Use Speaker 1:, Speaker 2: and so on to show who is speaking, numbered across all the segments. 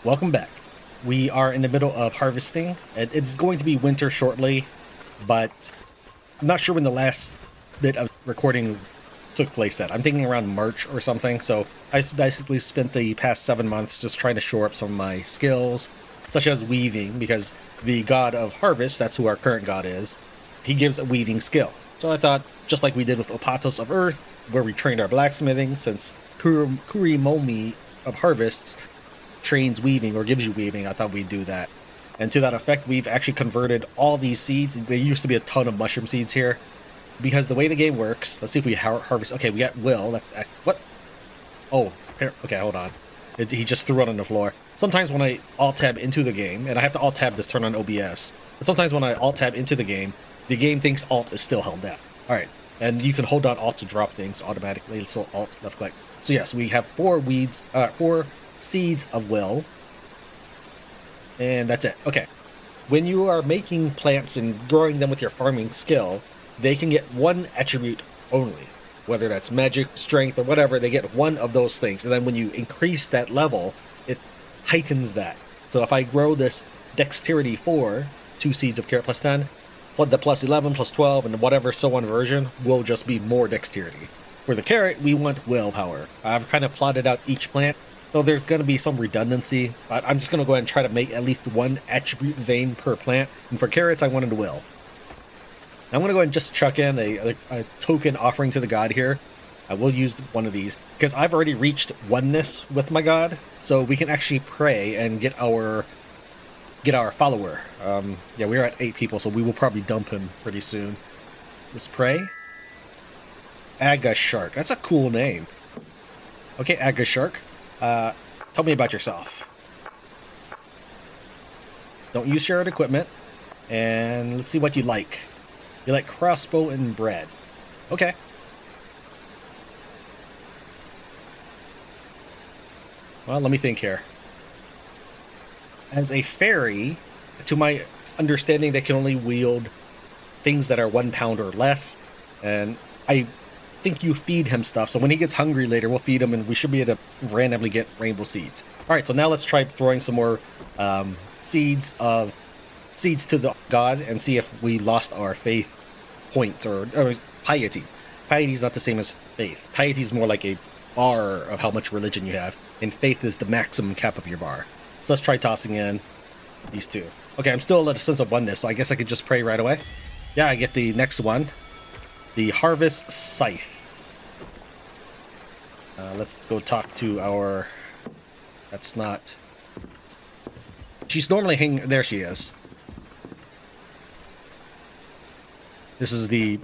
Speaker 1: Welcome back. We are in the middle of harvesting. It's going to be winter shortly, but I'm not sure when the last bit of recording took place at. I'm thinking around March or something, so I basically spent the past 7 months just trying to shore up some of my skills, such as weaving, because the god of harvest, that's who our current god is, he gives a weaving skill. So I thought, just like we did with Opatos of Earth, where we trained our blacksmithing, since Kurimomi of Harvests trains weaving or gives you weaving, I thought we'd do that. And to that effect, we've actually converted all these seeds. There used to be a ton of mushroom seeds here. Because the way the game works, let's see if we harvest. Okay, we got Will. That's what? Oh, okay, hold on. He just threw it on the floor. Sometimes when I alt-tab into the game, and I have to alt-tab to turn on OBS, but sometimes when I alt-tab into the game thinks alt is still held down. All right, and you can hold down alt to drop things automatically, so alt left click. So yes, we have four seeds of Will, and that's it. Okay, when you are making plants and growing them with your farming skill, they can get one attribute only, whether that's magic, strength, or whatever. They get one of those things, and then when you increase that level, it heightens that. So if I grow this dexterity 4, 2 seeds of carrot plus 10, the plus 11, plus 12, and whatever so on version will just be more dexterity. For the carrot, we want willpower. I've kind of plotted out each plant, so there's going to be some redundancy, but I'm just going to go ahead and try to make at least one attribute vein per plant. And for carrots, I wanted will. I'm going to go ahead and just chuck in a token offering to the god here. I will use one of these, because I've already reached oneness with my god, so we can actually pray and get our follower. Yeah, we're at 8 people, so we will probably dump him pretty soon. Let's pray. Aga Shark. That's a cool name. Okay, Aga Shark. Tell me about yourself. Don't use shared equipment. And let's see what you like. You like crossbow and bread. Okay. Well, let me think here. As a fairy, to my understanding, they can only wield things that are 1 pound or less. And I think you feed him stuff. So when he gets hungry later, we'll feed him and we should be able to randomly get rainbow seeds. All right, so now let's try throwing some more seeds to the god and see if we lost our faith points or piety. Piety is not the same as faith. Piety is more like a bar of how much religion you have, and faith is the maximum cap of your bar. So let's try tossing in these two. Okay, I'm still at a sense of oneness, so I guess I could just pray right away. Yeah, I get the next one. The Harvest Scythe. Let's go talk to our... That's not... She's normally hanging... There she is. This is the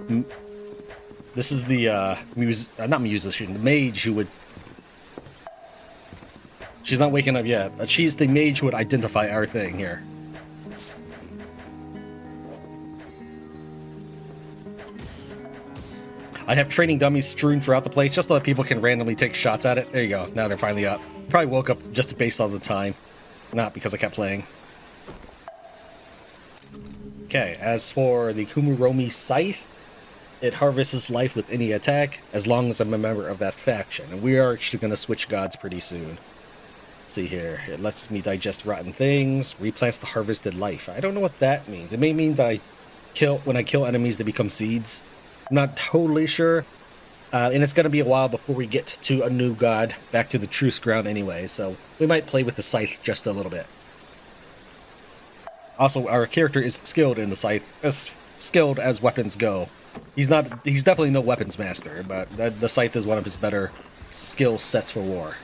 Speaker 1: not musician, the mage who would... She's not waking up yet, but she's the mage who would identify our thing here. I have training dummies strewn throughout the place just so that people can randomly take shots at it. There you go. Now they're finally up. Probably woke up just based on the time, not because I kept playing. Okay, as for the Kumuromi Scythe, it harvests life with any attack as long as I'm a member of that faction. And we are actually going to switch gods pretty soon. Let's see here. It lets me digest rotten things, replants the harvested life. I don't know what that means. It may mean that when I kill enemies, they become seeds. I'm not totally sure. And it's going to be a while before we get to a new god, back to the truce ground anyway, so we might play with the scythe just a little bit. Also, our character is skilled in the scythe, as skilled as weapons go. He's definitely no weapons master, but the scythe is one of his better skill sets for war.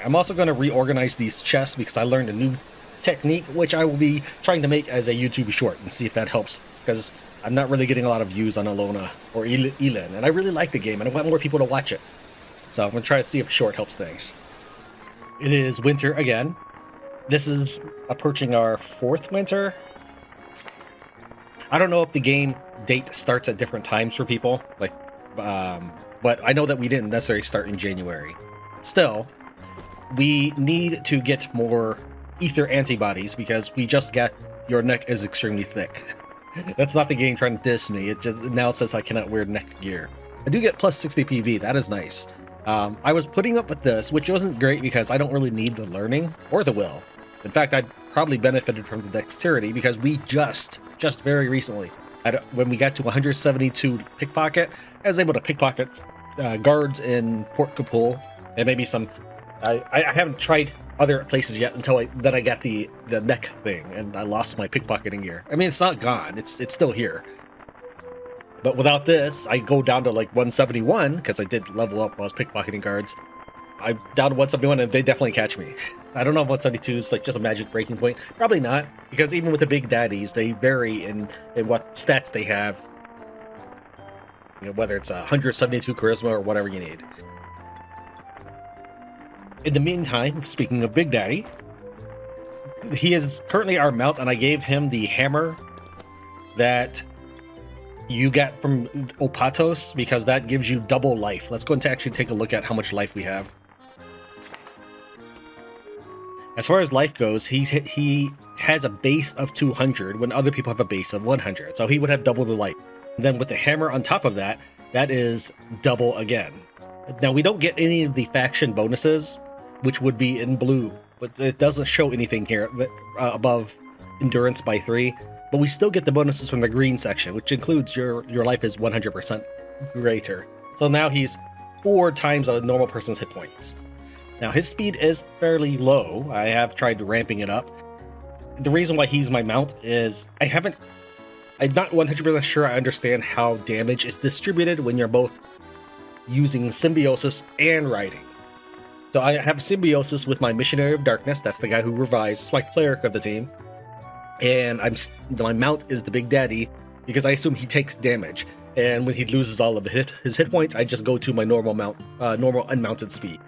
Speaker 1: I'm also going to reorganize these chests because I learned a new technique, which I will be trying to make as a YouTube short and see if that helps, because I'm not really getting a lot of views on Alona or Elin, and I really like the game and I want more people to watch it. So I'm going to try to see if short helps things. It is winter again. This is approaching our 4th winter. I don't know if the game date starts at different times for people, but I know that we didn't necessarily start in January. Still, we need to get more ether antibodies because we just got your neck is extremely thick. That's not the game trying to diss me. It just now says I cannot wear neck gear. I do get plus 60 PV. That is nice. I was putting up with this, which wasn't great because I don't really need the learning or the will. In fact, I probably benefited from the dexterity because we just very recently, when we got to 172 pickpocket, I was able to pickpocket guards in Port Capul and maybe some. I haven't tried other places yet until I got the neck thing and I lost my pickpocketing gear. I mean, it's not gone; it's still here. But without this, I go down to like 171 because I did level up while I was pickpocketing guards. I'm down to 171 and they definitely catch me. I don't know if 172 is like just a magic breaking point. Probably not, because even with the big daddies, they vary in what stats they have. You know, whether it's 172 charisma or whatever you need. In the meantime, speaking of Big Daddy, he is currently our mount, and I gave him the hammer that you get from Opatos because that gives you double life. Let's go and actually take a look at how much life we have. As far as life goes, he has a base of 200 when other people have a base of 100. So he would have double the life. And then with the hammer on top of that, that is double again. Now we don't get any of the faction bonuses, which would be in blue, but it doesn't show anything here above endurance by 3. But we still get the bonuses from the green section, which includes your life is 100% greater. So now he's 4 times a normal person's hit points. Now his speed is fairly low. I have tried ramping it up. The reason why he's my mount is I'm not 100% sure I understand how damage is distributed when you're both using symbiosis and riding. So I have symbiosis with my Missionary of Darkness. That's the guy who revives. It's my cleric of the team. And my mount is the Big Daddy because I assume he takes damage. And when he loses all of his hit points, I just go to my normal unmounted speed.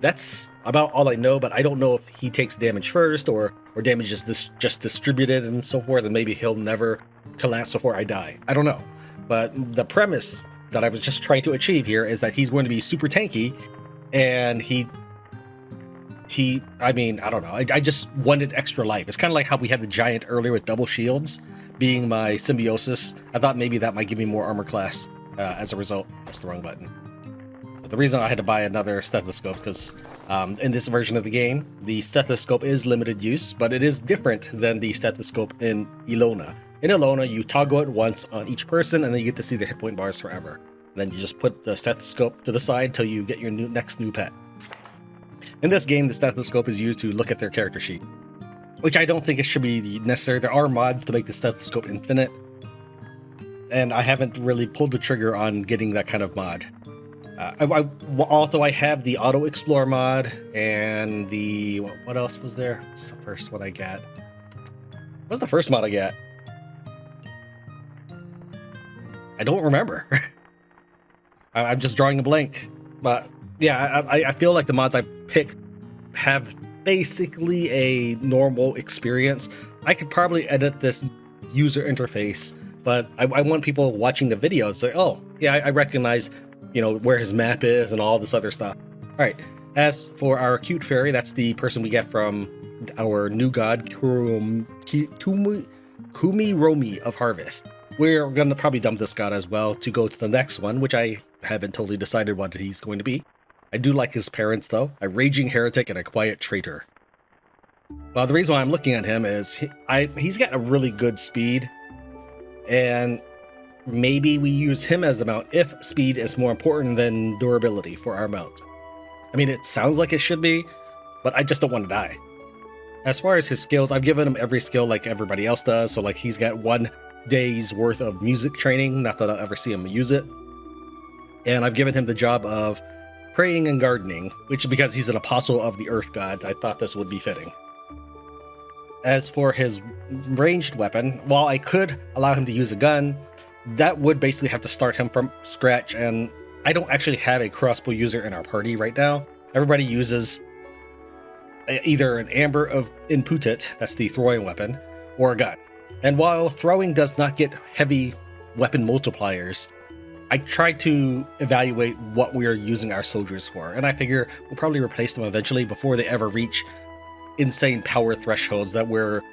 Speaker 1: That's about all I know, but I don't know if he takes damage first or damage is just distributed and so forth, and maybe he'll never collapse before I die. I don't know. But the premise that I was just trying to achieve here is that he's going to be super tanky, and I mean, I don't know. I just wanted extra life. It's kind of like how we had the giant earlier with double shields being my symbiosis. I thought maybe that might give me more armor class as a result. That's the wrong button. But the reason I had to buy another stethoscope because in this version of the game, the stethoscope is limited use, but it is different than the stethoscope in Ilona. In Ilona, you toggle it once on each person, and then you get to see the hit point bars forever. And then you just put the stethoscope to the side until you get your next new pet. In this game, the stethoscope is used to look at their character sheet, which I don't think it should be necessary. There are mods to make the stethoscope infinite, and I haven't really pulled the trigger on getting that kind of mod. Also, I have the Auto Explore mod and the... What else was there? What's the first one I got? What's the first mod I got? I don't remember. I'm just drawing a blank. But yeah, I feel like the mods I picked have basically a normal experience. I could probably edit this user interface, but I want people watching the video to say, oh, yeah, I recognize, where his map is and all this other stuff. All right. As for our cute fairy, that's the person we get from our new god, Kumi Romi of Harvest. We're going to probably dump this god as well to go to the next one, which I haven't totally decided what he's going to be. I do like his parents, though. A raging heretic and a quiet traitor. Well, the reason why I'm looking at him is he's got a really good speed, and maybe we use him as a mount if speed is more important than durability for our mount. I mean, it sounds like it should be, but I just don't want to die. As far as his skills, I've given him every skill like everybody else does, so like he's got 1 day's worth of music training, not that I'll ever see him use it. And I've given him the job of praying and gardening, which because he's an apostle of the earth god, I thought this would be fitting. As for his ranged weapon, while I could allow him to use a gun, that would basically have to start him from scratch, and I don't actually have a crossbow user in our party right now. Everybody uses either an amber of Inputit, that's the throwing weapon, or a gun. And while throwing does not get heavy weapon multipliers, I tried to evaluate what we are using our soldiers for, and I figure we'll probably replace them eventually before they ever reach insane power thresholds that where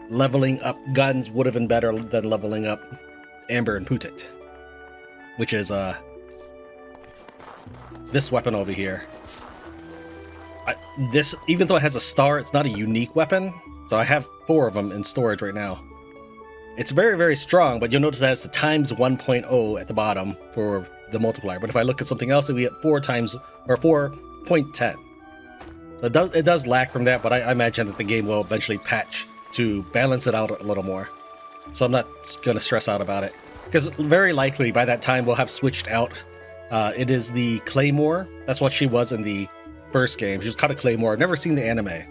Speaker 1: leveling up guns would have been better than leveling up Amber and Putit, which is this weapon over here. This, even though it has a star, it's not a unique weapon. So I have 4 of them in storage right now. It's very, very strong, but you'll notice that it's a times 1.0 at the bottom for the multiplier. But if I look at something else, we get 4 times, or 4.10. So it does lack from that, but I imagine that the game will eventually patch to balance it out a little more. So I'm not going to stress out about it. Because very likely by that time we'll have switched out. It is the Claymore. That's what she was in the first game. She was called a Claymore. I've never seen the anime.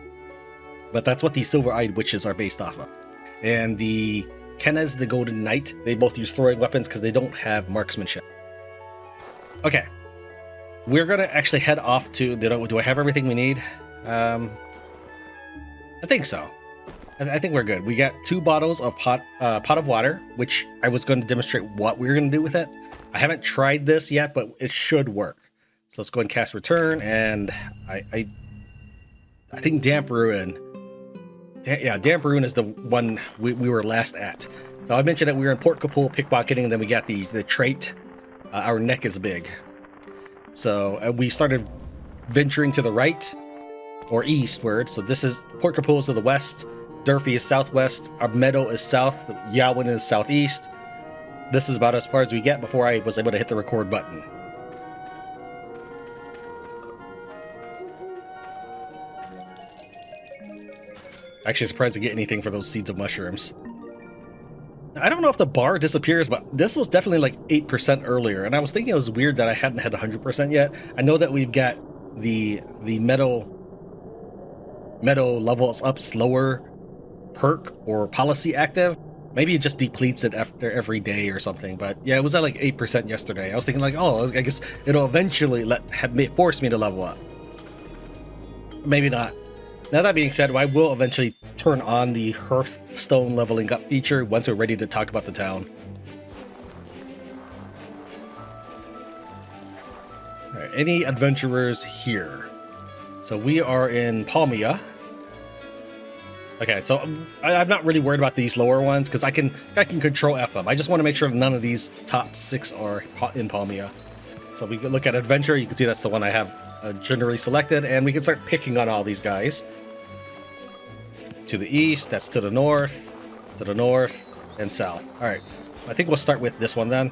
Speaker 1: But that's what the Silver-Eyed Witches are based off of. And the Kenez, the Golden Knight, they both use throwing weapons because they don't have marksmanship. Okay. We're going to actually head off to... Do I have everything we need? I think so. I think we're good. We got 2 bottles of pot of water, which I was going to demonstrate what we were going to do with it. I haven't tried this yet, but it should work. So let's go and cast Return, and I think Damp Ruin. Yeah, Damp Ruin is the one we were last at. So I mentioned that we were in Port Kapul pickpocketing, and then we got the trait. Our neck is big. So we started venturing to the right, or eastward. So this is Port Kapul is to the west. Durfee is southwest, our meadow is south, Yawin is southeast. This is about as far as we get before I was able to hit the record button. Actually surprised to get anything for those seeds of mushrooms. I don't know if the bar disappears, but this was definitely like 8% earlier, and I was thinking it was weird that I hadn't had 100% yet. I know that we've got the meadow levels up slower perk or policy active. Maybe it just depletes it after every day or something, but yeah, it was at like 8% yesterday. I was thinking like, oh, I guess it'll eventually force me to level up. Maybe not. Now that being said, I will eventually turn on the Hearthstone leveling up feature once we're ready to talk about the town. Alright, any adventurers here? So we are in Palmia. Okay, so I'm not really worried about these lower ones because I can control F them. I just want to make sure none of these top 6 are in Palmia. So we can look at Adventure. You can see that's the one I have generally selected, and we can start picking on all these guys. To the east, that's to the north, and south. All right, I think we'll start with this one then.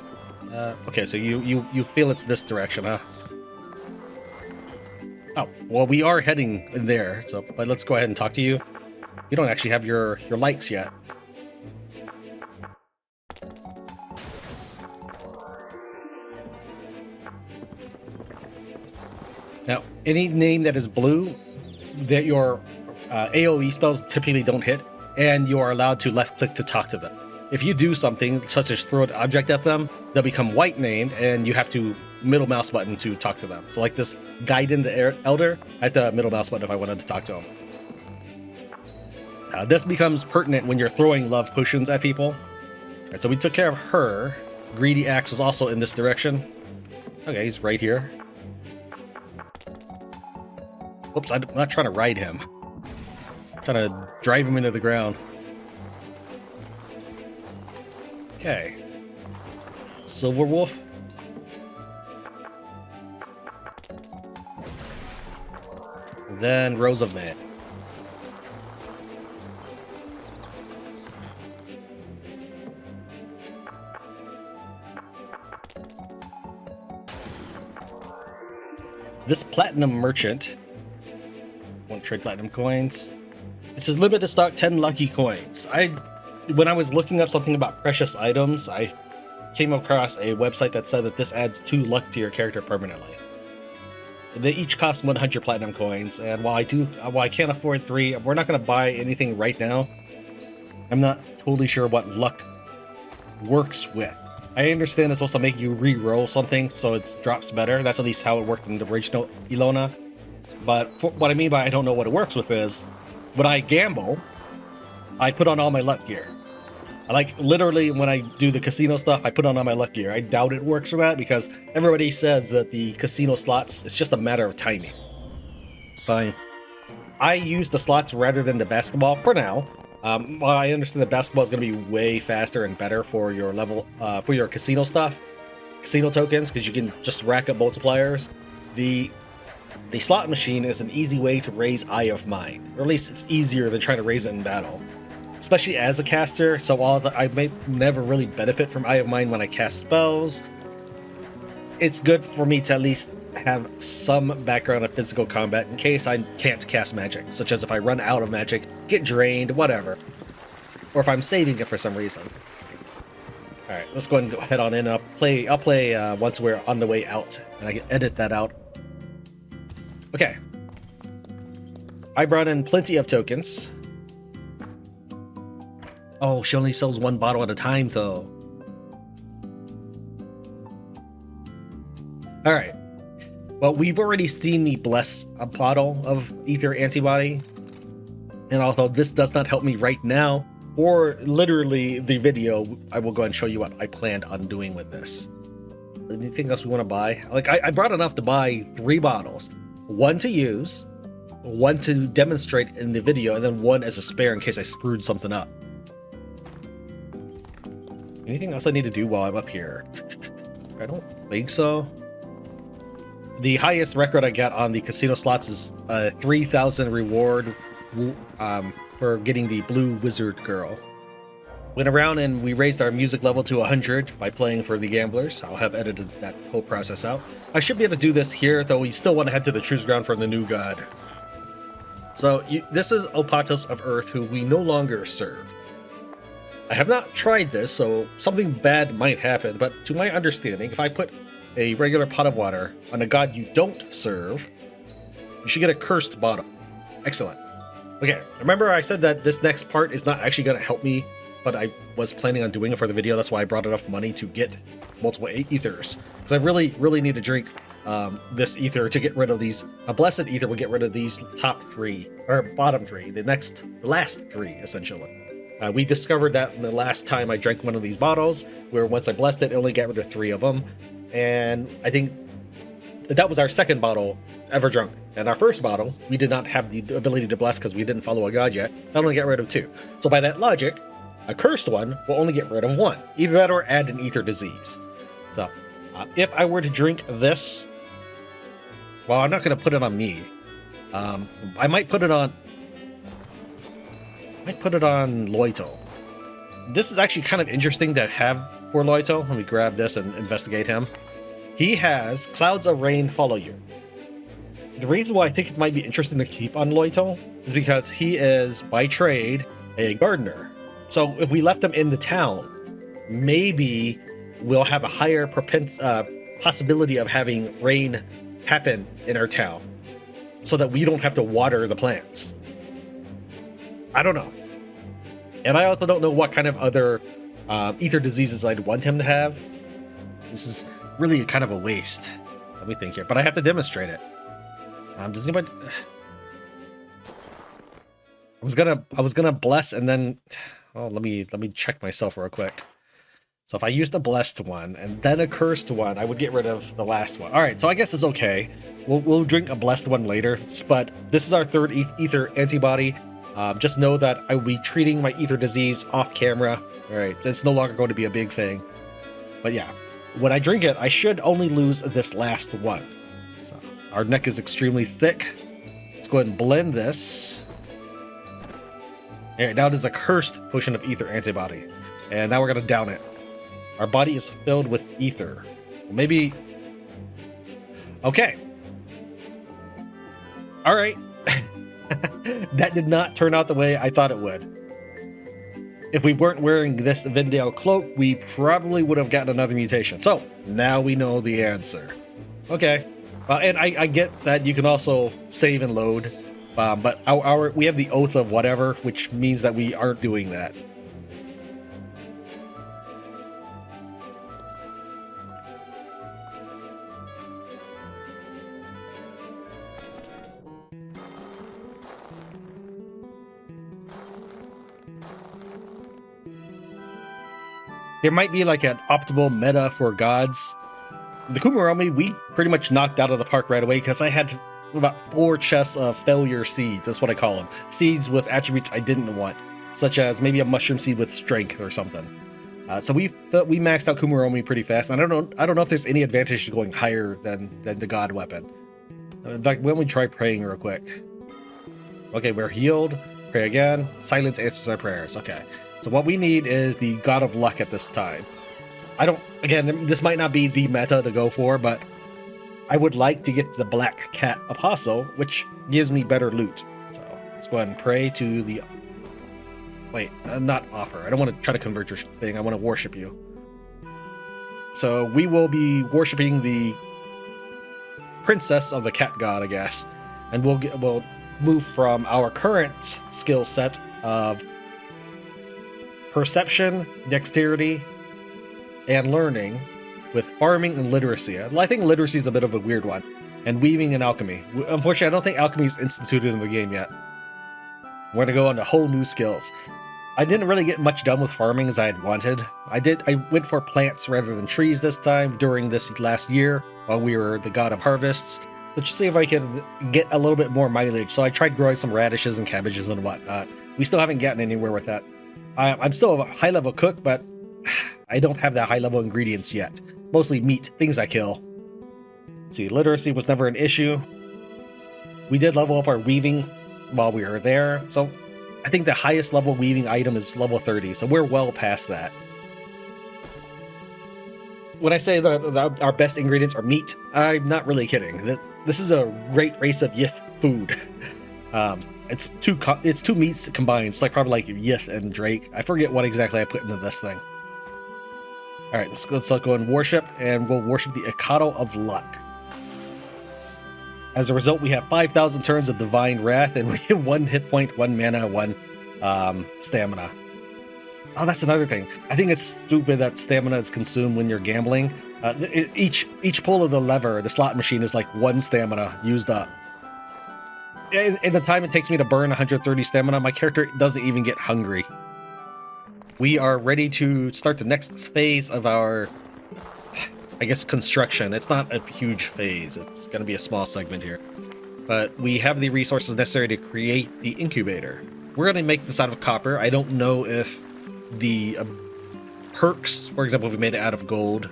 Speaker 1: Okay, so you feel it's this direction, huh? Oh, well, we are heading in there. So, but let's go ahead and talk to you. You don't actually have your lights yet. Now, any name that is blue, that your AoE spells typically don't hit, and you are allowed to left click to talk to them. If you do something such as throw an object at them, they'll become white named, and you have to middle mouse button to talk to them. So like this Gaiden the Elder, I had to middle mouse button if I wanted to talk to him. This becomes pertinent when you're throwing love potions at people. Right, so we took care of her. Greedy Axe was also in this direction. Okay, he's right here. Oops, I'm not trying to ride him. I'm trying to drive him into the ground. Okay. Silver Wolf. And then Rose of Man. This Platinum Merchant won't trade platinum coins. It says limited stock 10 lucky coins. When I was looking up something about precious items, I came across a website that said that this adds 2 luck to your character permanently. They each cost 100 platinum coins, and while I can't afford 3, we're not going to buy anything right now. I'm not totally sure what luck works with. I understand it's supposed to make you re-roll something so it drops better. That's at least how it worked in the original Ilona. But what I mean by I don't know what it works with is, when I gamble, I put on all my luck gear. Literally, when I do the casino stuff, I put on all my luck gear. I doubt it works for that because everybody says that the casino slots, it's just a matter of timing. Fine. I use the slots rather than the basketball for now. While I understand that basketball is going to be way faster and better for your level, for your casino stuff, casino tokens, because you can just rack up multipliers. The slot machine is an easy way to raise Eye of Mind, or at least it's easier than trying to raise it in battle. Especially as a caster, so while I may never really benefit from Eye of Mind when I cast spells, it's good for me to at least have some background of physical combat in case I can't cast magic, such as if I run out of magic, get drained, whatever. Or if I'm saving it for some reason. Alright, let's go ahead and head on in. I'll play once we're on the way out, and I can edit that out. Okay. I brought in plenty of tokens. Oh, she only sells one bottle at a time, though. Alright. Well, we've already seen me bless a bottle of ether antibody. And although this does not help me right now, or literally the video, I will go and show you what I planned on doing with this. Anything else we want to buy? Like, I brought enough to buy 3 bottles. 1 to use, 1 to demonstrate in the video, and then 1 as a spare in case I screwed something up. Anything else I need to do while I'm up here? I don't think so. The highest record I got on the casino slots is 3,000 reward for getting the blue wizard girl. Went around and we raised our music level to 100 by playing for the gamblers. I'll have edited that whole process out. I should be able to do this here, though we still want to head to the Truce Ground for the new god. So this is Opatos of Earth, who we no longer serve. I have not tried this, so something bad might happen, but to my understanding, if I put a regular pot of water on a god you don't serve, you should get a cursed bottle. Excellent. Okay, remember I said that this next part is not actually going to help me, but I was planning on doing it for the video. That's why I brought enough money to get multiple ethers. Because I really need to drink this ether to get rid of these. A blessed ether will get rid of these top 3, or bottom 3, the last 3, essentially. We discovered that the last time I drank one of these bottles, where once I blessed it, it only got rid of 3 of them. And I think that was our second bottle ever drunk. And our first bottle, we did not have the ability to bless because we didn't follow a god yet. That only got rid of 2. So by that logic, a cursed one will only get rid of 1. Either that or add an ether disease. So if I were to drink this, well, I'm not going to put it on me. I might put it on Loytel. This is actually kind of interesting to have for Loytel. Let me grab this and investigate him. He has Clouds of Rain follow you. The reason why I think it might be interesting to keep on Loytel is because he is, by trade, a gardener. So if we left him in the town, maybe we'll have a higher possibility of having rain happen in our town so that we don't have to water the plants. I don't know. And I also don't know what kind of other ether diseases I'd want him to have. This is really kind of a waste. Let me think here, but I have to demonstrate it. Does anybody? I was gonna bless and then. Oh, let me check myself real quick. So if I used a blessed one and then a cursed one, I would get rid of the last one. All right, so I guess it's okay. We'll drink a blessed one later. But this is our 3rd ether antibody. Just know that I will be treating my ether disease off camera. All right, so it's no longer going to be a big thing. But yeah, when I drink it, I should only lose this last one. So our neck is extremely thick. Let's go ahead and blend this. All right, now it is a cursed potion of ether antibody. And now we're going to down it. Our body is filled with ether. Maybe... Okay. All right. That did not turn out the way I thought it would. If we weren't wearing this Vendale cloak, we probably would have gotten another mutation. So, now we know the answer. Okay. And I get that you can also save and load. But we have the Oath of Whatever, which means that we aren't doing that. There might be like an optimal meta for gods. The Kumaromi, we pretty much knocked out of the park right away because I had about 4 chests of failure seeds. That's what I call them. Seeds with attributes I didn't want, such as maybe a mushroom seed with strength or something. So we maxed out Kumaromi pretty fast. And I don't know if there's any advantage to going higher than the god weapon. In fact, when we try praying real quick. Okay, we're healed. Pray again. Silence answers our prayers. Okay. So what we need is the God of Luck at this time. Again, this might not be the meta to go for, but I would like to get the Black Cat Apostle, which gives me better loot. So let's go ahead and pray to the... Wait, not offer. I don't want to try to convert your thing. I want to worship you. So we will be worshiping the princess of the cat god, I guess. And we'll move from our current skill set of perception, dexterity, and learning with farming and literacy. I think literacy is a bit of a weird one. And weaving and alchemy. Unfortunately, I don't think alchemy is instituted in the game yet. We're going to go on to whole new skills. I didn't really get much done with farming as I had wanted. I went for plants rather than trees this time during this last year while we were the god of harvests. Let's see if I can get a little bit more mileage. So I tried growing some radishes and cabbages and whatnot. We still haven't gotten anywhere with that. I'm still a high-level cook, but I don't have that high-level ingredients yet. Mostly meat, things I kill. Let's see, literacy was never an issue. We did level up our weaving while we were there, so I think the highest level weaving item is level 30, so we're well past that. When I say that our best ingredients are meat, I'm not really kidding. This is a great race of yith food. It's two meats combined. It's probably like yith and drake. I forget what exactly I put into this thing. All right, let's go and worship, and we'll worship the Ikado of Luck. As a result, we have 5,000 turns of Divine Wrath, and we have 1 hit point, 1 mana, 1 stamina. Oh, that's another thing. I think it's stupid that stamina is consumed when you're gambling. Each pull of the lever, the slot machine, is like 1 stamina used up. In the time it takes me to burn 130 stamina, my character doesn't even get hungry. We are ready to start the next phase of our, I guess, construction. It's not a huge phase. It's going to be a small segment here. But we have the resources necessary to create the incubator. We're going to make this out of copper. I don't know if the perks, for example, if we made it out of gold,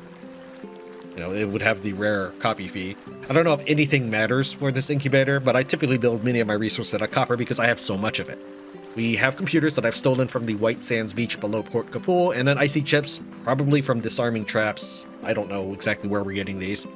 Speaker 1: it would have the rare copy fee. I don't know if anything matters for this incubator, but I typically build many of my resources out of copper because I have so much of it. We have computers that I've stolen from the White Sands beach below Port Kapul, and then icy chips, probably from disarming traps. I don't know exactly where we're getting these.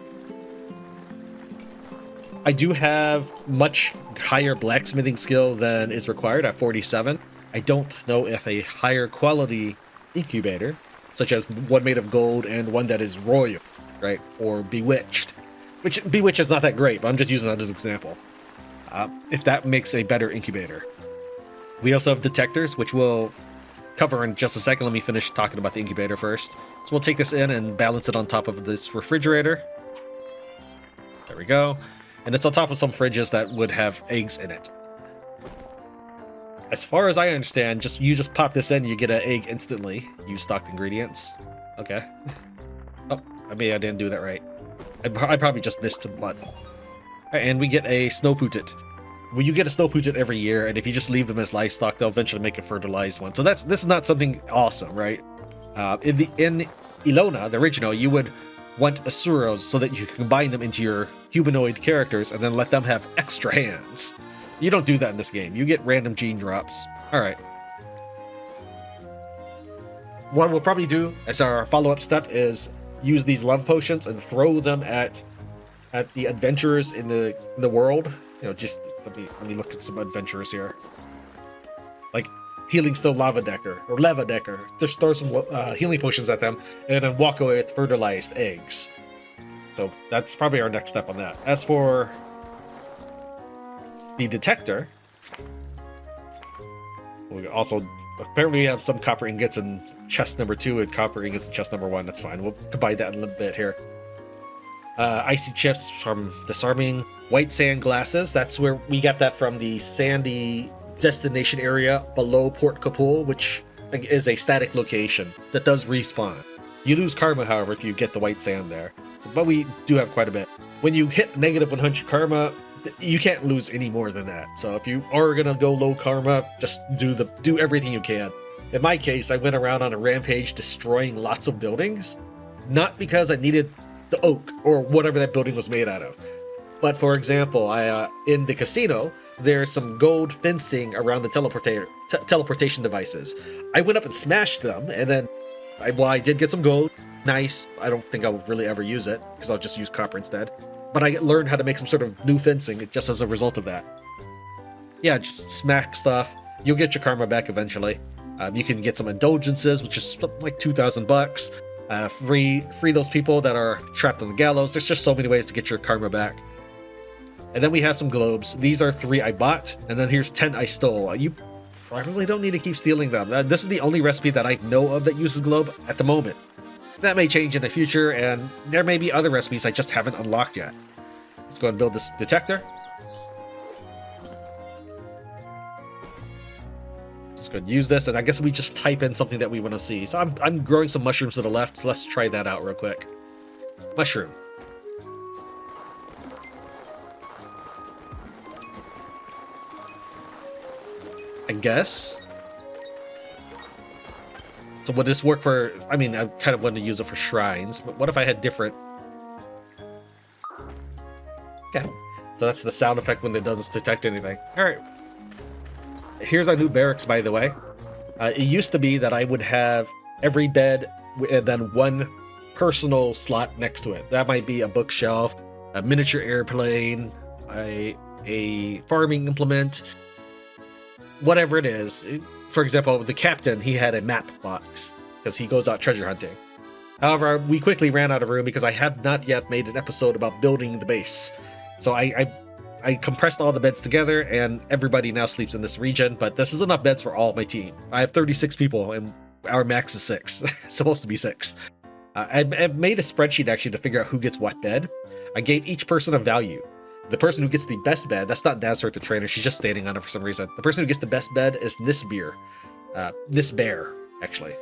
Speaker 1: I do have much higher blacksmithing skill than is required at 47. I don't know if a higher quality incubator, such as one made of gold and one that is royal, right, or bewitched, which bewitched is not that great, but I'm just using that as an example, if that makes a better incubator. We also have detectors, which we'll cover in just a second. Let me finish talking about the incubator first. So we'll take this in and balance it on top of this refrigerator. There we go. And it's on top of some fridges that would have eggs in it. As far as I understand, you just pop this in, you get an egg instantly. Use stocked ingredients. Okay. Oh, maybe I didn't do that right. I probably just missed a button. Right, and we get a snow pootit. Well, you get a snow pootit every year, and if you just leave them as livestock, they'll eventually make a fertilized one. So this is not something awesome, right? In Ilona, the original, you would want Asuros so that you can combine them into your humanoid characters and then let them have extra hands. You don't do that in this game. You get random gene drops. All right. What we'll probably do as our follow-up step is use these love potions and throw them at the adventurers in the world. Just let me look at some adventurers here. Like Healing Stone Lava Decker or Lava Decker. Just throw some healing potions at them and then walk away with fertilized eggs. So that's probably our next step on that. As for the detector, we also apparently have some copper ingots in chest number 2 and copper ingots in chest number 1. That's fine. We'll combine that in a little bit here. Icy chips from disarming. White sand glasses, that's where we got that from the sandy destination area below Port Kapul, which is a static location that does respawn. You lose karma, however, if you get the white sand there. But we do have quite a bit. When you hit negative 100 karma, you can't lose any more than that. So if you are gonna go low karma, just do everything you can. In my case, I went around on a rampage destroying lots of buildings, not because I needed the oak or whatever that building was made out of. But for example, in the casino, there's some gold fencing around the teleportation devices. I went up and smashed them, and then I did get some gold. Nice. I don't think I'll really ever use it, because I'll just use copper instead. But I learned how to make some sort of new fencing just as a result of that. Yeah, just smack stuff. You'll get your karma back eventually. You can get some indulgences, which is like $2,000. Free those people that are trapped on the gallows. There's just so many ways to get your karma back. And then we have some globes. These are 3 I bought, and then here's 10 I stole. You probably don't need to keep stealing them. This is the only recipe that I know of that uses globe at the moment. That may change in the future, and there may be other recipes I just haven't unlocked yet. Let's go and build this detector. Let's go and use this, and I guess we just type in something that we want to see. So I'm growing some mushrooms to the left, so let's try that out real quick. Mushroom. I guess. So would this work for, I mean, I kind of wanted to use it for shrines, but what if I had different? Okay, so that's the sound effect when it doesn't detect anything. All right. Here's our new barracks, by the way. It used to be that I would have every bed and then one personal slot next to it. That might be a bookshelf, a miniature airplane, a farming implement, whatever it is. For example, the captain, he had a map box because he goes out treasure hunting. However, we quickly ran out of room because I have not yet made an episode about building the base. So I compressed all the beds together, and everybody now sleeps in this region, but this is enough beds for all of my team. I have 36 people, and our max is 6. It's supposed to be 6. I've made a spreadsheet, actually, to figure out who gets what bed. I gave each person a value. The person who gets the best bed, that's not Nazareth the trainer, she's just standing on it for some reason. The person who gets the best bed is this bear, actually.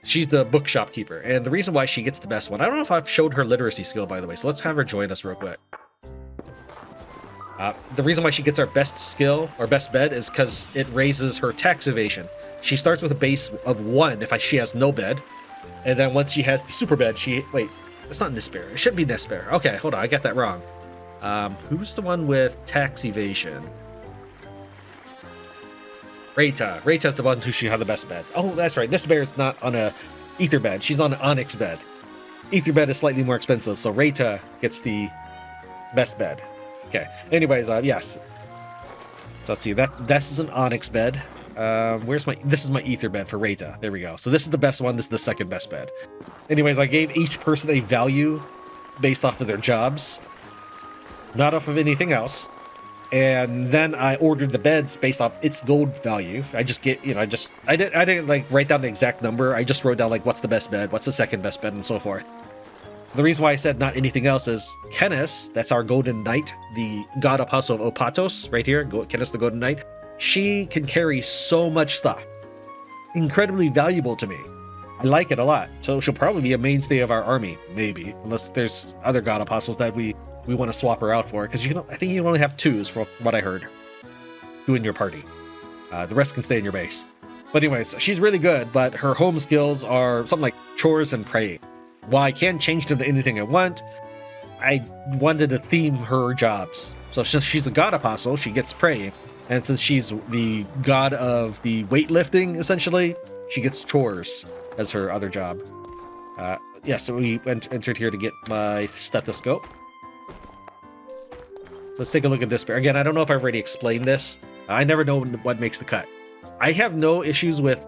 Speaker 1: She's the bookshop keeper, and the reason why she gets the best one, I don't know if I've showed her literacy skill, by the way, so let's have her join us real quick. The reason why she gets our best skill, or best bed, is because it raises her tax evasion. She starts with a base of 1 if she has no bed, and then once she has the super bed, wait, it's not Nisbear, it should be Nisbear. Okay, hold on, I got that wrong. Who's the one with tax evasion? Rayta's the one who should have the best bed. Oh, that's right. This bear is not on a ether bed. She's on an onyx bed. Ether bed is slightly more expensive, so Rayta gets the best bed. Okay. Anyways, yes. So let's see. This is an onyx bed. This is my ether bed for Rayta. There we go. So this is the best one. This is the second best bed. Anyways, I gave each person a value based off of their jobs, not off of anything else. And then I ordered the beds based off its gold value. I just get, I didn't like write down the exact number. I just wrote down like what's the best bed, what's the second best bed, and so forth. The reason why I said not anything else is Kenes, that's our golden knight, the god apostle of Opatos, right here, Kenes the golden knight. She can carry so much stuff. Incredibly valuable to me. I like it a lot. So she'll probably be a mainstay of our army, maybe, unless there's other god apostles that we want to swap her out for, because I think you can only have 2s from what I heard. 2 in your party. The rest can stay in your base. But anyways, she's really good, but her home skills are something like chores and praying. While I can change them to anything I want, I wanted to theme her jobs. So since she's a god apostle, she gets praying. And since she's the god of the weightlifting, essentially, she gets chores as her other job. So we entered here to get my stethoscope. Let's take a look at this bear. Again, I don't know if I've already explained this. I never know what makes the cut. I have no issues with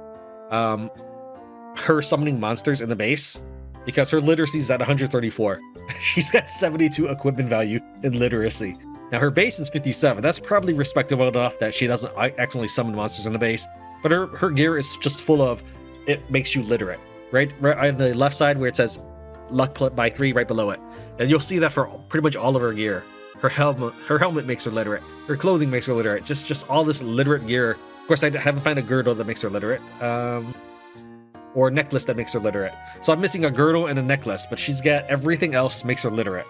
Speaker 1: her summoning monsters in the base because her literacy is at 134. She's got 72 equipment value in literacy. Now her base is 57. That's probably respectable enough that she doesn't accidentally summon monsters in the base. But her gear is just full of, it makes you literate. Right on the left side where it says luck by 3 right below it. And you'll see that for pretty much all of her gear. Her helmet makes her literate. Her clothing makes her literate. Just all this literate gear. Of course, I haven't found a girdle that makes her literate. Or a necklace that makes her literate. So I'm missing a girdle and a necklace, but she's got everything else makes her literate.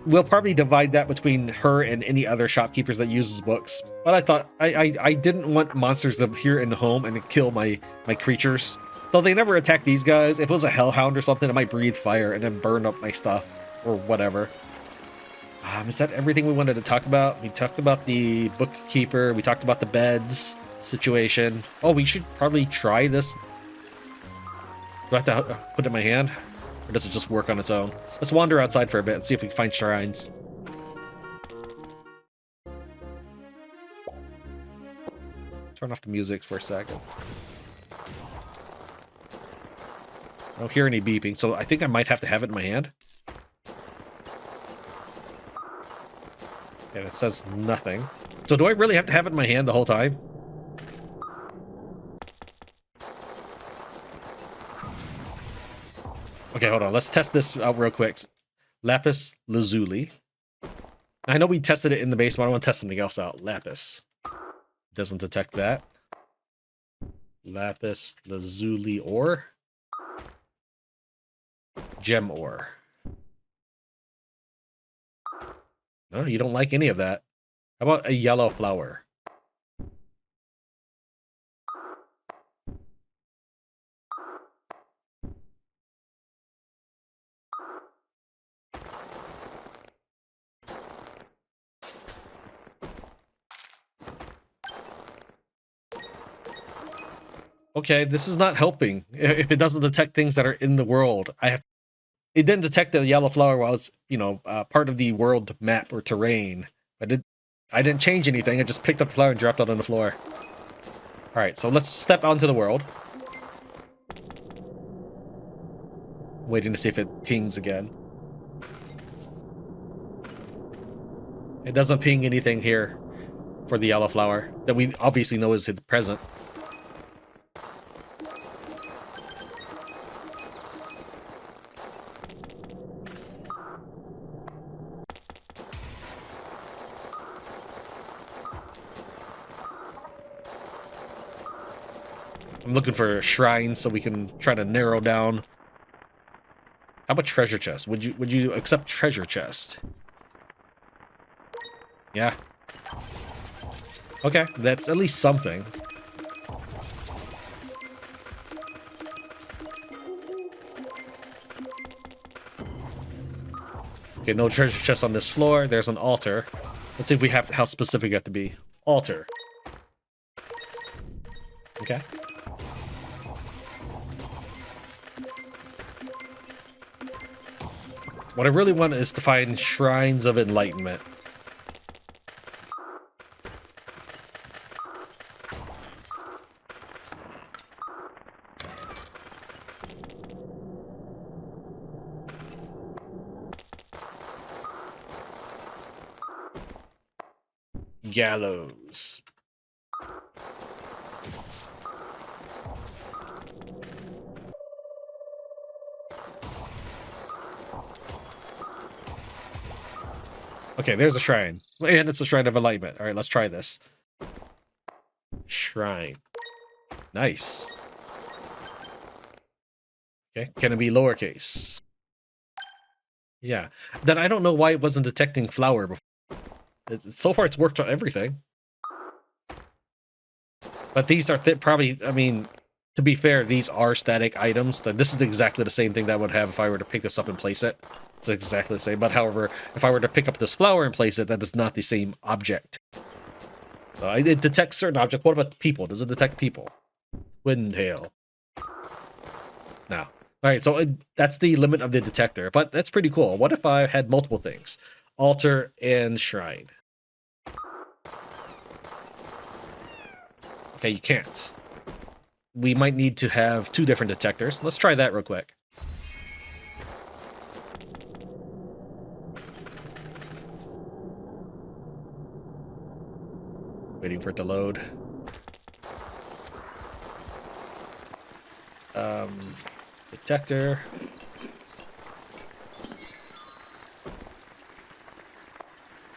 Speaker 1: We'll probably divide that between her and any other shopkeepers that uses books. But I thought I didn't want monsters to appear in the home and kill my creatures. Though they never attack these guys. If it was a hellhound or something, it might breathe fire and then burn up my stuff or whatever. Is that everything we wanted to talk about? We talked about the bookkeeper. We talked about the beds situation. Oh, we should probably try this. Do I have to put it in my hand? Or does it just work on its own? Let's wander outside for a bit and see if we can find shrines. Turn off the music for a second. I don't hear any beeping, so I think I might have to have it in my hand. And it says nothing. So do I really have to have it in my hand the whole time? Okay, hold on. Let's test this out real quick. Lapis lazuli. I know we tested it in the base, but I want to test something else out. Lapis. Doesn't detect that. Lapis lazuli ore. Gem ore. No, you don't like any of that. How about a yellow flower? Okay, this is not helping. If it doesn't detect things that are in the world, it didn't detect the yellow flower while it's, part of the world map or terrain. I didn't change anything. I just picked up the flower and dropped it on the floor. All right, so let's step out into the world. Waiting to see if it pings again. It doesn't ping anything here for the yellow flower that we obviously know is present. I'm looking for a shrine so we can try to narrow down. How about treasure chest? Would you accept treasure chest? Yeah. Okay, that's at least something. Okay, no treasure chest on this floor. There's an altar. Let's see if we have how specific you have to be. Altar. Okay. What I really want is to find shrines of enlightenment. Gallows. Okay, there's a shrine. And it's a shrine of enlightenment. All right, let's try this. Shrine. Nice. Okay, can it be lowercase? Yeah. Then I don't know why it wasn't detecting flower before. So far, it's worked on everything. But these are probably, I mean, to be fair, these are static items. This is exactly the same thing that I would have if I were to pick this up and place it. It's exactly the same. But however, if I were to pick up this flower and place it, that is not the same object. It detects certain objects. What about people? Does it detect people? Windtail. No. Alright, so that's the limit of the detector. But that's pretty cool. What if I had multiple things? Altar and shrine. Okay, you can't. We might need to have 2 different detectors. Let's try that real quick. Waiting for it to load. Detector.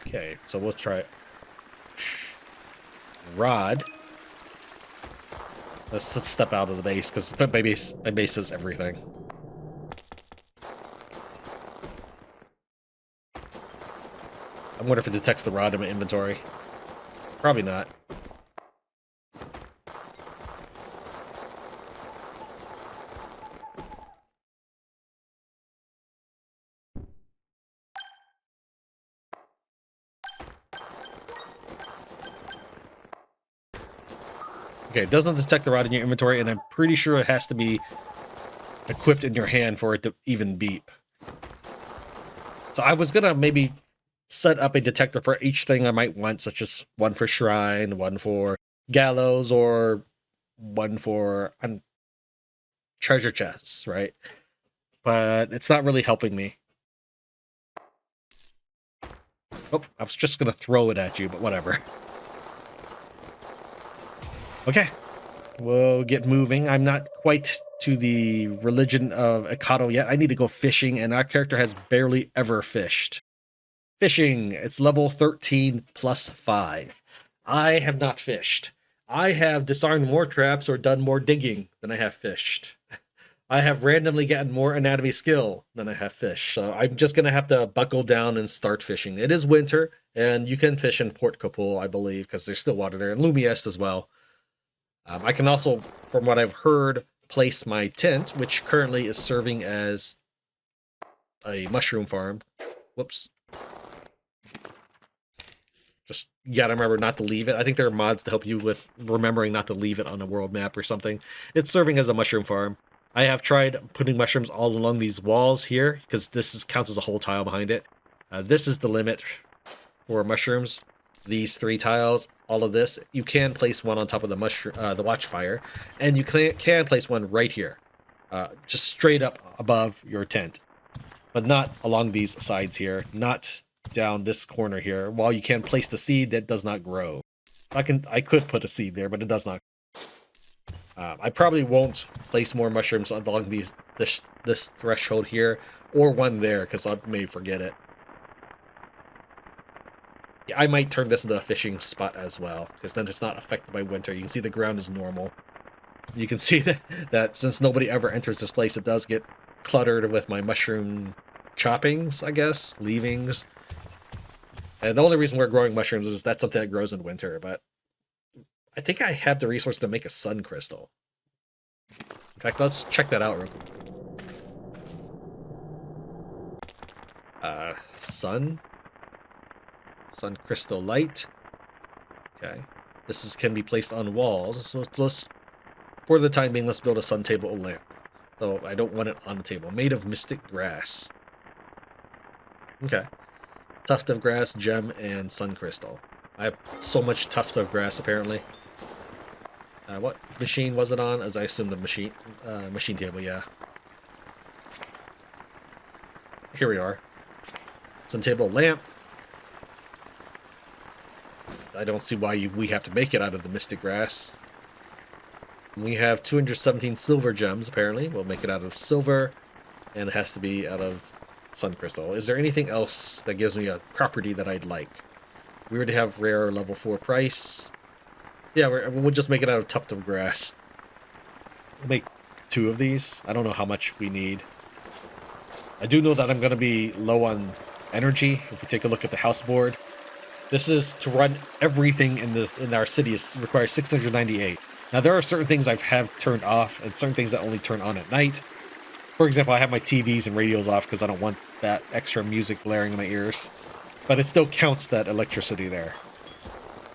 Speaker 1: Okay, so we'll try it. Rod. Let's step out of the base, because my base is everything. I wonder if it detects the rod in my inventory. Probably not. Okay, it doesn't detect the rod in your inventory, and I'm pretty sure it has to be equipped in your hand for it to even beep. So I was gonna maybe set up a detector for each thing I might want, such as one for shrine, one for gallows, or one for treasure chests, right? But it's not really helping me. Oh, I was just gonna throw it at you, but whatever. Okay, we'll get moving. I'm not quite to the religion of Ekado yet. I need to go fishing, and our character has barely ever fished. Fishing, it's level 13 plus 5. I have not fished. I have disarmed more traps or done more digging than I have fished. I have randomly gotten more anatomy skill than I have fish. So I'm just going to have to buckle down and start fishing. It is winter, and you can fish in Port Capul, I believe, because there's still water there, and Lumieste as well. I can also, from what I've heard, place my tent, which currently is serving as a mushroom farm. Whoops. Just, you gotta remember not to leave it. I think there are mods to help you with remembering not to leave it on a world map or something. It's serving as a mushroom farm. I have tried putting mushrooms all along these walls here, because counts as a whole tile behind it. This is the limit for mushrooms. These 3 tiles, all of this, you can place one on top of the watchfire, and you can place one right here, just straight up above your tent, but not along these sides here, not down this corner here. While you can place the seed, that does not grow. I could put a seed there, but it does not. I probably won't place more mushrooms along this threshold here, or one there, because I may forget it. I might turn this into a fishing spot as well, because then it's not affected by winter. You can see the ground is normal. You can see that since nobody ever enters this place, it does get cluttered with my mushroom choppings, I guess, leavings. And the only reason we're growing mushrooms is that's something that grows in winter, but I think I have the resource to make a sun crystal. In fact, let's check that out real quick. Sun crystal light. Okay. Can be placed on walls. So let's, for the time being, let's build a sun table lamp. Though I don't want it on the table. Made of mystic grass. Okay. Tuft of grass, gem, and sun crystal. I have so much tuft of grass, apparently. What machine was it on? As I assume the machine table, yeah. Here we are. Sun table lamp. I don't see why we have to make it out of the mystic grass. We have 217 silver gems, apparently. We'll make it out of silver, and it has to be out of sun crystal. Is there anything else that gives me a property that I'd like? We already have rare level 4 price. Yeah, we'll just make it out of tuft of grass. We'll make 2 of these. I don't know how much we need. I do know that I'm going to be low on energy. If we take a look at the house board, this is to run everything in our city requires 698. Now there are certain things I have turned off and certain things that only turn on at night. For example, I have my TVs and radios off because I don't want that extra music blaring in my ears. But it still counts that electricity there.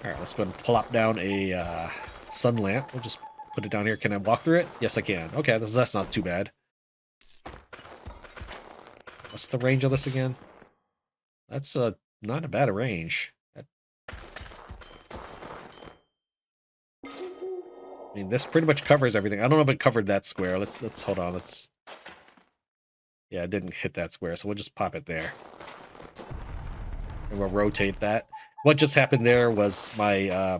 Speaker 1: Alright, let's go ahead and plop down a sun lamp. We'll just put it down here. Can I walk through it? Yes, I can. Okay, that's not too bad. What's the range of this again? That's not a bad range. I mean, this pretty much covers everything. I don't know if it covered that square. Let's hold on. Yeah, it didn't hit that square, so we'll just pop it there. And we'll rotate that. What just happened there was my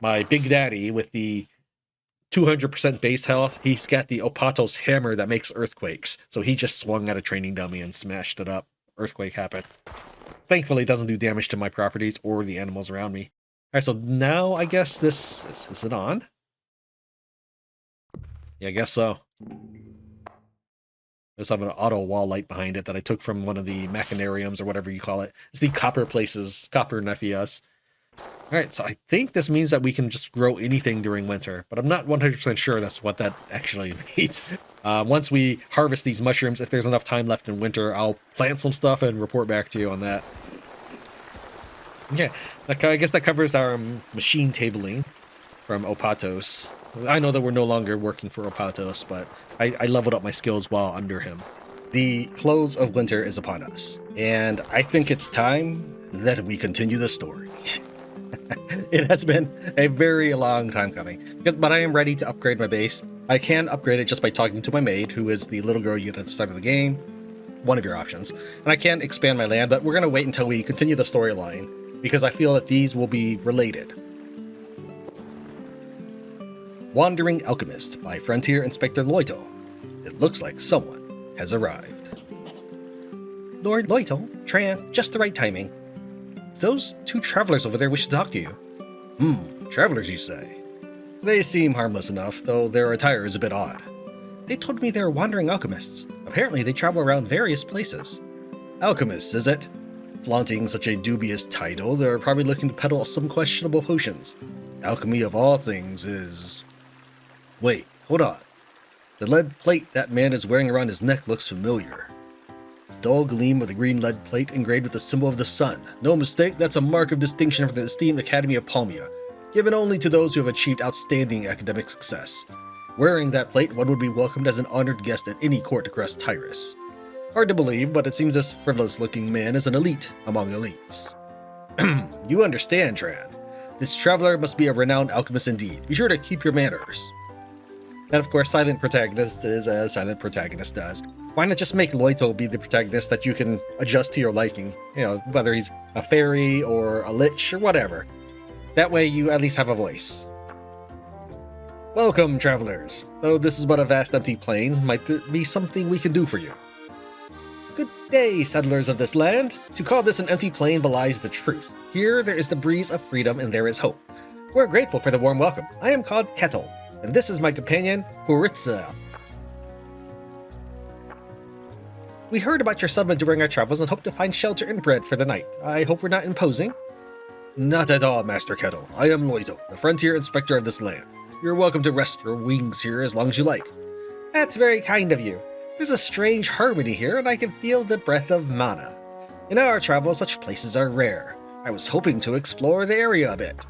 Speaker 1: my Big Daddy with the 200% base health. He's got the Opatos hammer that makes earthquakes. So he just swung at a training dummy and smashed it up. Earthquake happened. Thankfully, it doesn't do damage to my properties or the animals around me. Alright, so now I guess is it on? Yeah, I guess so. There's an auto wall light behind it that I took from one of the machinariums or whatever you call it. It's the copper Nephias. Alright, so I think this means that we can just grow anything during winter, but I'm not 100% sure that's what that actually means. Once we harvest these mushrooms, if there's enough time left in winter, I'll plant some stuff and report back to you on that. Yeah, I guess that covers our machine tabling. from Opatos. I know that we're no longer working for Opatos, but I leveled up my skills while under him. The close of winter is upon us, and I think it's time that we continue the story. It has been a very long time coming, but I am ready to upgrade my base. I can upgrade it just by talking to my maid, who is the little girl you get at the start of the game, one of your options. And I can expand my land, but we're going to wait until we continue the storyline, because I feel that these will be related. Wandering Alchemist by Frontier Inspector Loytel. It looks like someone has arrived. Lord Loytel, Tran, just the right timing. Those two travelers over there wish to talk to you. Travelers, you say? They seem harmless enough, though their attire is a bit odd. They told me they were wandering alchemists. Apparently they travel around various places. Alchemists, is it? Flaunting such a dubious title, they're probably looking to peddle some questionable potions. Alchemy of all things is... Wait, hold on. The lead plate that man is wearing around his neck looks familiar. Dull gleam of the green lead plate engraved with the symbol of the sun. No mistake, that's a mark of distinction from the esteemed Academy of Palmia, given only to those who have achieved outstanding academic success. Wearing that plate, one would be welcomed as an honored guest at any court across Tyrus. Hard to believe, but it seems this frivolous-looking man is an elite among elites. You understand, Tran. This traveler must be a renowned alchemist indeed. Be sure to keep your manners. And of course, silent protagonist is as silent protagonist does. Why not just make Loytel be the protagonist that you can adjust to your liking? You know, whether he's a fairy or a lich or whatever. That way you at least have a voice. Welcome, travelers. Though this is but a vast empty plain, might there be something we can do for you? Good day, settlers of this land. To call this an empty plain belies the truth. Here there is the breeze of freedom and there is hope. We're grateful for the warm welcome. I am called Kettle, and this is my companion, Huritza. We heard about your settlement during our travels and hope to find shelter and bread for the night. I hope we're not imposing. Not at all, Master Kettle. I am Loytel, the frontier inspector of this land. You're welcome to rest your wings here as long as you like. That's very kind of you. There's a strange harmony here, and I can feel the breath of mana. In our travels, such places are rare. I was hoping to explore the area a bit.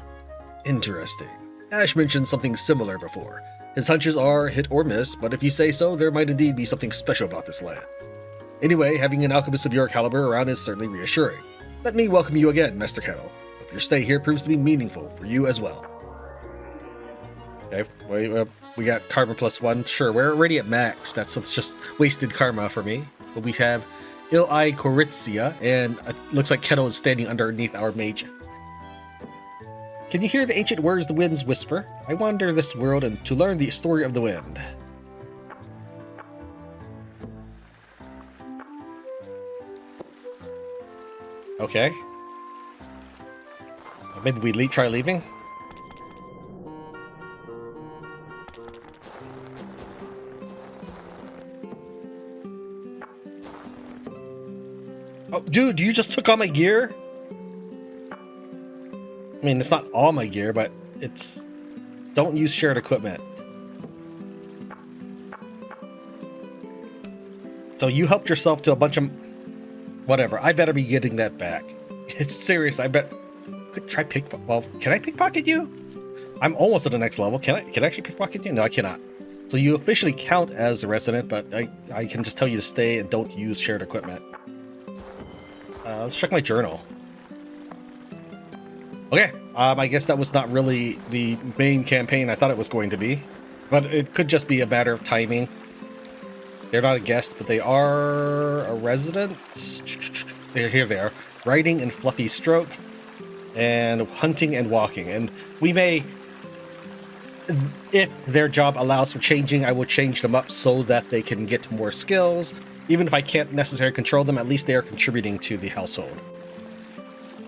Speaker 1: Interesting. Ash mentioned something similar before. His hunches are hit or miss, but if you say so, there might indeed be something special about this land. Anyway, having an alchemist of your caliber around is certainly reassuring. Let me welcome you again, Master Kettle. Hope your stay here proves to be meaningful for you as well. Okay, we got karma +1. Sure, we're already at max. That's just wasted karma for me. But we have Ill-Eye Coritzia, and it looks like Kettle is standing underneath our mage. Can you hear the ancient words the winds whisper? I wander this world and to learn the story of the wind. Okay. Maybe we try leaving? Oh, dude, you just took all my gear? I mean, it's not all my gear, but it's... Don't use shared equipment. So you helped yourself to a bunch of... Whatever, I better be getting that back. It's serious, I bet... Could try pickpocket... Well, can I pickpocket you? I'm almost at the next level. Can I actually pickpocket you? No, I cannot. So you officially count as a resident, but I can just tell you to stay and don't use shared equipment. Let's check my journal. Okay, I guess that was not really the main campaign I thought it was going to be. But it could just be a matter of timing. They're not a guest, but they are a resident. Here they are. Riding and fluffy stroke. And hunting and walking. And we may... If their job allows for changing, I will change them up so that they can get more skills. Even if I can't necessarily control them, at least they are contributing to the household.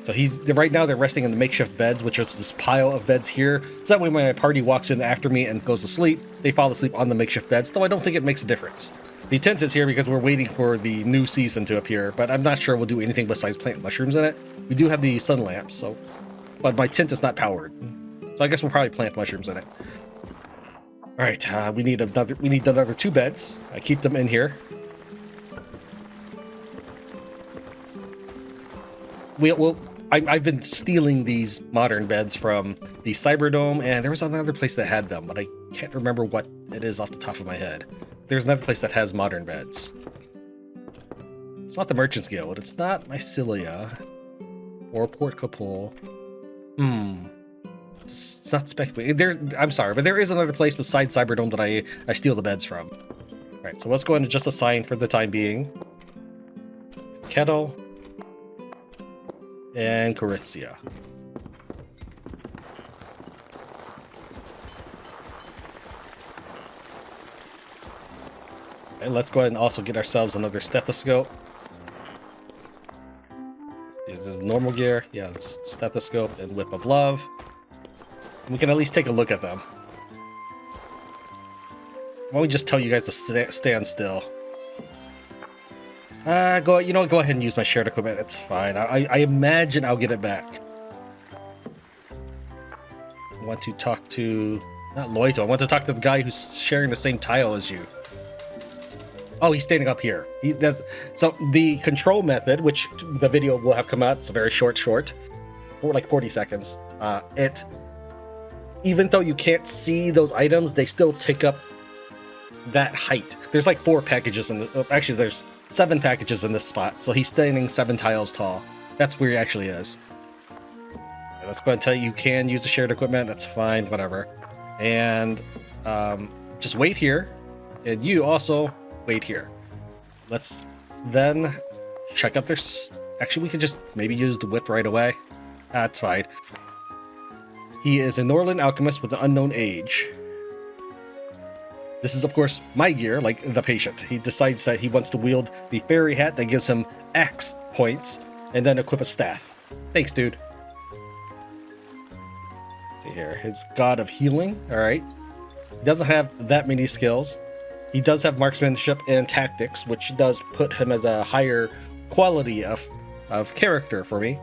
Speaker 1: So right now they're resting in the makeshift beds, which is this pile of beds here. So that way when my party walks in after me and goes to sleep, they fall asleep on the makeshift beds, though I don't think it makes a difference. The tent is here because we're waiting for the new season to appear, but I'm not sure we'll do anything besides plant mushrooms in it. We do have the sun lamps, so... But my tent is not powered. So I guess we'll probably plant mushrooms in it. Alright, we need another 2 beds. I keep them in here. I've been stealing these modern beds from the Cyberdome, and there was another place that had them, but I can't remember what it is off the top of my head. There's another place that has modern beds. It's not the Merchants Guild. It's not Mycelia or Port Capul. It's not Speculating. I'm sorry, but there is another place besides Cyberdome that I steal the beds from. All right, so let's go ahead and just assign for the time being. Kettle. And Coritzia. And let's go ahead and also get ourselves another stethoscope. Is this normal gear? Yeah, it's stethoscope and whip of love. We can at least take a look at them. Why don't we just tell you guys to stand still? Go ahead and use my shared equipment. It's fine. I imagine I'll get it back. I want to talk to... Not Loytel. I want to talk to the guy who's sharing the same tile as you. Oh, he's standing up here. So the control method, which the video will have come out, it's a very short, for like 40 seconds. Even though you can't see those items, they still take up that height. There's like 4 packages in the... Actually, there's 7 packages in this spot, so he's standing 7 tiles tall. That's where he actually is. And let's go ahead and tell you can use the shared equipment. That's fine, whatever. And just wait here, and you also wait here. Let's then check out their... Actually, we could just maybe use the whip right away. That's fine. He is a Norland alchemist with an unknown age. This is, of course, my gear, like the patient. He decides that he wants to wield the fairy hat that gives him X points, and then equip a staff. Thanks, dude. See here, his god of healing. All right. He doesn't have that many skills. He does have marksmanship and tactics, which does put him as a higher quality of character for me.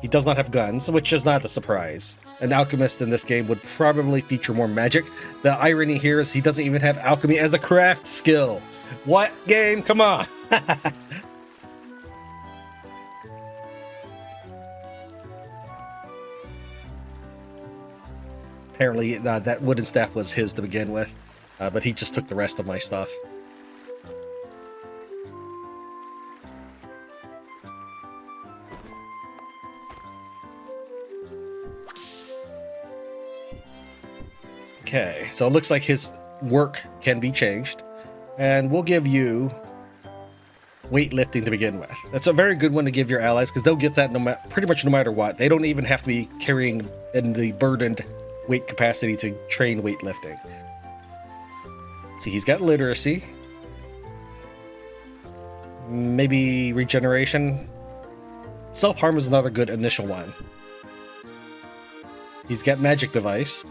Speaker 1: He does not have guns, which is not a surprise. An alchemist in this game would probably feature more magic. The irony here is he doesn't even have alchemy as a craft skill. What game? Come on! Apparently that wooden staff was his to begin with, but he just took the rest of my stuff. Okay, so it looks like his work can be changed, and we'll give you weightlifting to begin with. That's a very good one to give your allies, because they'll get that pretty much no matter what. They don't even have to be carrying in the burdened weight capacity to train weightlifting. See, he's got literacy. Maybe regeneration. Self-harm is another good initial one. He's got magic device.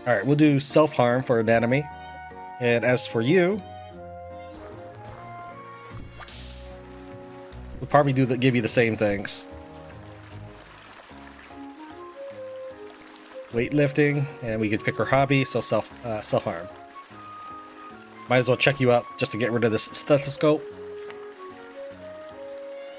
Speaker 1: Alright, we'll do self-harm for anatomy. And as for you, we'll probably give you the same things. Weightlifting, and we could pick her hobby, so self-harm. Might as well check you out just to get rid of this stethoscope.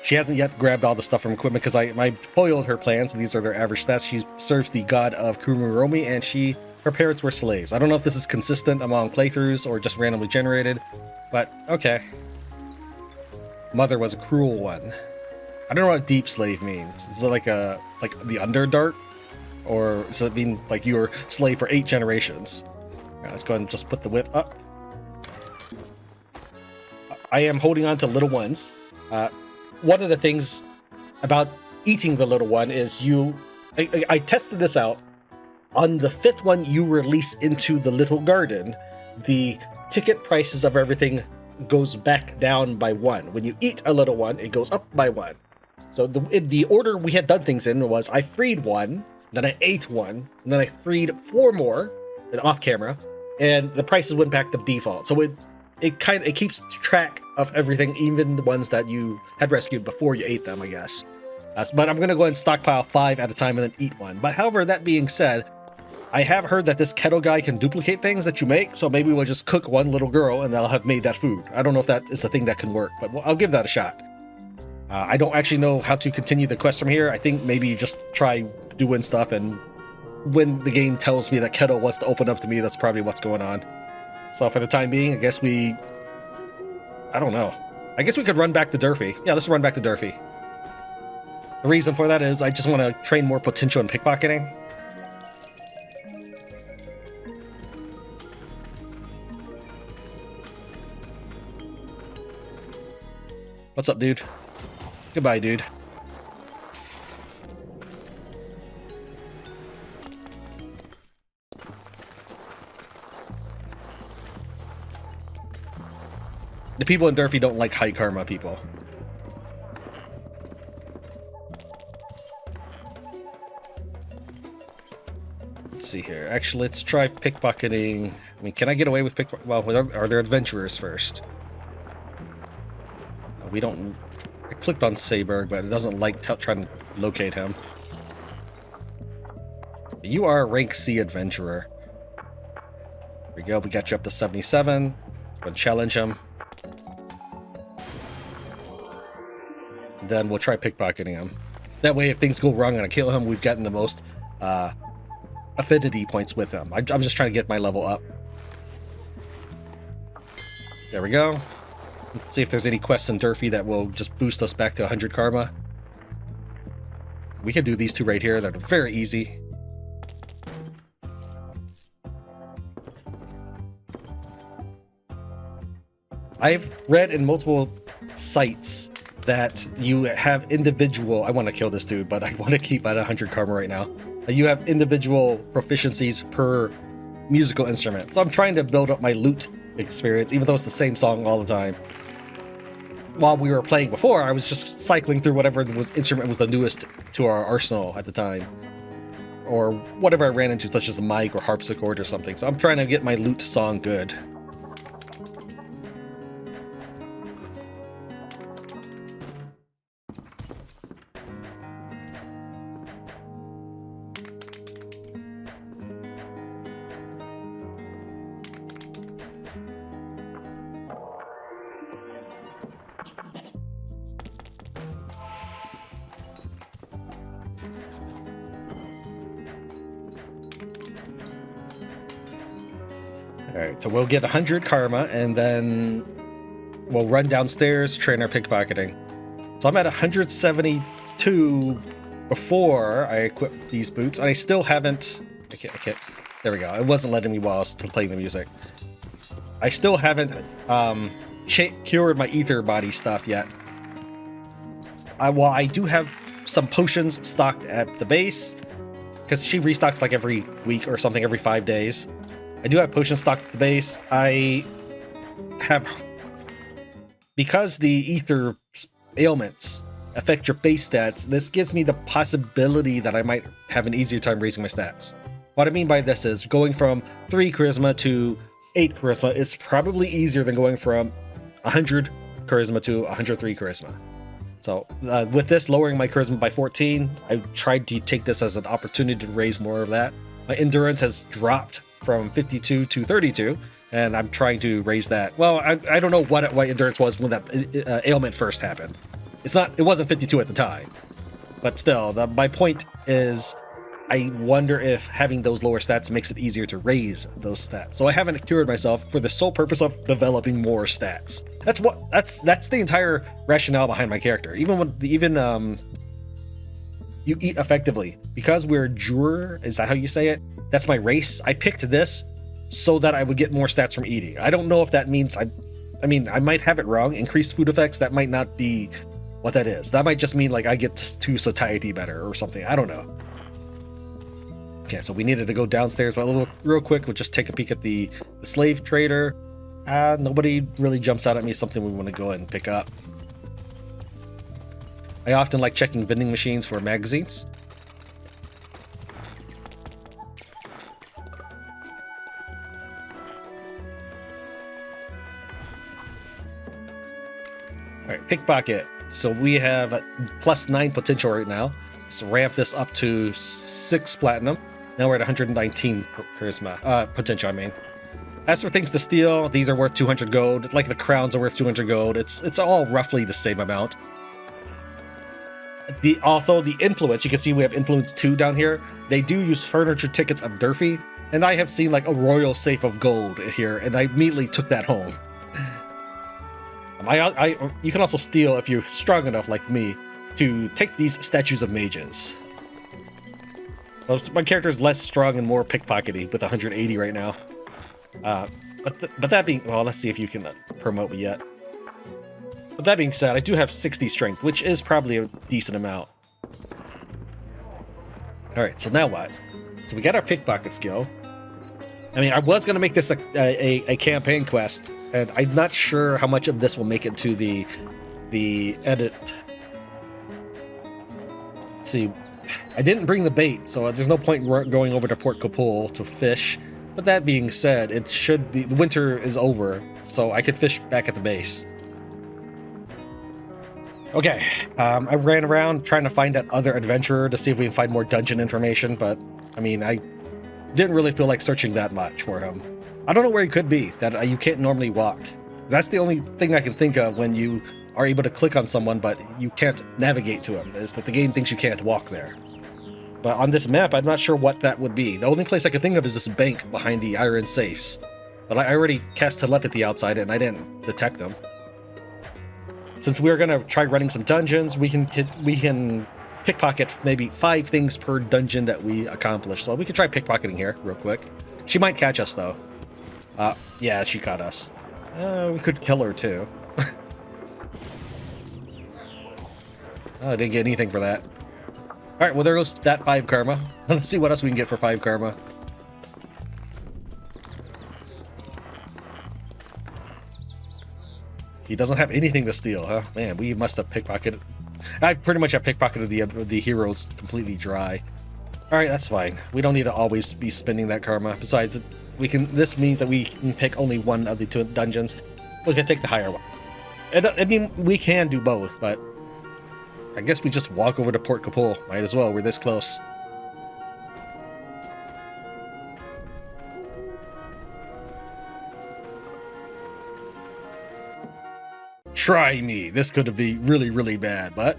Speaker 1: She hasn't yet grabbed all the stuff from equipment because I foiled her plans. So these are their average stats. She serves the god of Kumuromi, and her parents were slaves. I don't know if this is consistent among playthroughs or just randomly generated, but okay. Mother was a cruel one. I don't know what deep slave means. Is it like the Underdark? Or does it mean like you were slave for 8 generations? All right, let's go ahead and just put the whip up. I am holding on to little ones. One of the things about eating the little one is I tested this out. On the 5th one you release into the little garden, the ticket prices of everything goes back down by 1. When you eat a little one, it goes up by 1. So the order we had done things in was I freed 1, then I ate 1, and then I freed 4 more off camera, and the prices went back to default. So it keeps track of everything, even the ones that you had rescued before you ate them, I guess. But I'm gonna go ahead and stockpile 5 at a time and then eat 1. But however, that being said, I have heard that this kettle guy can duplicate things that you make, so maybe we'll just cook one little girl and they'll have made that food. I don't know if that is a thing that can work, but I'll give that a shot. I don't actually know how to continue the quest from here. I think maybe just try doing stuff, and when the game tells me that kettle wants to open up to me, that's probably what's going on. So for the time being, I guess I don't know. I guess we could run back to Durfee. Yeah, let's run back to Durfee. The reason for that is I just want to train more potential in pickpocketing. What's up, dude? Goodbye, dude. The people in Durfee don't like high karma people. Let's see here. Actually, let's try pickpocketing. I mean, can I get away with pickpocketing? Well, are there adventurers first? We don't... I clicked on Sayberg, but it doesn't like trying to locate him. You are a rank C adventurer. There we go, we got you up to 77. Let's go and challenge him. Then we'll try pickpocketing him. That way, if things go wrong and I kill him, we've gotten the most affinity points with him. I'm just trying to get my level up. There we go. Let's see if there's any quests in Durfee that will just boost us back to 100 karma. We can do these two right here. They're very easy. I've read in multiple sites that you have individual... I want to kill this dude, but I want to keep at 100 karma right now. You have individual proficiencies per musical instrument. So I'm trying to build up my lute experience, even though it's the same song all the time. While we were playing before, I was just cycling through whatever instrument was the newest to our arsenal at the time. Or whatever I ran into, such as a mic or harpsichord or something. So I'm trying to get my lute song good. Alright, so we'll get 100 karma, and then we'll run downstairs, train our pickpocketing. So I'm at 172 before I equip these boots, and I still haven't... I can't... There we go. It wasn't letting me while I was playing the music. I still haven't cured my ether body stuff yet. While I do have some potions stocked at the base, because she restocks like every week or something, every 5 days. I do have potions stocked at the base. I have... Because the ether ailments affect your base stats, this gives me the possibility that I might have an easier time raising my stats. What I mean by this is, going from 3 charisma to 8 charisma is probably easier than going from 100 charisma to 103 charisma. So with this, lowering my charisma by 14, I tried to take this as an opportunity to raise more of that. My endurance has dropped from 52 to 32, and I'm trying to raise that. Well, I don't know what endurance was when that ailment first happened. It wasn't 52 at the time, but still, my point is, I wonder if having those lower stats makes it easier to raise those stats. So I haven't cured myself for the sole purpose of developing more stats. That's the entire rationale behind my character. Even you eat effectively. Because we're juror, is that how you say it? That's my race. I picked this so that I would get more stats from eating. I don't know if that means I mean, I might have it wrong. Increased food effects, that might not be what that is. That might just mean like I get to satiety better or something. I don't know. Okay, so we needed to go downstairs, but real quick, we'll just take a peek at the slave trader. Nobody really jumps out at me, something we want to go ahead and pick up. I often like checking vending machines for magazines. Alright, pickpocket. So we have +9 potential right now. Let's ramp this up to 6 platinum. Now we're at 119 charisma, potential, I mean. As for things to steal, these are worth 200 gold. Like the crowns are worth 200 gold. It's all roughly the same amount. Although the influence, you can see we have influence 2 down here. They do use furniture tickets of Durfee, and I have seen like a royal safe of gold here, and I immediately took that home. You can also steal if you're strong enough, like me, to take these statues of mages. Well, my character is less strong and more pickpockety with 180 right now. But that being, well, let's see if you can promote me yet. But that being said, I do have 60 strength, which is probably a decent amount. All right, so now what? So we got our pickpocket skill. I mean, I was gonna make this a campaign quest, and I'm not sure how much of this will make it to the edit. Let's see. I didn't bring the bait, so there's no point in going over to Port Capul to fish. But that being said, it should be, the winter is over, so I could fish back at the base. Okay, I ran around trying to find that other adventurer to see if we can find more dungeon information, but I mean, I didn't really feel like searching that much for him. I don't know where he could be, that you can't normally walk. That's the only thing I can think of when you are able to click on someone, but you can't navigate to him, is that the game thinks you can't walk there. But on this map, I'm not sure what that would be. The only place I could think of is this bank behind the iron safes. But I already cast telepathy outside it, and I didn't detect them. Since we're gonna try running some dungeons, we can pickpocket maybe 5 things per dungeon that we accomplish. So we could try pickpocketing here real quick. She might catch us though. Yeah, she caught us. We could kill her too. Oh, I didn't get anything for that. Alright, well there goes that 5 karma. Let's see what else we can get for 5 karma. He doesn't have anything to steal, huh? Man, we must have pickpocketed. I pretty much have pickpocketed the heroes completely dry. Alright, that's fine. We don't need to always be spending that karma. Besides, this means that we can pick only one of the 2 dungeons. We can take the higher one. I mean, we can do both, but I guess we just walk over to Port Capul. Might as well, we're this close. Try me. This could be really, really bad, but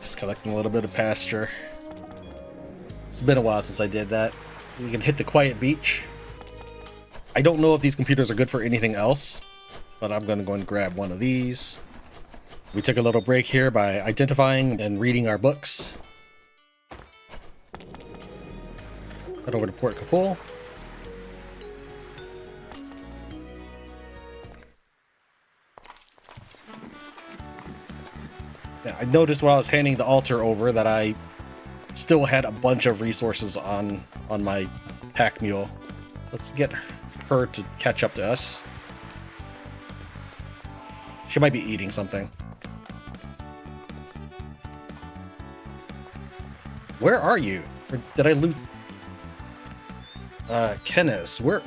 Speaker 1: just collecting a little bit of pasture. It's been a while since I did that. We can hit the quiet beach. I don't know if these computers are good for anything else, but I'm going to go and grab one of these. We took a little break here by identifying and reading our books. Head over to Port Capul. Now, I noticed while I was handing the altar over that I still had a bunch of resources on my pack mule. So let's get her to catch up to us. She might be eating something. Where are you? Or did I loot? Kenneth, where?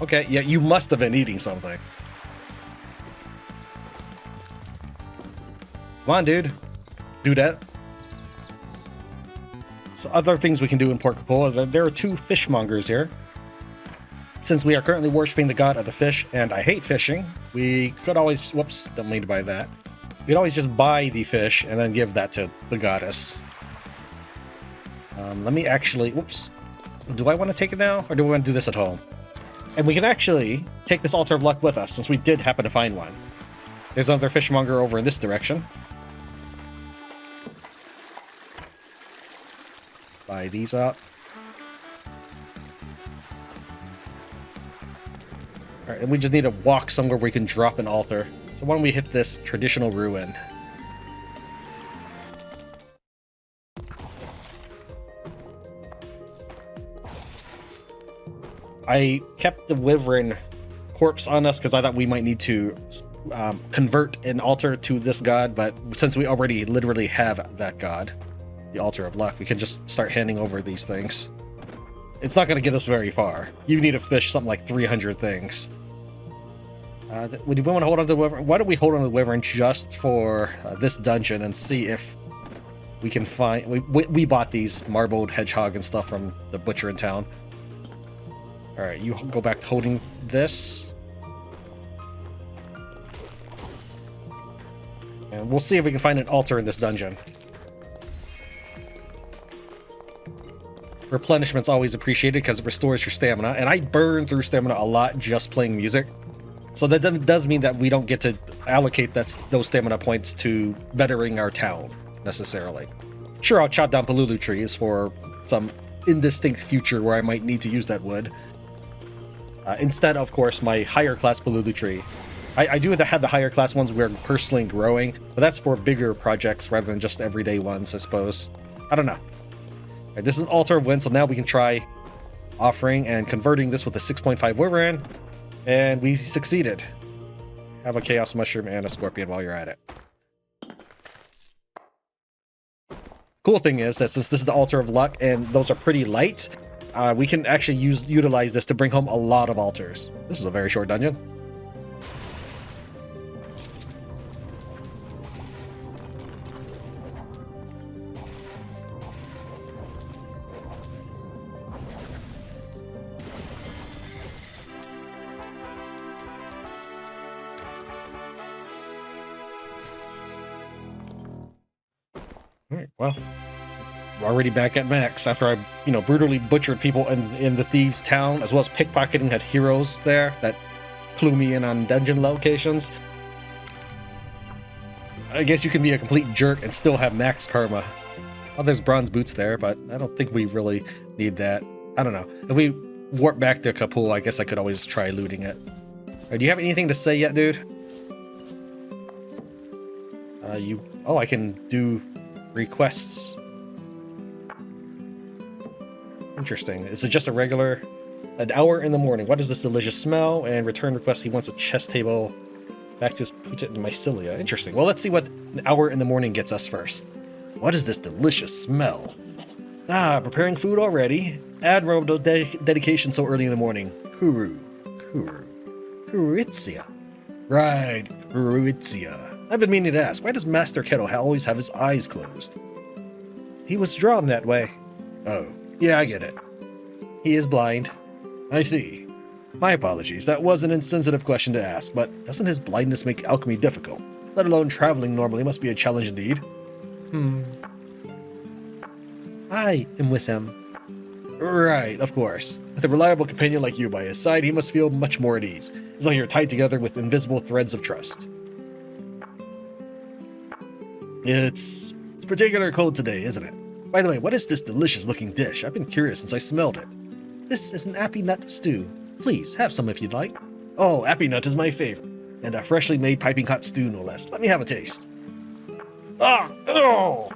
Speaker 1: Okay, yeah, you must have been eating something. Come on, dude. Do that. So other things we can do in Port Capul, there are 2 fishmongers here. Since we are currently worshipping the god of the fish, and I hate fishing, we could always, whoops, don't mean to buy that. We could always just buy the fish and then give that to the goddess. Let me actually, whoops. Do I want to take it now, or do we want to do this at home? And we can actually take this altar of luck with us, since we did happen to find one. There's another fishmonger over in this direction. Buy these up. Alright, and we just need to walk somewhere where we can drop an altar. So why don't we hit this traditional ruin? I kept the wyvern corpse on us because I thought we might need to convert an altar to this god, but since we already literally have that god, the altar of luck, we can just start handing over these things. It's not going to get us very far. You need to fish something like 300 things. Do we want to hold on to the wyvern? Why don't we hold on to the wyvern just for this dungeon and see if we can find... We bought these marbled hedgehog and stuff from the butcher in town. Alright, you go back to holding this. And we'll see if we can find an altar in this dungeon. Replenishment's always appreciated because it restores your stamina, and I burn through stamina a lot just playing music. So that does mean that we don't get to allocate those stamina points to bettering our town, necessarily. Sure, I'll chop down palulu trees for some indistinct future where I might need to use that wood. Instead, of course, my higher class palulu tree. I do have the higher class ones we're personally growing, but that's for bigger projects rather than just everyday ones, I suppose. I don't know. Right, this is an altar of wind, so now we can try offering and converting this with a 6.5 wyvern, and we succeeded. Have a chaos mushroom and a scorpion while you're at it. Cool thing is that since this is the altar of luck and those are pretty light, we can actually utilize this to bring home a lot of altars. This is a very short dungeon. Alright, well, we're already back at max after I, brutally butchered people in the thieves' town, as well as pickpocketing had heroes there that clue me in on dungeon locations. I guess you can be a complete jerk and still have max karma. Oh, there's bronze boots there, but I don't think we really need that. I don't know. If we warp back to Kapul, I guess I could always try looting it. Right, do you have anything to say yet, dude? Oh, I can do requests. Interesting. Is it just a regular... An hour in the morning. What is this delicious smell? And return request. He wants a chess table. Back to his... Put it in mycelia. Interesting. Well, let's see what an hour in the morning gets us first. What is this delicious smell? Ah, preparing food already. Admirable dedication so early in the morning. Kuruitzia. Right, Kuruitzia. I've been meaning to ask, why does Master Kettle always have his eyes closed? He was drawn that way. Oh, yeah, I get it. He is blind. I see. My apologies, that was an insensitive question to ask, but doesn't his blindness make alchemy difficult? Let alone traveling normally must be a challenge indeed. I am with him. Right, of course. With a reliable companion like you by his side, he must feel much more at ease, as though you're tied together with invisible threads of trust. It's particular cold today, isn't it? By the way, what is this delicious-looking dish? I've been curious since I smelled it. This is an appy nut stew. Please, have some if you'd like. Oh, appy nut is my favorite. And a freshly made piping hot stew, no less. Let me have a taste. Ah! Oh!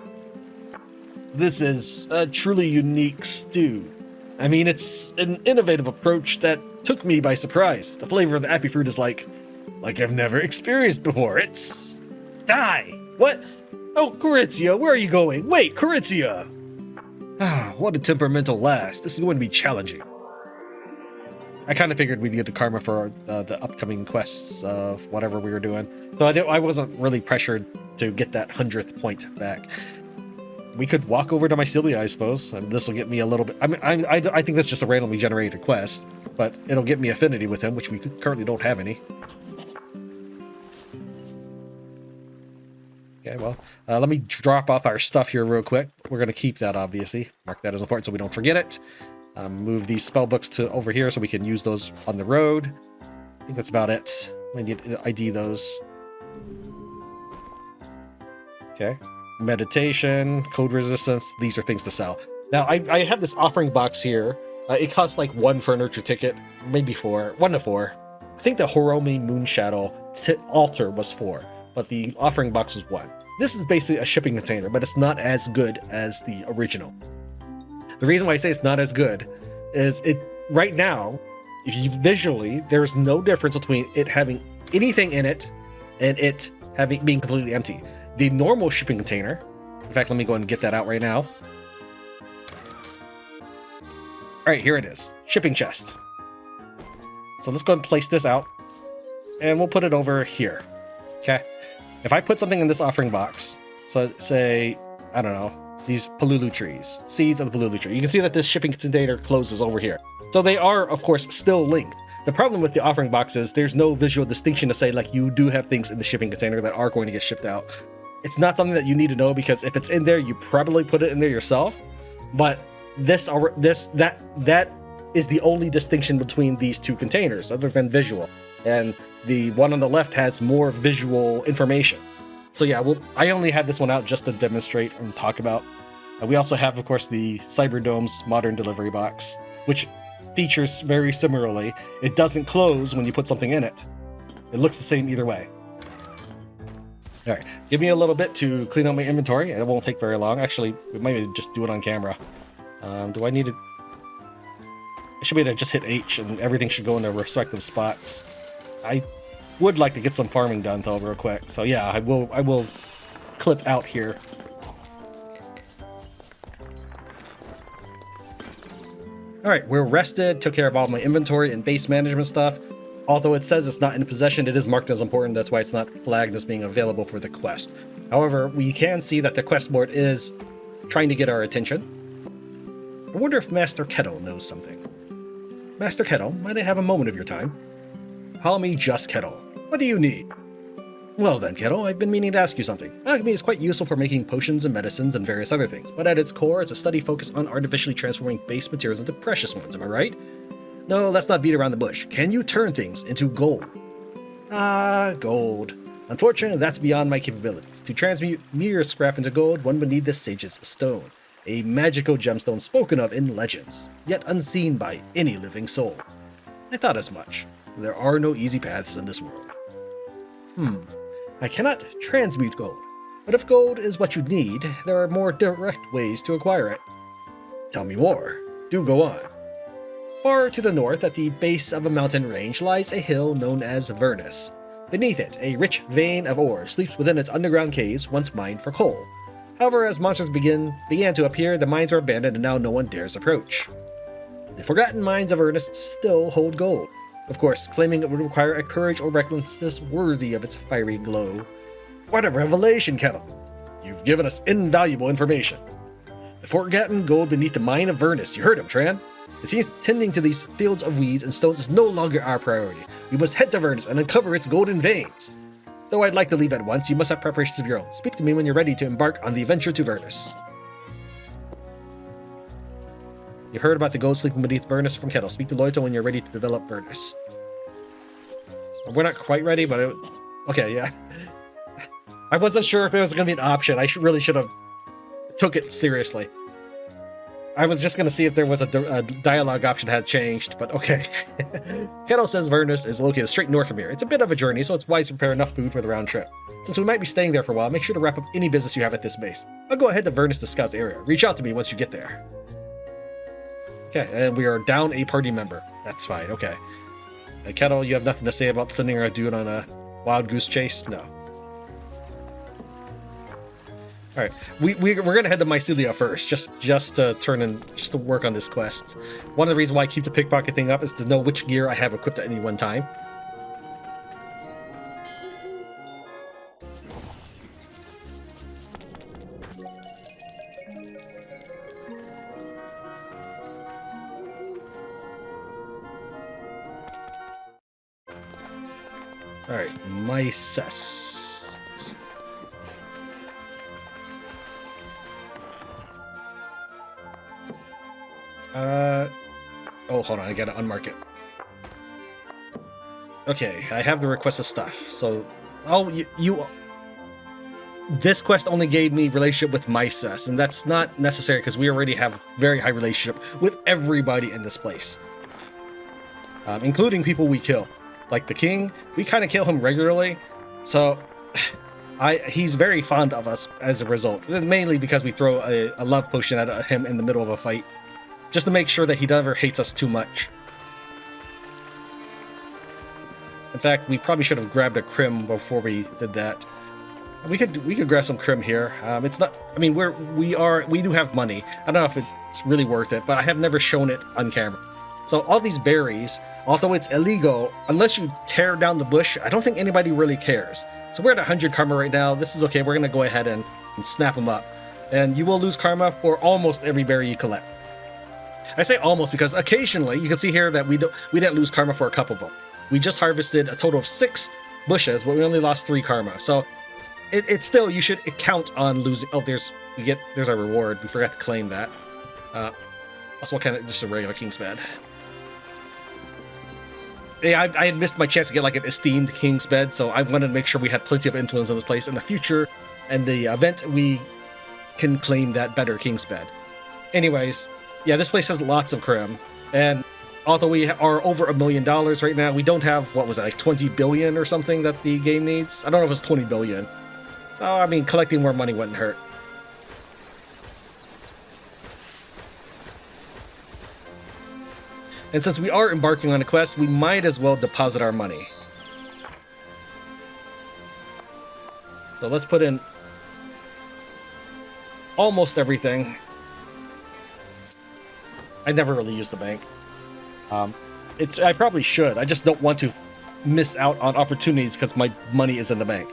Speaker 1: This is a truly unique stew. I mean, it's an innovative approach that took me by surprise. The flavor of the appy fruit is like I've never experienced before. It's... Die! What? Oh, Kuritzia, where are you going? Wait, Kuritzia! Ah, what a temperamental lass. This is going to be challenging. I kind of figured we'd get the karma for the upcoming quests of whatever we were doing. So I wasn't really pressured to get that 100th point back. We could walk over to Mycelia, I suppose, and this will get me a little bit... I think that's just a randomly generated quest, but it'll get me affinity with him, which we currently don't have any. Okay, well, let me drop off our stuff here real quick. We're going to keep that, obviously. Mark that as important so we don't forget it. Move these spell books to over here so we can use those on the road. I think that's about it. I need to ID those. Okay. Meditation, code resistance. These are things to sell. Now, I have this offering box here. It costs like 1 furniture ticket, maybe 4. 1 to 4. I think the Horomi Moonshadow altar was 4. But the offering box was 1. This is basically a shipping container, but it's not as good as the original. The reason why I say it's not as good is right now, if you visually, there's no difference between it having anything in it and it being completely empty. The normal shipping container, in fact, let me go ahead and get that out right now. All right, here it is, shipping chest. So let's go ahead and place this out, and we'll put it over here. Okay. If I put something in this offering box, so say, I don't know, these palulu trees, seeds of the palulu tree, you can see that this shipping container closes over here. So they are, of course, still linked. The problem with the offering box is there's no visual distinction to say, like, you do have things in the shipping container that are going to get shipped out. It's not something that you need to know, because if it's in there, you probably put it in there yourself. But that is the only distinction between these two containers, other than visual. And the one on the left has more visual information. So yeah, I only had this one out just to demonstrate and talk about. We also have, of course, the Cyberdome's modern delivery box, which features very similarly. It doesn't close when you put something in it. It looks the same either way. All right, give me a little bit to clean up my inventory, and it won't take very long. Actually, we might just do it on camera. Do I need to? I should be able to just hit H, and everything should go in their respective spots. I would like to get some farming done though, real quick. So yeah, I will clip out here. All right, we're rested, took care of all my inventory and base management stuff. Although it says it's not in possession, it is marked as important. That's why it's not flagged as being available for the quest. However, we can see that the quest board is trying to get our attention. I wonder if Master Kettle knows something. Master Kettle, might I have a moment of your time? Call me just Kettle. What do you need? Well then, Kettle, I've been meaning to ask you something. Alchemy is quite useful for making potions and medicines and various other things, but at its core, it's a study focused on artificially transforming base materials into precious ones, am I right? No, let's not beat around the bush. Can you turn things into gold? Ah, gold. Unfortunately, that's beyond my capabilities. To transmute mere scrap into gold, one would need the Sage's Stone, a magical gemstone spoken of in legends, yet unseen by any living soul. I thought as much. There are no easy paths in this world. I cannot transmute gold, but if gold is what you need, there are more direct ways to acquire it. Tell me more. Do go on. Far to the north, at the base of a mountain range, lies a hill known as Vernus. Beneath it, a rich vein of ore sleeps within its underground caves, once mined for coal. However, as monsters began to appear, the mines are abandoned and now no one dares approach. The forgotten mines of Vernus still hold gold. Of course, claiming it would require a courage or recklessness worthy of its fiery glow. What a revelation, Kettle! You've given us invaluable information. The forgotten gold beneath the mine of Vernus, you heard him, Tran. It seems tending to these fields of weeds and stones is no longer our priority. We must head to Vernus and uncover its golden veins. Though I'd like to leave at once, you must have preparations of your own. Speak to me when you're ready to embark on the adventure to Vernus. You heard about the gold sleeping beneath Vernus from Kettle. Speak to Loytel when you're ready to develop Vernus. We're not quite ready, but okay, yeah. I wasn't sure if it was going to be an option. I really should have took it seriously. I was just going to see if there was a dialogue option had changed, but okay. Kettle says Vernus is located straight north from here. It's a bit of a journey, so it's wise to prepare enough food for the round trip. Since we might be staying there for a while, make sure to wrap up any business you have at this base. I'll go ahead to Vernus to scout the area. Reach out to me once you get there. Okay, and we are down a party member. That's fine, okay. Kettle, you have nothing to say about sending a dude on a wild goose chase? No. Alright, we're gonna head to Mycelia first, just to work on this quest. One of the reasons why I keep the pickpocket thing up is to know which gear I have equipped at any one time. Alright, Myces. Oh, hold on, I gotta unmark it. Okay, I have the requested stuff, so... Oh, this quest only gave me relationship with Myces, and that's not necessary because we already have very high relationship with everybody in this place. Including people we kill. Like the king, we kind of kill him regularly, so he's very fond of us as a result. Mainly because we throw a love potion at him in the middle of a fight, just to make sure that he never hates us too much. In fact, we probably should have grabbed a crim before we did that. We could grab some crim here. It's not. I mean, we do have money. I don't know if it's really worth it, but I have never shown it on camera. So all these berries, although it's illegal, unless you tear down the bush, I don't think anybody really cares. So we're at 100 karma right now. This is okay. We're gonna go ahead and snap them up, and you will lose karma for almost every berry you collect. I say almost because occasionally you can see here that we didn't lose karma for a couple of them. We just harvested a total of 6 bushes, but we only lost 3 karma. So it's still, you should count on losing. Oh, there's our reward. We forgot to claim that. Also, what kind of, just a regular king's bed. Yeah, I had missed my chance to get like an esteemed king's bed, so I wanted to make sure we had plenty of influence on this place in the future. And the event, we can claim that better king's bed. Anyways, yeah, this place has lots of crim, and although we are over $1 million right now, we don't have, what was it, like 20 billion or something that the game needs? I don't know if it's 20 billion. So, I mean, collecting more money wouldn't hurt. And since we are embarking on a quest, we might as well deposit our money. So let's put in almost everything. I never really use the bank. I probably should. I just don't want to miss out on opportunities because my money is in the bank.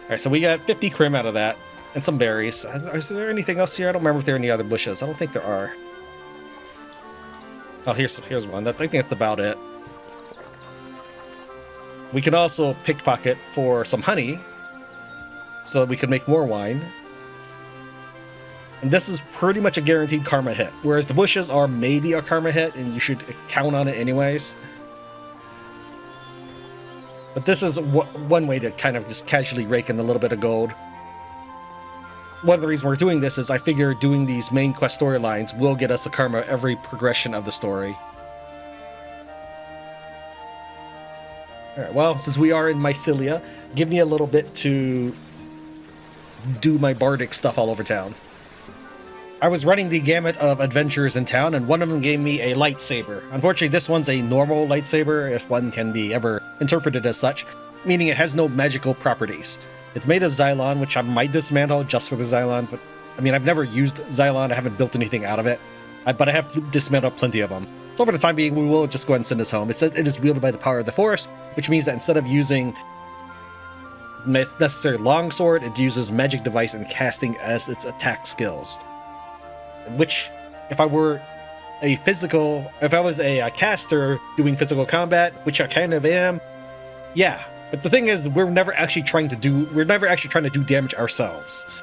Speaker 1: Alright, so we got 50 crim out of that, and some berries. Is there anything else here? I don't remember if there are any other bushes. I don't think there are. Oh, here's one. I think that's about it. We can also pickpocket for some honey, so that we can make more wine. And this is pretty much a guaranteed karma hit, whereas the bushes are maybe a karma hit, and you should count on it anyways. But this is one way to kind of just casually rake in a little bit of gold. One of the reasons we're doing this is I figure doing these main quest storylines will get us a karma every progression of the story. Alright, well, since we are in Mycelia, give me a little bit to do my bardic stuff all over town. I was running the gamut of adventures in town, and one of them gave me a lightsaber. Unfortunately, this one's a normal lightsaber, if one can be ever interpreted as such, meaning it has no magical properties. It's made of Xylon, which I might dismantle just for the Xylon, but I mean, I've never used Xylon, I haven't built anything out of it, but I have dismantled plenty of them. So for the time being, we will just go ahead and send this home. It says it is wielded by the power of the Force, which means that instead of using necessary longsword, it uses magic device and casting as its attack skills. Which, if I was a caster doing physical combat, which I kind of am, yeah. But the thing is, we're never actually trying to do damage ourselves.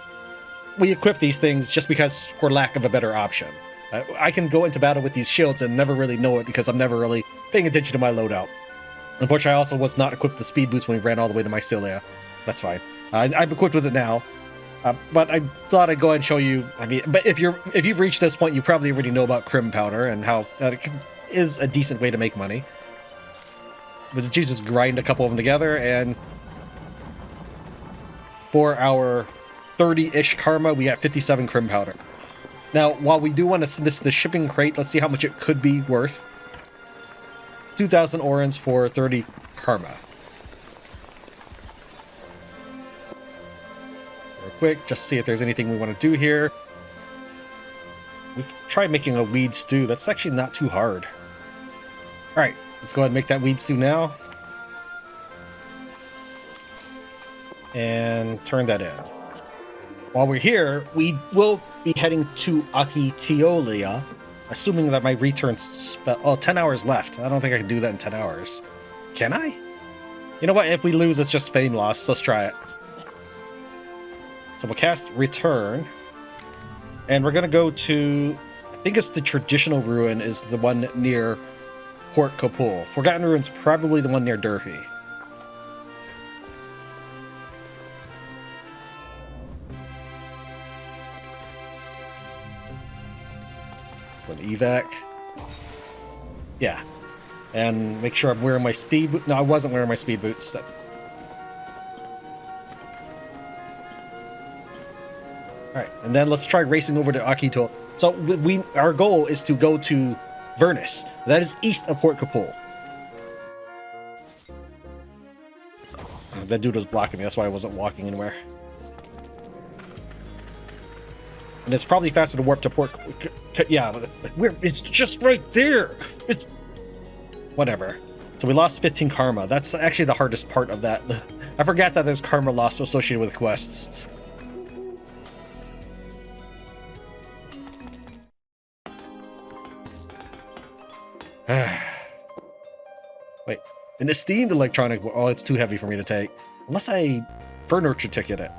Speaker 1: We equip these things just because, for lack of a better option. I can go into battle with these shields and never really know it because I'm never really paying attention to my loadout. Unfortunately, I also was not equipped with the speed boots when we ran all the way to Mycelia. That's fine. I'm equipped with it now. But I thought I'd go ahead and show you. I mean, but if you've reached this point, you probably already know about crim powder and how it is a decent way to make money. But you just grind a couple of them together, and for our 30-ish karma, we got 57 crim powder. Now, while we do want to send this to the shipping crate, let's see how much it could be worth. 2,000 orans for 30 karma. Quick, just see if there's anything we want to do here. We can try making a weed stew. That's actually not too hard. Alright, let's go ahead and make that weed stew now. And turn that in. While we're here, we will be heading to Akitiolia, assuming that my return spell... Oh, 10 hours left. I don't think I can do that in 10 hours. Can I? You know what? If we lose, it's just fame loss. Let's try it. So we'll cast Return, and we're going to go to, I think it's the Traditional Ruin is the one near Port Capul. Forgotten Ruin's probably the one near Durfee. Go to evac. Yeah. And make sure I'm wearing my speed boots. No, I wasn't wearing my speed boots. Alright, and then let's try racing over to Akito. So our goal is to go to Vernus. That is east of Port Capul. That dude was blocking me, that's why I wasn't walking anywhere. And it's probably faster to warp to port. Yeah, it's just right there. It's whatever. So we lost 15 karma. That's actually the hardest part of that. I forgot that there's karma loss associated with quests. Wait, an esteemed electronic. Oh, it's too heavy for me to take. Unless I furniture ticket it.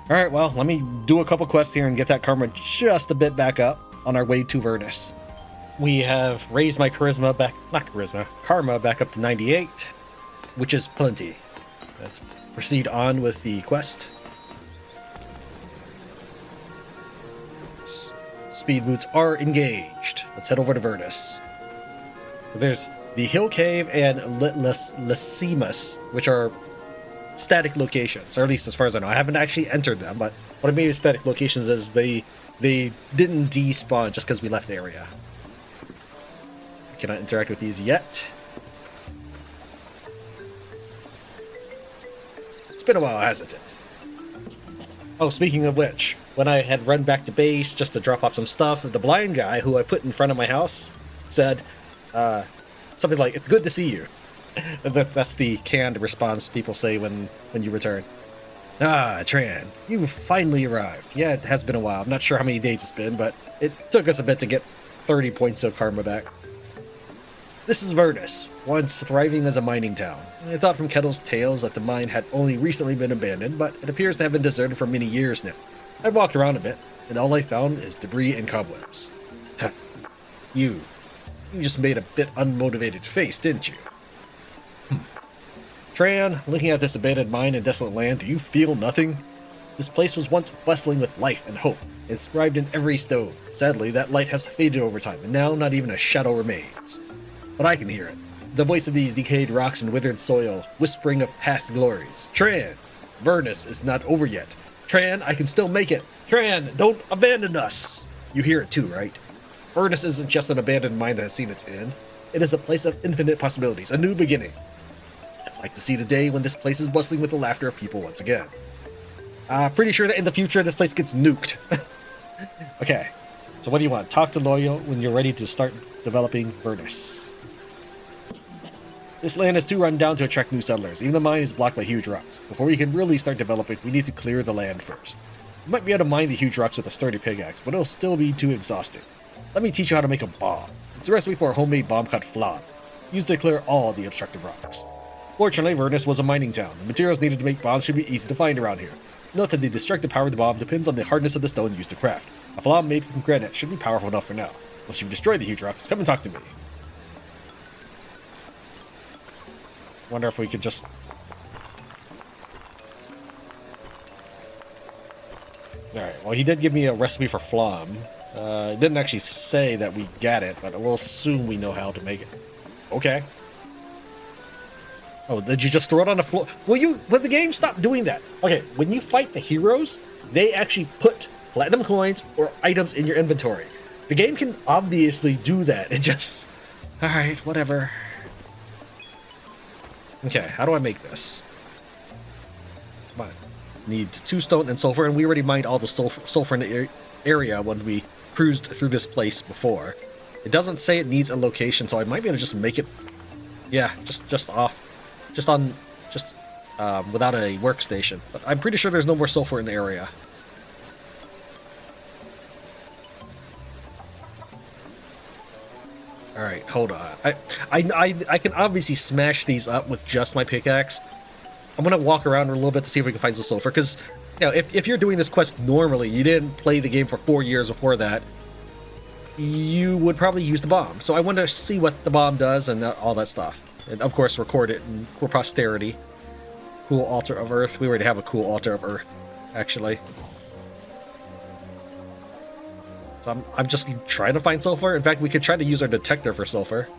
Speaker 1: Alright, well, let me do a couple quests here and get that karma just a bit back up on our way to Vernus. We have raised my karma back up to 98, which is plenty. Let's proceed on with the quest. Speed boots are engaged. Let's head over to Vernus. So there's the Hill Cave and Lysimus, which are static locations, or at least as far as I know. I haven't actually entered them, but what I mean is static locations is they didn't despawn just because we left the area. I cannot interact with these yet. It's been a while, hasn't it? Oh, speaking of which, when I had run back to base just to drop off some stuff, the blind guy who I put in front of my house said something like, "It's good to see you." That's the canned response people say when you return. Ah, Tran, you finally arrived. Yeah, it has been a while. I'm not sure how many days it's been, but it took us a bit to get 30 points of karma back. This is Vernus, once thriving as a mining town. I thought from Kettle's tales that the mine had only recently been abandoned, but it appears to have been deserted for many years now. I walked around a bit, and all I found is debris and cobwebs. You just made a bit unmotivated face, didn't you? Tran, looking at this abandoned mine and desolate land, do you feel nothing? This place was once bustling with life and hope, inscribed in every stone. Sadly, that light has faded over time, and now not even a shadow remains. But I can hear it. The voice of these decayed rocks and withered soil, whispering of past glories. Tran, Vernus is not over yet. Tran, I can still make it. Tran, don't abandon us. You hear it too, right? Vernus isn't just an abandoned mine that has seen its end. It is a place of infinite possibilities, a new beginning. I'd like to see the day when this place is bustling with the laughter of people once again. Pretty sure that in the future this place gets nuked. Okay, so what do you want? Talk to Loytel when you're ready to start developing Vernus. This land is too run down to attract new settlers. Even the mine is blocked by huge rocks. Before we can really start developing, we need to clear the land first. You might be able to mine the huge rocks with a sturdy pickaxe, but it'll still be too exhausting. Let me teach you how to make a bomb. It's a recipe for a homemade bomb called flan, used to clear all the obstructive rocks. Fortunately, Vernus was a mining town. The materials needed to make bombs should be easy to find around here. Note that the destructive power of the bomb depends on the hardness of the stone used to craft. A flan made from granite should be powerful enough for now. Once you've destroyed the huge rocks, come and talk to me. Wonder if we could just... Alright, well he did give me a recipe for flan. It didn't actually say that we got it, but we'll assume we know how to make it. Okay. Oh, did you just throw it on the floor? Will the game stop doing that? Okay, when you fight the heroes, they actually put platinum coins or items in your inventory. The game can obviously do that. It just... Alright, whatever. Okay, how do I make this? Come on. Need 2 stone and sulfur, and we already mined all the sulfur in the area when we cruised through this place before. It doesn't say it needs a location, so I might be able to just make it... Yeah, just off. Just without a workstation. But I'm pretty sure there's no more sulfur in the area. Alright, hold on. I can obviously smash these up with just my pickaxe. I'm gonna walk around a little bit to see if we can find some sulfur, because, you know, if you're doing this quest normally, you didn't play the game for 4 years before that, you would probably use the bomb. So I want to see what the bomb does and all that stuff. And of course record it for posterity. Cool altar of earth. We already have a cool altar of earth, actually. So I'm just trying to find sulfur. In fact, we could try to use our detector for sulfur.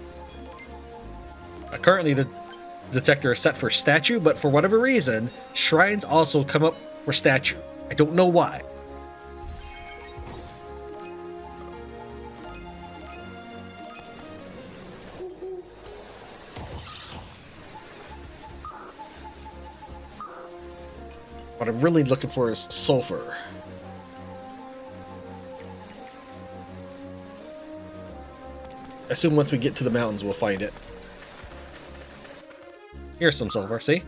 Speaker 1: Currently the detector is set for statue, but for whatever reason, shrines also come up for statue. I don't know why. What I'm really looking for is sulfur. I assume once we get to the mountains, we'll find it. Here's some sulfur, see?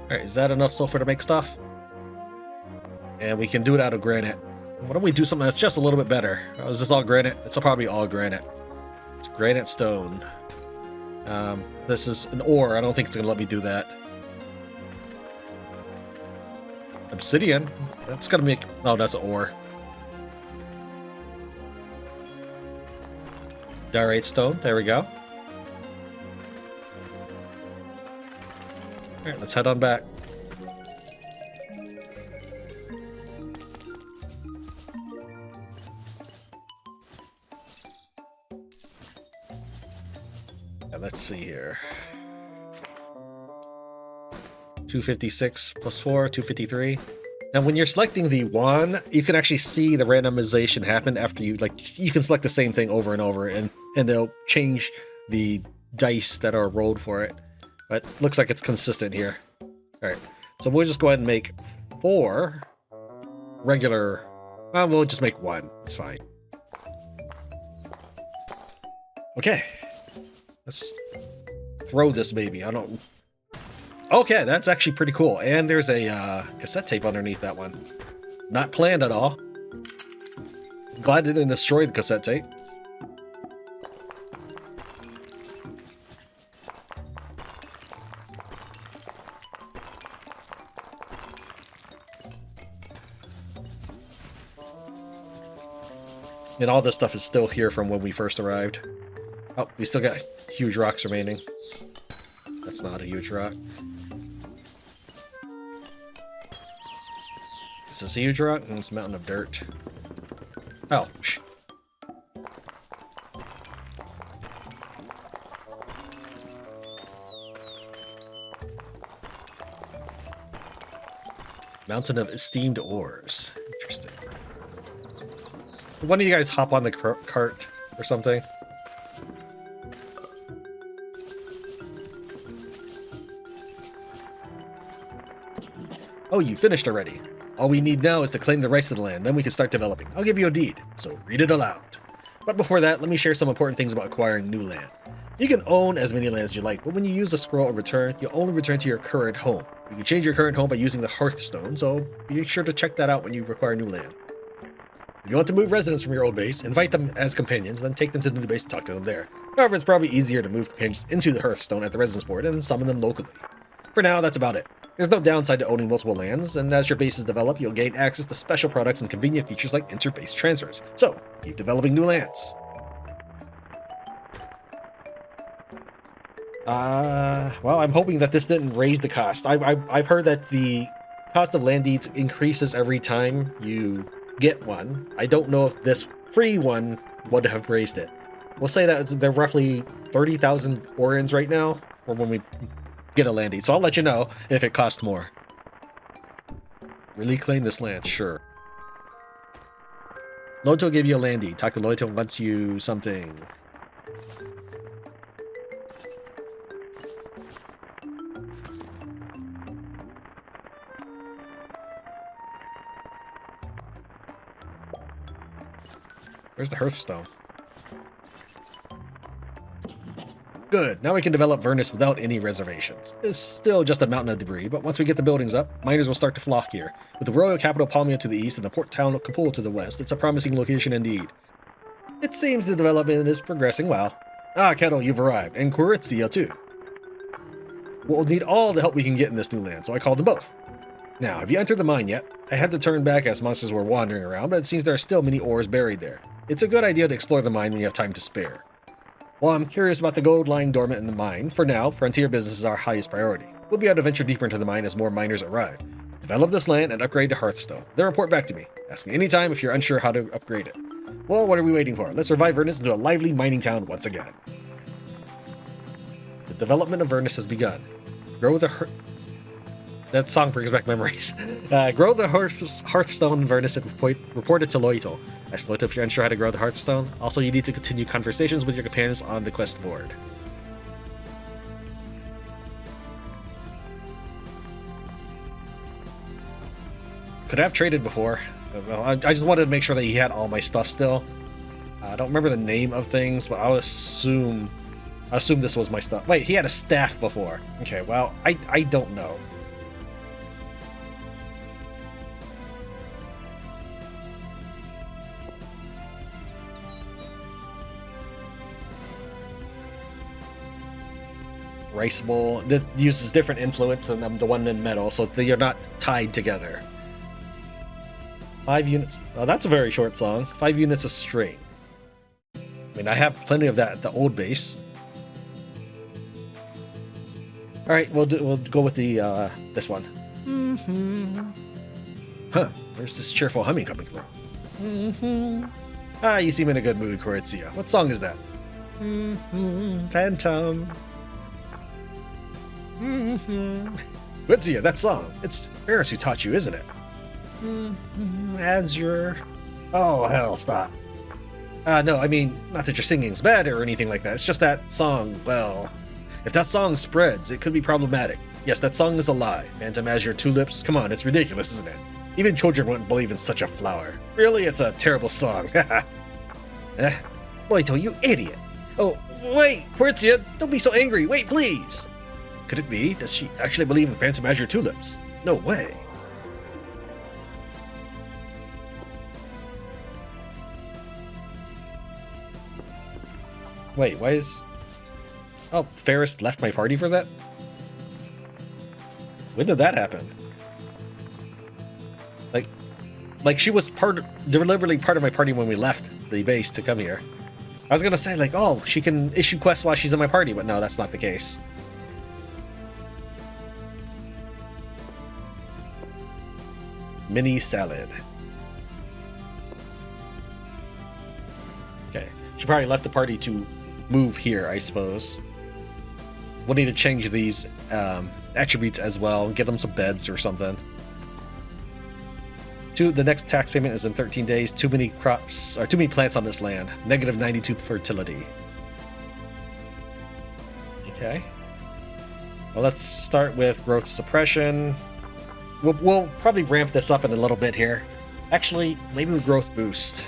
Speaker 1: Alright, is that enough sulfur to make stuff? And we can do it out of granite. Why don't we do something that's just a little bit better? Oh, is this all granite? It's probably all granite. It's granite stone. This is an ore. I don't think it's going to let me do that. Obsidian? That's going to make... Oh, that's an ore. Diorite stone. There we go. Alright, let's head on back. Let's see here. 256 plus 4, 253. Now, when you're selecting the one, you can actually see the randomization happen after you, like, you can select the same thing over and over, and they'll change the dice that are rolled for it. But looks like it's consistent here. Alright, so we'll just go ahead and make 4 regular. Well, we'll just make 1. It's fine. Okay. Let's throw this baby. I don't... Okay, that's actually pretty cool. And there's a cassette tape underneath that one. Not planned at all. Glad it didn't destroy the cassette tape. And all this stuff is still here from when we first arrived. Oh, we still got huge rocks remaining. That's not a huge rock. This is a huge rock, and it's a mountain of dirt. Oh, shh. Mountain of esteemed ores. Interesting. One of you guys hop on the cart or something? Oh, you finished already. All we need now is to claim the rights to the land, then we can start developing. I'll give you a deed, so read it aloud. But before that, let me share some important things about acquiring new land. You can own as many lands as you like, but when you use the scroll of return, you'll only return to your current home. You can change your current home by using the Hearthstone, so be sure to check that out when you acquire new land. If you want to move residents from your old base, invite them as companions, then take them to the new base and talk to them there. However, it's probably easier to move companions into the Hearthstone at the residence board and summon them locally. For now, that's about it. There's no downside to owning multiple lands, and as your bases develop, you'll gain access to special products and convenient features like inter-base transfers. So, keep developing new lands. Well, I'm hoping that this didn't raise the cost. I've heard that the cost of land deeds increases every time you get one. I don't know if this free one would have raised it. We'll say that they're roughly 30,000 Orions right now, or when we get a land deed. So I'll let you know if it costs more. Really claim this land, sure. Loytel will give you a land deed. Talk to Loytel once you something. Where's the Hearthstone? Good, now we can develop Vernus without any reservations. It's still just a mountain of debris, but once we get the buildings up, miners will start to flock here. With the royal capital Palmia to the east and the port town of Kapul to the west, it's a promising location indeed. It seems the development is progressing well. Ah, Kettle, you've arrived, and Kuritzia too. We'll need all the help we can get in this new land, so I called them both. Now, have you entered the mine yet? I had to turn back as monsters were wandering around, but it seems there are still many ores buried there. It's a good idea to explore the mine when you have time to spare. While I'm curious about the gold lying dormant in the mine, for now, frontier business is our highest priority. We'll be able to venture deeper into the mine as more miners arrive. Develop this land and upgrade to Hearthstone. Then report back to me. Ask me anytime if you're unsure how to upgrade it. Well, what are we waiting for? Let's revive Vernus into a lively mining town once again. The development of Vernus has begun. Grow the That song brings back memories. Grow the Hearthstone Vernus and report it to Loytel. Ask Loytel if you're unsure how to grow the Hearthstone. Also, you need to continue conversations with your companions on the quest board. Could have traded before. Well, I just wanted to make sure that he had all my stuff still. I don't remember the name of things, but I assume this was my stuff. Wait, he had a staff before. Okay, well, I don't know. Rice bowl that uses different influence than the one in metal, so they are not tied together. 5 units. Oh, that's a very short song. 5 units of string. I mean, I have plenty of that at the old base. All right, we'll go with the this one. Huh? Where's this cheerful humming coming from? Ah, you seem in a good mood, Corizia. What song is that? Phantom. Corizia, that song. It's Ferris who taught you, isn't it? Azure. Oh, hell, stop. No, I mean, not that your singing's bad or anything like that. It's just that song, well, if that song spreads, it could be problematic. Yes, that song is a lie. Phantom Azure Tulips. Come on, it's ridiculous, isn't it? Even children wouldn't believe in such a flower. Really, it's a terrible song. Loytel, you idiot. Oh, wait, Corizia, don't be so angry. Wait, please. Could it be? Does she actually believe in Phantom Azure Tulips? No way. Wait, why is... Oh, Ferris left my party for that? When did that happen? Like she was deliberately part of my party when we left the base to come here. I was gonna say, like, oh, she can issue quests while she's in my party, but no, that's not the case. Mini salad. Okay, she probably left the party to move here, I suppose. We'll need to change these attributes as well and get them some beds or something. The next tax payment is in 13 days. Too many crops, or too many plants on this land. Negative 92 fertility. Okay. Well, let's start with growth suppression. We'll probably ramp this up in a little bit here. Actually, maybe with growth boost.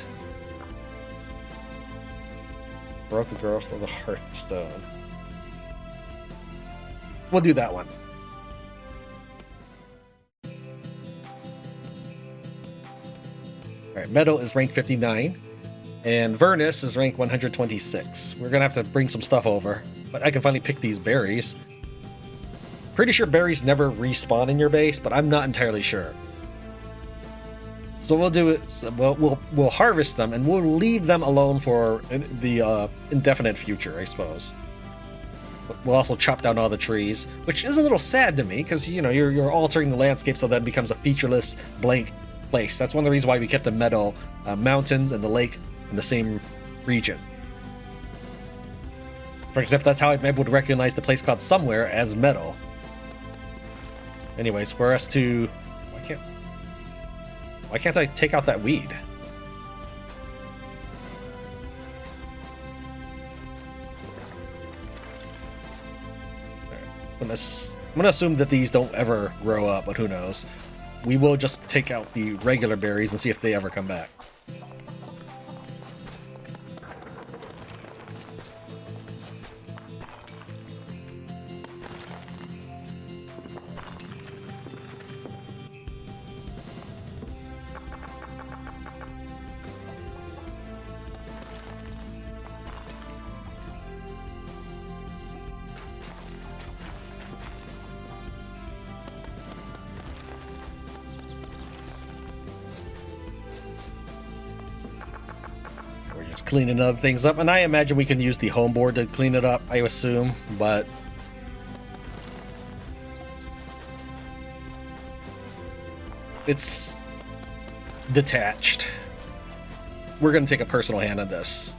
Speaker 1: Growth of the Hearthstone. We'll do that one. Alright, Metal is rank 59, and Vernus is rank 126. We're gonna have to bring some stuff over, but I can finally pick these berries. Pretty sure berries never respawn in your base, but I'm not entirely sure. So we'll do it. So we'll harvest them, and we'll leave them alone for the indefinite future, I suppose. We'll also chop down all the trees, which is a little sad to me, because you know you're altering the landscape so that it becomes a featureless, blank place. That's one of the reasons why we kept the meadow, mountains, and the lake in the same region. For example, that's how I'm able to recognize the place called Somewhere as Meadow. Anyways, for us to... Why can't I take out that weed? I'm gonna assume that these don't ever grow up, but who knows. We will just take out the regular berries and see if they ever come back. Just cleaning other things up, and I imagine we can use the home board to clean it up, I assume, but it's detached. We're going to take a personal hand on this.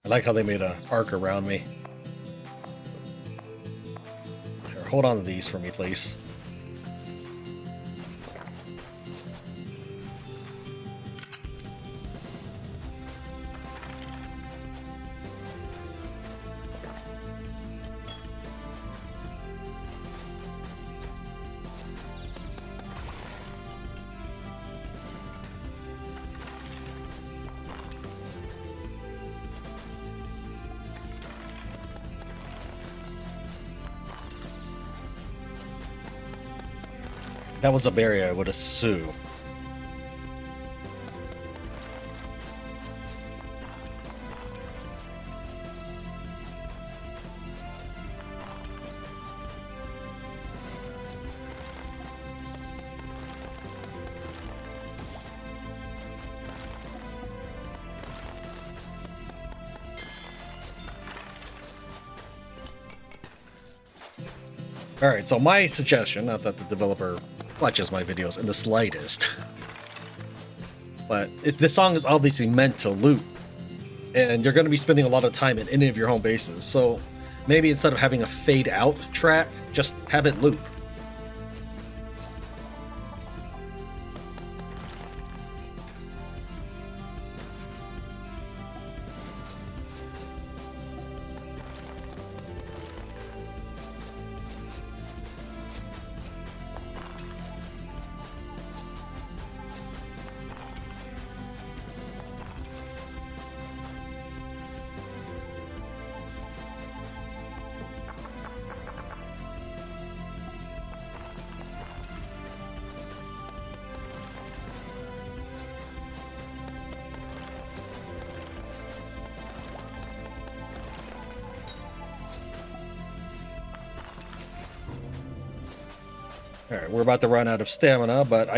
Speaker 1: I like how they made an arc around me. Here, hold on to these for me, please. That was a barrier, I would assume. Alright, so my suggestion, not that the developer watches my videos in the slightest, but this song is obviously meant to loop, and you're going to be spending a lot of time in any of your home bases, so maybe instead of having a fade out track, just have it loop. Alright, we're about to run out of stamina, but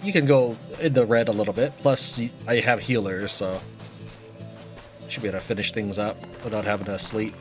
Speaker 1: you can go in the red a little bit. Plus, I have healers, so should be able to finish things up without having to sleep.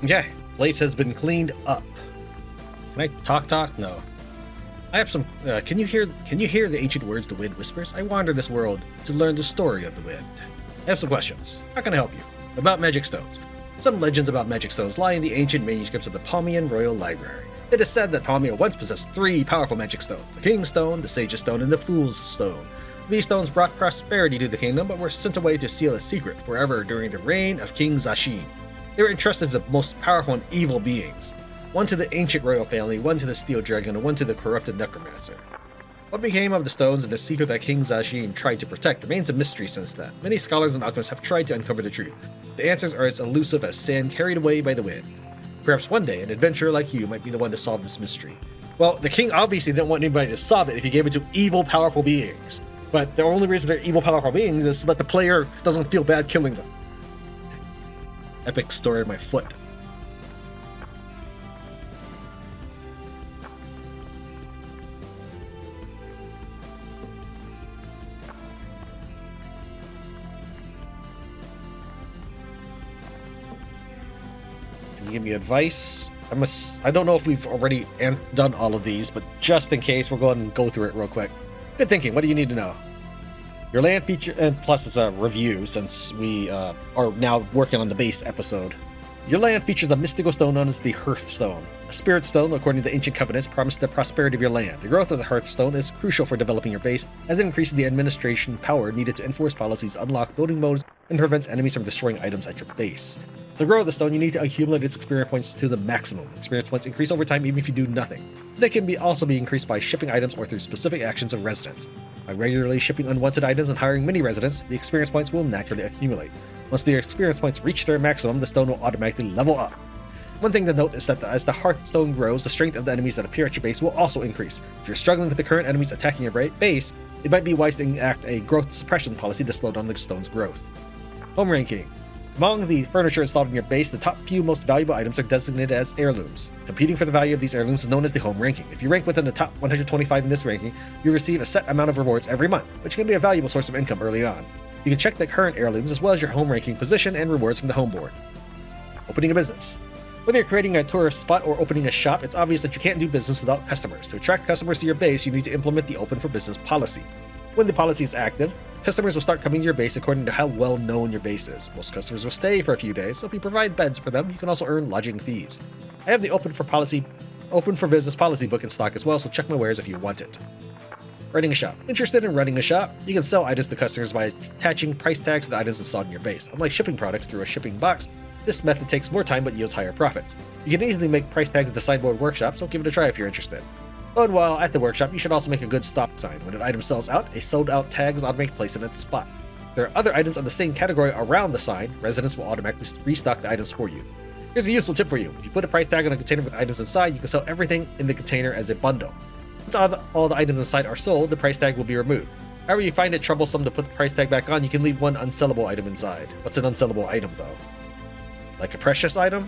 Speaker 1: Yeah, place has been cleaned up. Can I talk? No. I have some. Can you hear the ancient words the wind whispers? I wander this world to learn the story of the wind. I have some questions. How can I help you? About magic stones. Some legends about magic stones lie in the ancient manuscripts of the Palmian Royal Library. It is said that Palmia once possessed 3 powerful magic stones: the King's Stone, the Sage's Stone, and the Fool's Stone. These stones brought prosperity to the kingdom, but were sent away to seal a secret forever during the reign of King Zashin. They were entrusted to the most powerful and evil beings. One to the ancient royal family, one to the steel dragon, and one to the corrupted necromancer. What became of the stones and the secret that King Zashin tried to protect remains a mystery since then. Many scholars and alchemists have tried to uncover the truth. The answers are as elusive as sand carried away by the wind. Perhaps one day, an adventurer like you might be the one to solve this mystery. Well, the king obviously didn't want anybody to solve it if he gave it to evil, powerful beings. But the only reason they're evil, powerful beings is so that the player doesn't feel bad killing them. Epic story of my foot. Can you give me advice? I don't know if we've already done all of these, but just in case, we're going to go through it real quick. Good thinking. What do you need to know? Your land feature, and plus it's a review since we are now working on the base episode. Your land features a mystical stone known as the Hearthstone. A spirit stone, according to the ancient covenants, promises the prosperity of your land. The growth of the Hearthstone is crucial for developing your base, as it increases the administration power needed to enforce policies, unlock building modes, and prevents enemies from destroying items at your base. To grow the stone, you need to accumulate its experience points to the maximum. Experience points increase over time even if you do nothing. They can also be increased by shipping items or through specific actions of residents. By regularly shipping unwanted items and hiring mini residents, the experience points will naturally accumulate. Once the experience points reach their maximum, the stone will automatically level up. One thing to note is that as the Hearthstone grows, the strength of the enemies that appear at your base will also increase. If you're struggling with the current enemies attacking your base, it might be wise to enact a growth suppression policy to slow down the stone's growth. Home ranking. Among the furniture installed in your base, the top few most valuable items are designated as heirlooms. Competing for the value of these heirlooms is known as the home ranking. If you rank within the top 125 in this ranking, you receive a set amount of rewards every month, which can be a valuable source of income early on. You can check the current heirlooms as well as your home ranking position and rewards from the home board. Opening a business. Whether you're creating a tourist spot or opening a shop, it's obvious that you can't do business without customers. To attract customers to your base, you need to implement the Open for Business policy. When the policy is active, customers will start coming to your base according to how well known your base is. Most customers will stay for a few days, so if you provide beds for them, you can also earn lodging fees. I have the Open for Business policy book in stock as well, so check my wares if you want it. Running a shop. Interested in running a shop? You can sell items to customers by attaching price tags to the items installed in your base. Unlike shipping products through a shipping box, this method takes more time but yields higher profits. You can easily make price tags at the signboard workshop, so give it a try if you're interested. And while at the workshop, you should also make a good stock sign. When an item sells out, a sold out tag is automatically placed in its spot. If there are other items of the same category around the sign, residents will automatically restock the items for you. Here's a useful tip for you. If you put a price tag on a container with items inside, you can sell everything in the container as a bundle. Once all the items inside are sold, the price tag will be removed. However, you find it troublesome to put the price tag back on, you can leave one unsellable item inside. What's an unsellable item, though? Like a precious item?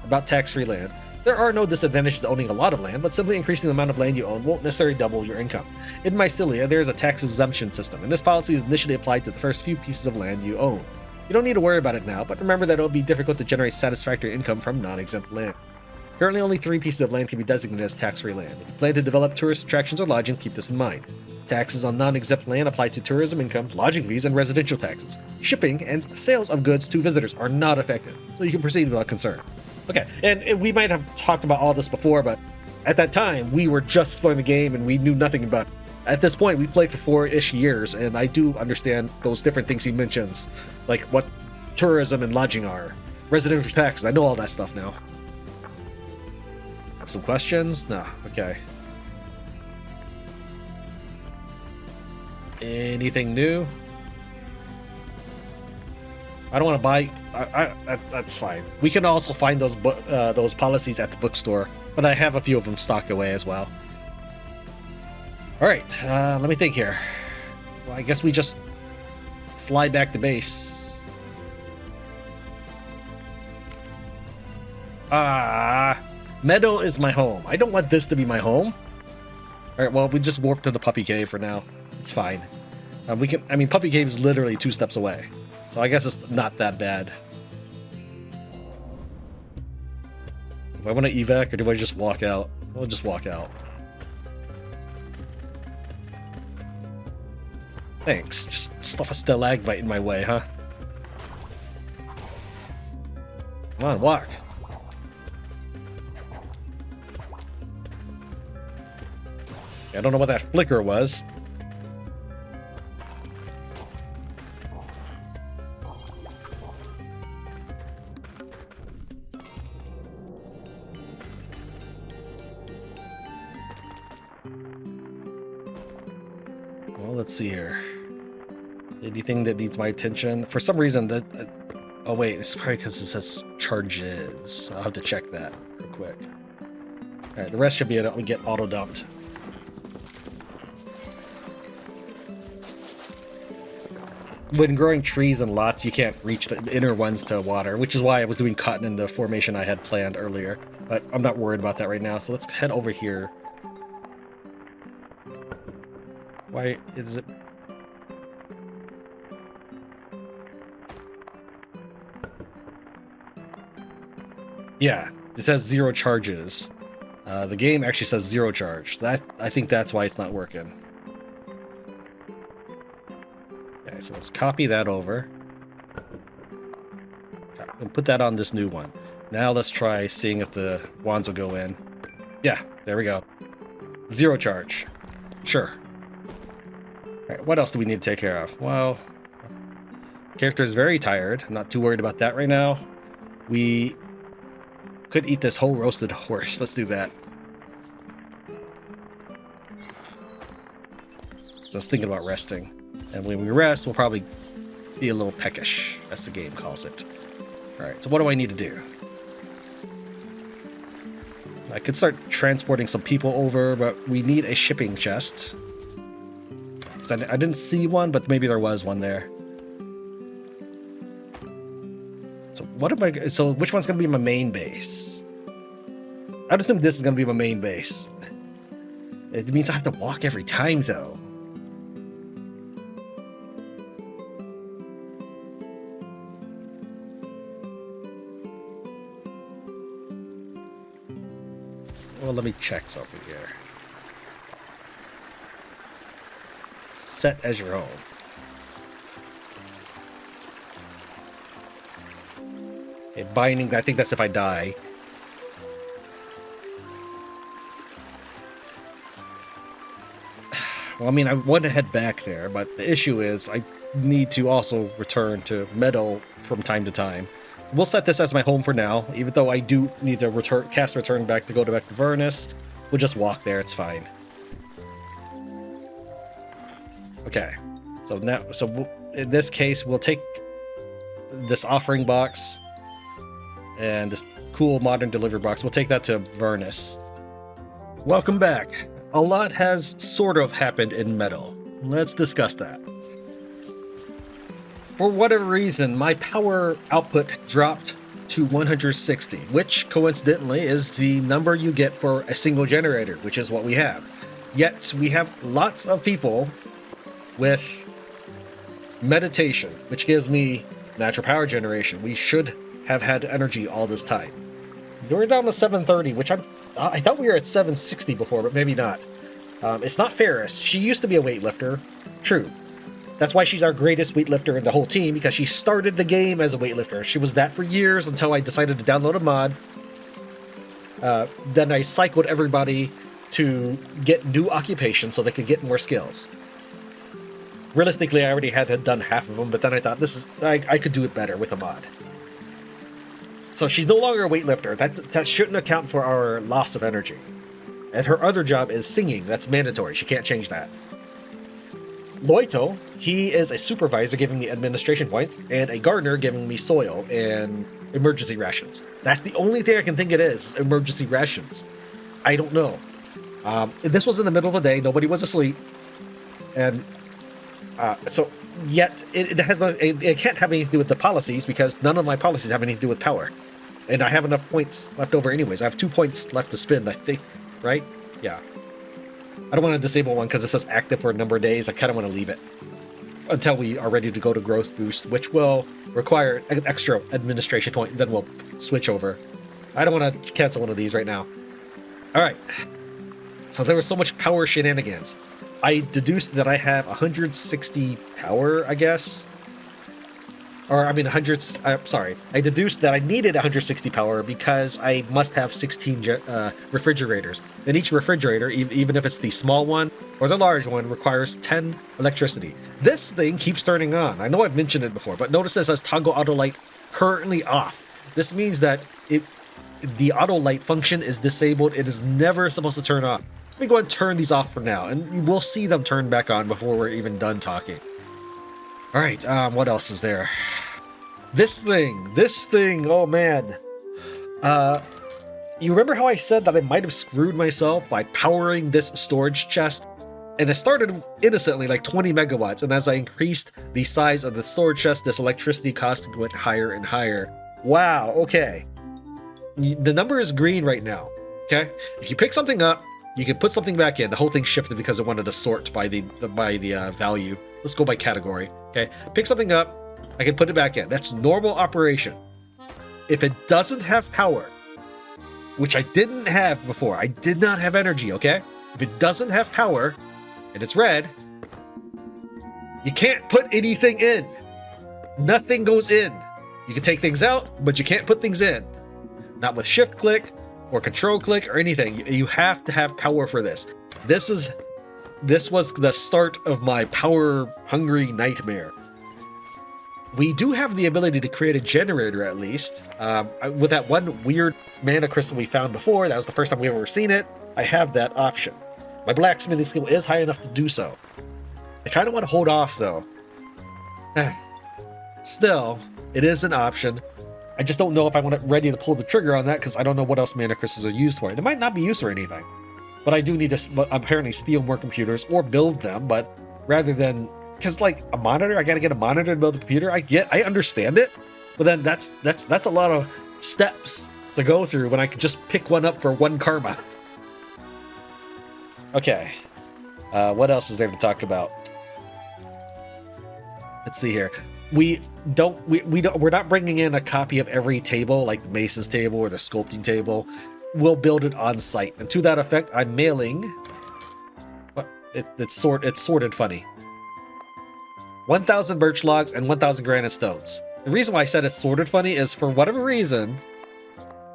Speaker 1: About tax-free land. There are no disadvantages to owning a lot of land, but simply increasing the amount of land you own won't necessarily double your income. In Mycelia, there is a tax exemption system, and this policy is initially applied to the first few pieces of land you own. You don't need to worry about it now, but remember that it will be difficult to generate satisfactory income from non-exempt land. Currently, only 3 pieces of land can be designated as tax-free land. If you plan to develop tourist attractions or lodging, keep this in mind. Taxes on non-exempt land apply to tourism income, lodging fees, and residential taxes. Shipping and sales of goods to visitors are not affected, so you can proceed without concern. Okay, and we might have talked about all this before, but at that time, we were just exploring the game and we knew nothing about it. At this point, we played for 4-ish years, and I do understand those different things he mentions, like what tourism and lodging are. Residential taxes, I know all that stuff now. Have some questions? No, okay. Anything new? I don't want to buy. That's fine. We can also find those policies at the bookstore, but I have a few of them stocked away as well. All right, let me think here. Well, I guess we just fly back to base. Meadow is my home. I don't want this to be my home. All right, well, we just warp to the puppy cave for now. It's fine. Puppy cave is literally 2 steps away. So I guess it's not that bad. Do I want to evac or do I just walk out? I'll just walk out. Thanks. Just stuff a stalagmite in my way, huh? Come on, walk. I don't know what that flicker was. Let's see here. Anything that needs my attention? For some reason, oh wait, it's probably because it says charges. I'll have to check that real quick. All right, the rest should be able to get auto dumped. When growing trees and lots, you can't reach the inner ones to water, which is why I was doing cotton in the formation I had planned earlier. But I'm not worried about that right now. So let's head over here. Why is it? Yeah, it says 0 charges. The game actually says 0 charge. I think that's why it's not working. Okay, so let's copy that over. And put that on this new one. Now let's try seeing if the wands will go in. Yeah, there we go. 0 charge. Sure. Alright, what else do we need to take care of? Well, character is very tired. I'm not too worried about that right now. We could eat this whole roasted horse. Let's do that. So I was thinking about resting. And when we rest, we'll probably be a little peckish, as the game calls it. Alright, so what do I need to do? I could start transporting some people over, but we need a shipping chest. I didn't see one, but maybe there was one there. So which one's gonna be my main base? I'd assume this is gonna be my main base. It means I have to walk every time, though. Well, let me check something here. Set as your own. Okay, binding, I think that's if I die. Well, I mean, I want to head back there, but the issue is I need to also return to Meadow from time to time. We'll set this as my home for now, even though I do need to cast return back to go back to Vernus. We'll just walk there, it's fine. Okay, so now, in this case, we'll take this offering box and this cool modern delivery box. We'll take that to Vernus. Welcome back. A lot has sort of happened in Meadow. Let's discuss that. For whatever reason, my power output dropped to 160, which coincidentally is the number you get for a single generator, which is what we have. Yet we have lots of people with meditation, which gives me natural power generation. We should have had energy all this time. We're down to 730, which I thought we were at 760 before, but maybe not. It's not Ferris. She used to be a weightlifter. True. That's why she's our greatest weightlifter in the whole team, because she started the game as a weightlifter. She was that for years until I decided to download a mod. Then I cycled everybody to get new occupations so they could get more skills. Realistically, I already had done half of them, but then I thought I could do it better with a mod. So she's no longer a weightlifter. That shouldn't account for our loss of energy. And her other job is singing. That's mandatory. She can't change that. Loytel, he is a supervisor giving me administration points, and a gardener giving me soil and emergency rations. That's the only thing I can think it is, emergency rations. I don't know. This was in the middle of the day, nobody was asleep, and so yet it can't have anything to do with the policies, because none of my policies have anything to do with power. And I have enough points left over anyways. I have 2 points left to spend, I think, right? Yeah. I don't want to disable one because it says active for a number of days. I kind of want to leave it until we are ready to go to growth boost, which will require an extra administration point, and then we'll switch over. I don't want to cancel one of these right now. All right. So there was so much power shenanigans. I deduced that I have 160 power, I guess. Or, I mean, I deduced that I needed 160 power because I must have 16 refrigerators. And each refrigerator, even if it's the small one or the large one, requires 10 electricity. This thing keeps turning on. I know I've mentioned it before, but notice it says toggle auto light currently off. This means that the auto light function is disabled. It is never supposed to turn on. Let me go ahead and turn these off for now, and we'll see them turn back on before we're even done talking. Alright, what else is there? This thing, oh man. You remember how I said that I might have screwed myself by powering this storage chest? And it started innocently, like 20 megawatts, and as I increased the size of the storage chest, this electricity cost went higher and higher. Wow, okay. The number is green right now, okay? If you pick something up, you can put something back in. The whole thing shifted because it wanted to sort by the value. Let's go by category. Okay, pick something up. I can put it back in. That's normal operation. If it doesn't have power, which I didn't have before. I did not have energy, okay? If it doesn't have power, and it's red, you can't put anything in. Nothing goes in. You can take things out, but you can't put things in. Not with shift click or control click or anything. You have to have power for this. This was the start of my power-hungry nightmare. We do have the ability to create a generator, at least. With that one weird mana crystal we found before, that was the first time we've ever seen it, I have that option. My blacksmithing skill is high enough to do so. I kind of want to hold off, though. Still, it is an option. I just don't know if I'm ready to pull the trigger on that, because I don't know what else mana crystals are used for. They might not be used for anything. But I do need to apparently steal more computers or build them, but rather than... Because, like, a monitor, I gotta get a monitor to build a computer. I understand it, but then that's a lot of steps to go through when I could just pick one up for 1 karma. Okay, what else is there to talk about? Let's see here. We're not bringing in a copy of every table, like the Mason's table or the sculpting table. We'll build it on site, and to that effect, I'm mailing. It's sorted funny. 1,000 birch logs and 1,000 granite stones. The reason why I said it's sorted funny is for whatever reason.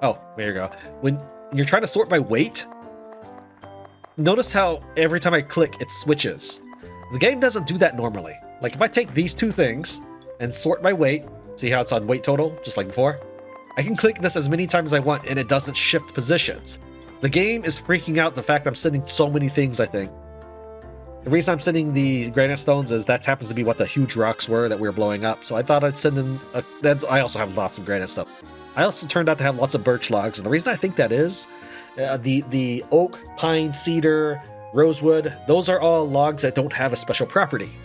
Speaker 1: Oh, there you go. When you're trying to sort by weight, notice how every time I click, it switches. The game doesn't do that normally. Like if I take these 2 things and sort by weight, see how it's on weight total, just like before? I can click this as many times as I want and it doesn't shift positions. The game is freaking out the fact I'm sending so many things, I think. The reason I'm sending the granite stones is that happens to be what the huge rocks were that we were blowing up. So I thought I'd send in... I also have lots of granite stuff. I also turned out to have lots of birch logs. And the reason I think that is, the oak, pine, cedar, rosewood, those are all logs that don't have a special property.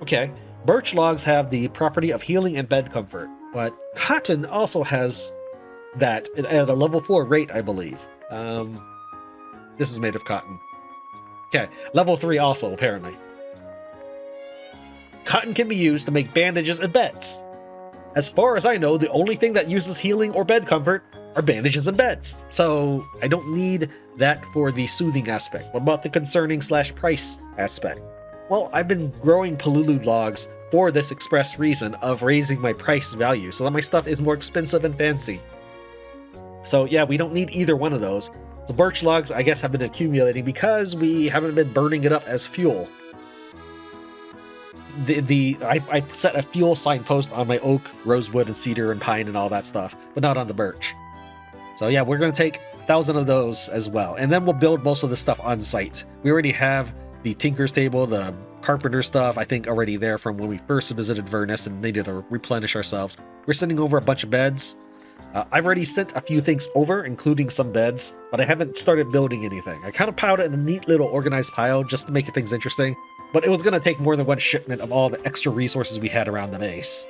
Speaker 1: Okay, birch logs have the property of healing and bed comfort. But cotton also has that at a level 4 rate, I believe. This is made of cotton. Okay, level 3 also, apparently. Cotton can be used to make bandages and beds. As far as I know, the only thing that uses healing or bed comfort are bandages and beds. So I don't need that for the soothing aspect. What about the concerning / price aspect? Well, I've been growing Palulu logs for this express reason of raising my price value so that my stuff is more expensive and fancy. So yeah, we don't need either one of those. The birch logs, I guess, have been accumulating because we haven't been burning it up as fuel. I set a fuel signpost on my oak, rosewood, and cedar, and pine, and all that stuff, but not on the birch. So yeah, we're going to take 1,000 of those as well, and then we'll build most of the stuff on site. We already have the tinker's table, the carpenter stuff, I think already there from when we first visited Vernus and needed to replenish ourselves. We're sending over a bunch of beds. I've already sent a few things over, including some beds, but I haven't started building anything. I kind of piled it in a neat little organized pile just to make things interesting, but it was going to take more than one shipment of all the extra resources we had around the base.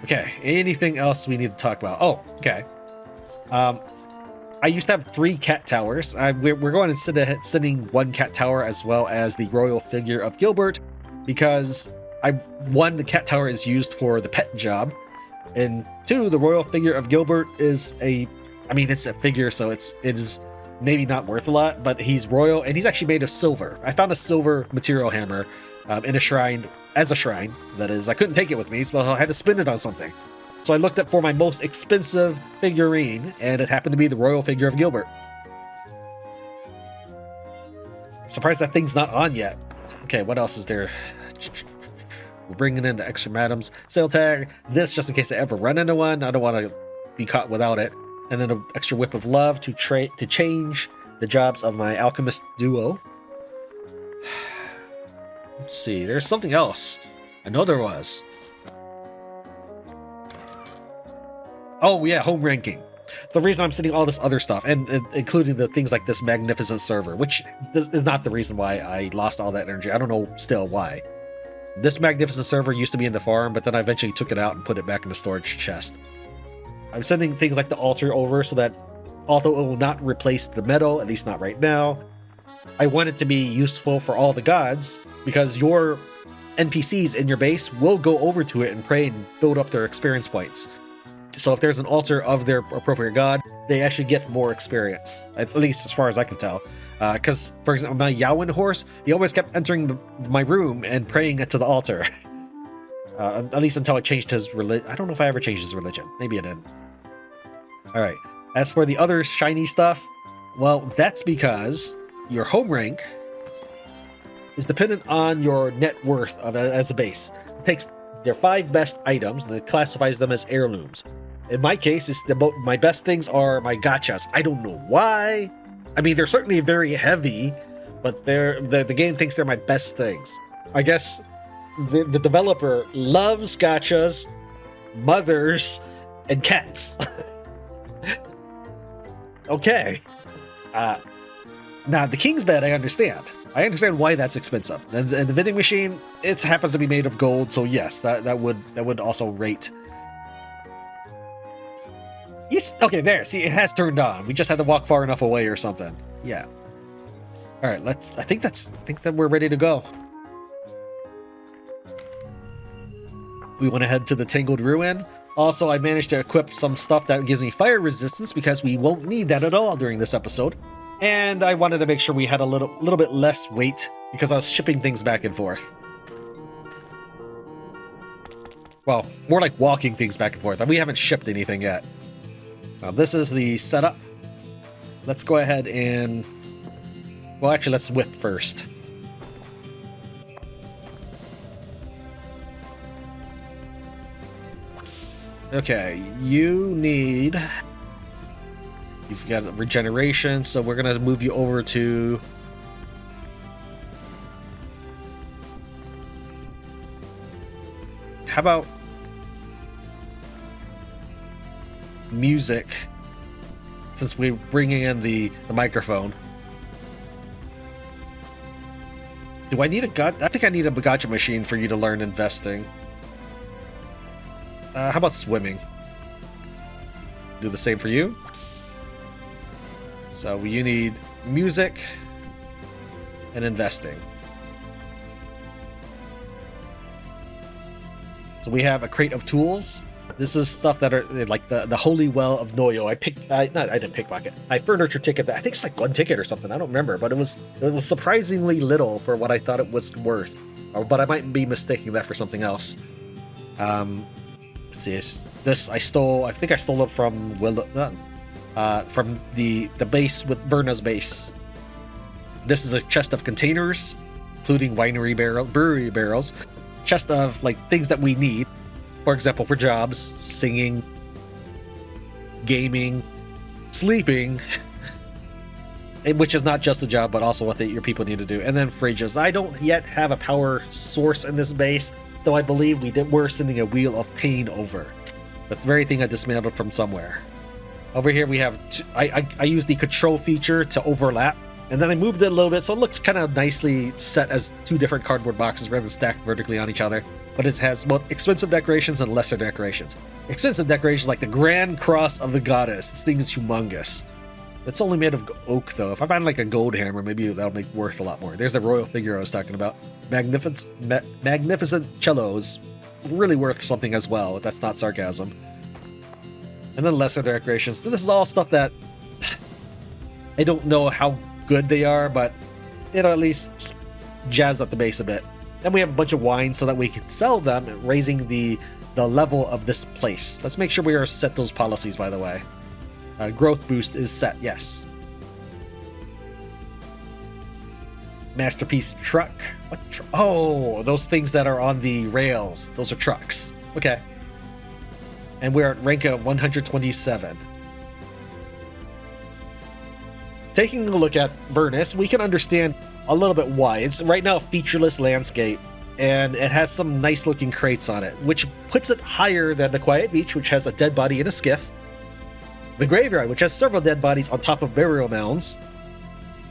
Speaker 1: Okay, anything else we need to talk about? Oh, okay. I used to have 3 cat towers. We're going to sending 1 cat tower as well as the royal figure of Gilbert, because the cat tower is used for the pet job, and 2, the royal figure of Gilbert is it's a figure, so it is maybe not worth a lot, but he's royal, and he's actually made of silver. I found a silver material hammer in a shrine, that is. I couldn't take it with me, so I had to spin it on something. So I looked up for my most expensive figurine, and it happened to be the royal figure of Gilbert. I'm surprised that thing's not on yet. Okay, what else is there? We're bringing in the extra madams. Sale tag. This, just in case I ever run into one. I don't want to be caught without it. And then an extra whip of love to change the jobs of my alchemist duo. Let's see. There's something else. I know there was. Oh yeah, home ranking. The reason I'm sending all this other stuff, and including the things like this magnificent server, which is not the reason why I lost all that energy. I don't know still why. This magnificent server used to be in the farm, but then I eventually took it out and put it back in the storage chest. I'm sending things like the altar over so that, although it will not replace the metal, at least not right now, I want it to be useful for all the gods, because your NPCs in your base will go over to it and pray and build up their experience points. So if there's an altar of their appropriate god, they actually get more experience, at least as far as I can tell. Because, for example, my Yawen horse, he always kept entering my room and praying to the altar. At least until I changed his religion. I don't know if I ever changed his religion. Maybe I did. Alright. As for the other shiny stuff, well, that's because your home rank is dependent on your net worth as a base. It takes their 5 best items and it classifies them as heirlooms. In my case, my best things are my gachas. I don't know why. I mean, they're certainly very heavy, but the game thinks they're my best things. I guess the developer loves gachas, mothers, and cats. Okay. Now, the King's Bed, I understand. I understand why that's expensive. And the vending machine, it happens to be made of gold, so yes, that would also rate. Yes, okay, there. See, it has turned on. We just had to walk far enough away or something. Yeah. All right, I think that we're ready to go. We want to head to the Tangled Ruin. Also, I managed to equip some stuff that gives me fire resistance because we won't need that at all during this episode. And I wanted to make sure we had a little bit less weight because I was shipping things back and forth. Well, more like walking things back and forth. We haven't shipped anything yet. So this is the setup. Let's go ahead and... Well, actually, let's whip first. Okay, you've got regeneration, so we're gonna move you over to... How about music, since we're bringing in the microphone? Do I need I think I need a gacha machine for you to learn investing. How about swimming? Do the same for you. So you need music and investing. So we have a crate of tools. This is stuff that are like the Holy Well of Noyo. I didn't pickpocket. I furniture ticket. I think it's like 1 ticket or something. I don't remember, but it was surprisingly little for what I thought it was worth. But I might be mistaking that for something else. Let's see. This I stole. I think I stole it from from the base with Verna's base. This is a chest of containers, including brewery barrels. Chest of like things that we need. For example, for jobs, singing, gaming, sleeping, which is not just a job, but also what your people need to do. And then fridges. I don't yet have a power source in this base, though I believe we're sending a Wheel of Pain over. The very thing I dismantled from somewhere. Over here we have, I used the control feature to overlap, and then I moved it a little bit so it looks kind of nicely set as 2 different cardboard boxes rather than stacked vertically on each other. But it has both expensive decorations and lesser decorations. Expensive decorations like the Grand Cross of the Goddess. This thing is humongous. It's only made of oak though. If I find like a gold hammer, maybe that'll make worth a lot more. There's the royal figure I was talking about. Magnificent cellos. Really worth something as well, if that's not sarcasm. And then lesser decorations. So this is all stuff that I don't know how good they are, but it'll at least jazz up the base a bit. Then we have a bunch of wines so that we can sell them, raising the level of this place. Let's make sure we are set those policies, by the way. Growth boost is set, yes. Masterpiece truck. What oh, those things that are on the rails. Those are trucks. Okay. And we're at rank of 127. Taking a look at Vernus, we can understand a little bit why. It's right now a featureless landscape, and it has some nice looking crates on it, which puts it higher than the Quiet Beach, which has a dead body in a skiff, the Graveyard, which has several dead bodies on top of burial mounds,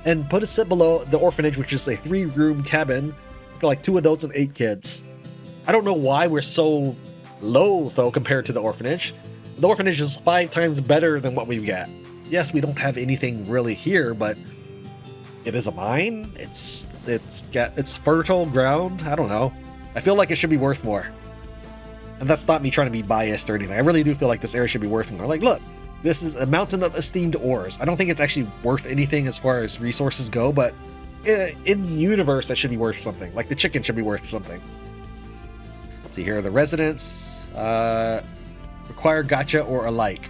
Speaker 1: and put it below the Orphanage, which is a 3-room cabin for like 2 adults and 8 kids. I don't know why we're so low, though, compared to the Orphanage. The Orphanage is 5 times better than what we've got. Yes, we don't have anything really here, but it is a mine. It's fertile ground. I don't know. I feel like it should be worth more. And that's not me trying to be biased or anything. I really do feel like this area should be worth more. Like, look, this is a mountain of esteemed ores. I don't think it's actually worth anything as far as resources go, but in the universe, that should be worth something. Like the chicken should be worth something. Let's see, here are the residents. Require gotcha or alike.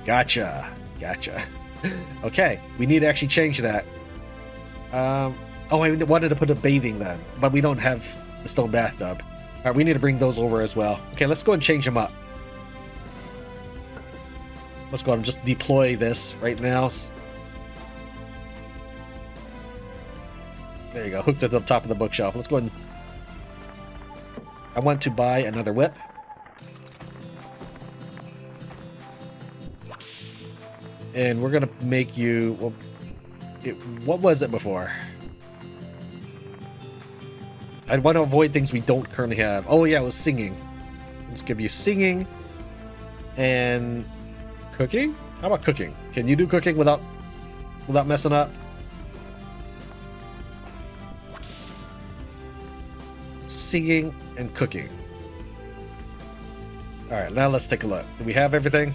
Speaker 1: Gotcha. Okay, we need to actually change that. Oh, I wanted to put a bathing then, but we don't have the stone bathtub. Alright, we need to bring those over as well. Okay, let's go and change them up. Let's go and just deploy this right now. There you go, hooked at the top of the bookshelf. Let's go and... I want to buy another whip. And we're gonna make you... Well, what was it before? I want to avoid things we don't currently have. Oh yeah, it was singing. Let's give you singing and cooking. How about cooking? Can you do cooking without messing up? Singing and cooking. All right, now let's take a look. Do we have everything?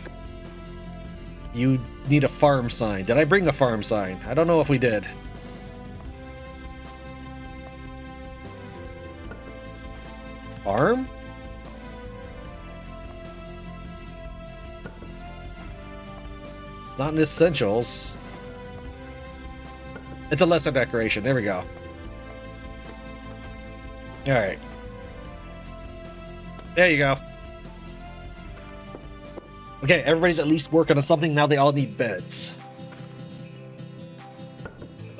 Speaker 1: You need a farm sign. Did I bring a farm sign? I don't know if we did. Farm? It's not in essentials. It's a lesser decoration. There we go. Alright. There you go. Okay, everybody's at least working on something. Now they all need beds.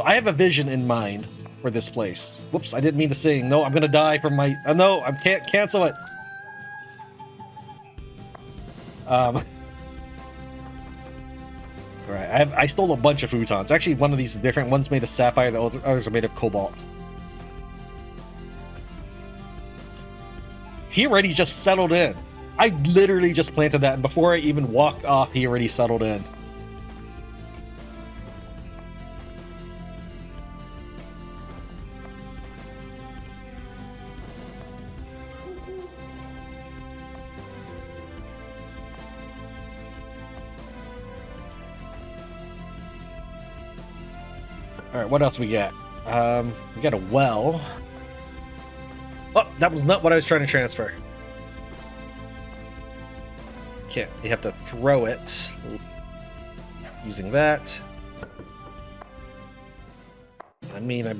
Speaker 1: I have a vision in mind for this place. Whoops, I didn't mean to sing. No, I'm gonna die from my... Oh, no, I can't cancel it. Alright, I stole a bunch of futons. Actually, one of these is different. One's made of sapphire, the others are made of cobalt. He already just settled in. I literally just planted that, and before I even walked off, he already settled in. Alright, what else we got? We got a well. Oh, that was not what I was trying to transfer. Can't, you have to throw it. Using that. I mean, I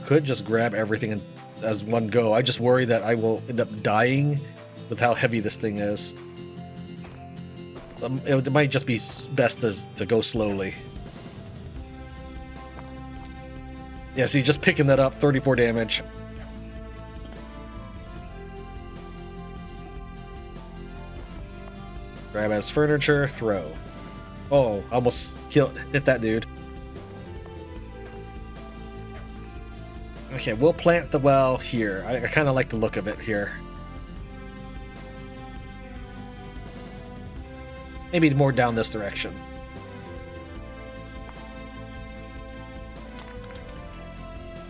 Speaker 1: could just grab everything as one go. I just worry that I will end up dying with how heavy this thing is. So it might just be best to go slowly. Yeah, see, just picking that up, 34 damage. Grab as furniture, throw. Oh, almost hit that dude. Okay, we'll plant the well here. I kind of like the look of it here. Maybe more down this direction.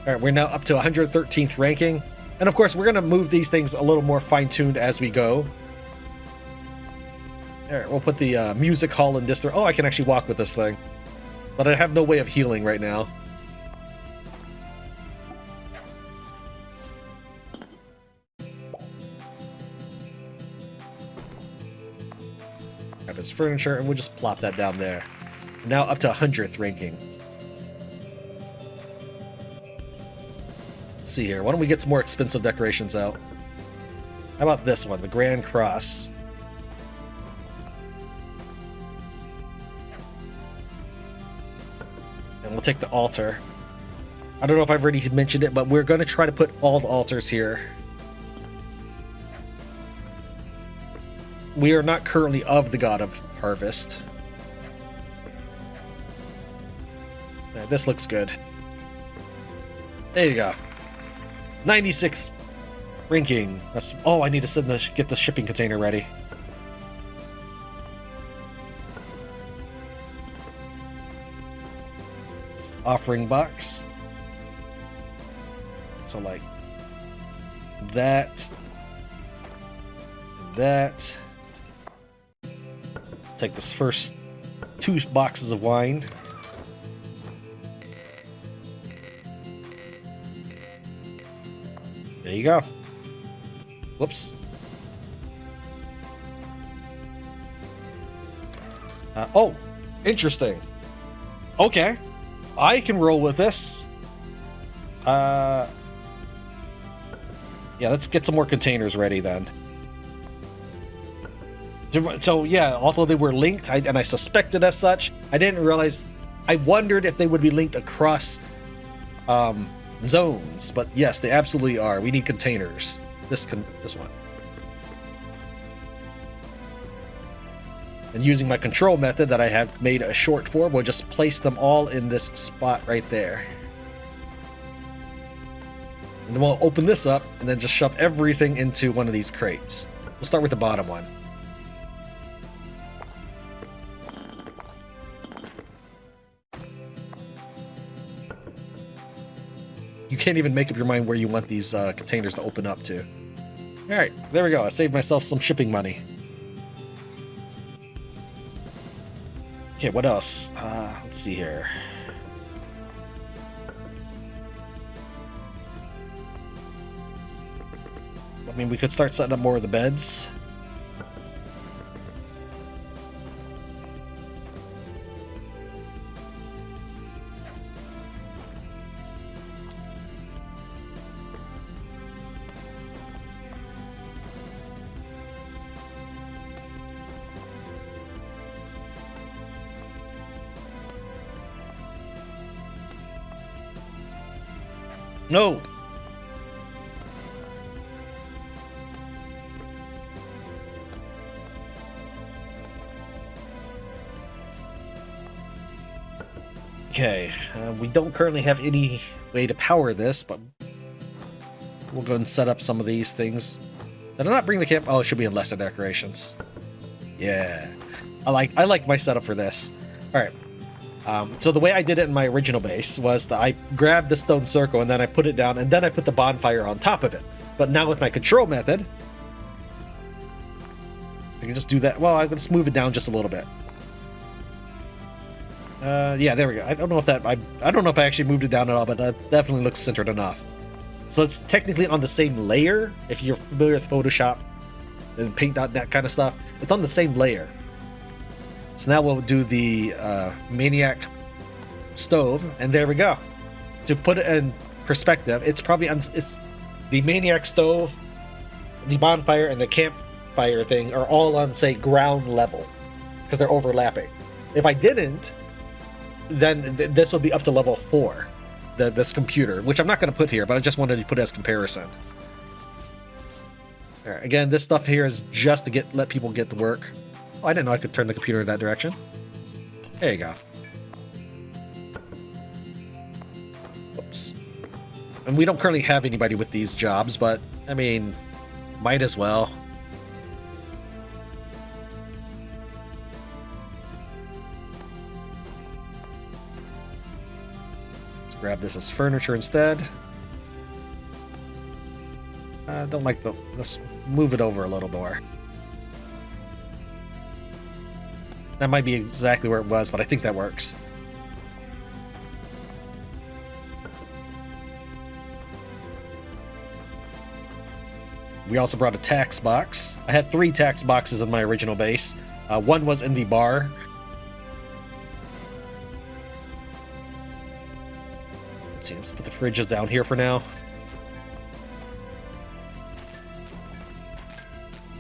Speaker 1: Alright, we're now up to 113th ranking. And of course, we're going to move these things a little more fine-tuned as we go. Alright, we'll put the music hall in this. Oh, I can actually walk with this thing. But I have no way of healing right now. Grab his furniture, and we'll just plop that down there. Now up to 100th ranking. Let's see here. Why don't we get some more expensive decorations out? How about this one, the Grand Cross? And we'll take the altar. I don't know if I've already mentioned it, but we're going to try to put all the altars here. We are not currently of the god of harvest. Right, this looks good. There you go. 96th ranking. That's... Oh, I need to get the shipping container ready. Offering box. So like that. that. Take this first 2 boxes of wine. There you go. Whoops. Oh, interesting. Okay, I can roll with this. Yeah, let's get some more containers ready then. So yeah, although they were linked, and I suspected as such, I didn't realize. I wondered if they would be linked across zones, but yes, they absolutely are. We need containers. This one. And using my control method that I have made a short for, we'll just place them all in this spot right there. And then we'll open this up and then just shove everything into one of these crates. We'll start with the bottom one. You can't even make up your mind where you want these containers to open up to. Alright, there we go. I saved myself some shipping money. Okay, what else? Let's see here. I mean, we could start setting up more of the beds. No! Okay, we don't currently have any way to power this, but we'll go and set up some of these things. Did I not bring the camp? Oh, it should be in lesser decorations. Yeah, I like my setup for this. All right. So the way I did it in my original base was that I grabbed the stone circle and then I put it down and then I put the bonfire on top of it. But now with my control method, I can just do that. Well, I'm going to move it down just a little bit. Yeah, there we go. I don't know if I actually moved it down at all, but that definitely looks centered enough. So it's technically on the same layer. If you're familiar with Photoshop and Paint.net kind of stuff, it's on the same layer. So now we'll do the Maniac stove, and there we go. To put it in perspective, it's probably it's the Maniac stove, the bonfire, and the campfire thing are all on, say, ground level because they're overlapping. If I didn't, then this would be up to level 4. This computer, which I'm not going to put here, but I just wanted to put it as comparison. All right, again, this stuff here is just to let people get to work. Oh, I didn't know I could turn the computer in that direction. There you go. Oops. And we don't currently have anybody with these jobs, but, I mean, might as well. Let's grab this as furniture instead. I don't like let's move it over a little more. That might be exactly where it was, but I think that works. We also brought a tax box. I had 3 tax boxes in my original base. One was in the bar. Let's see, let's put the fridges down here for now.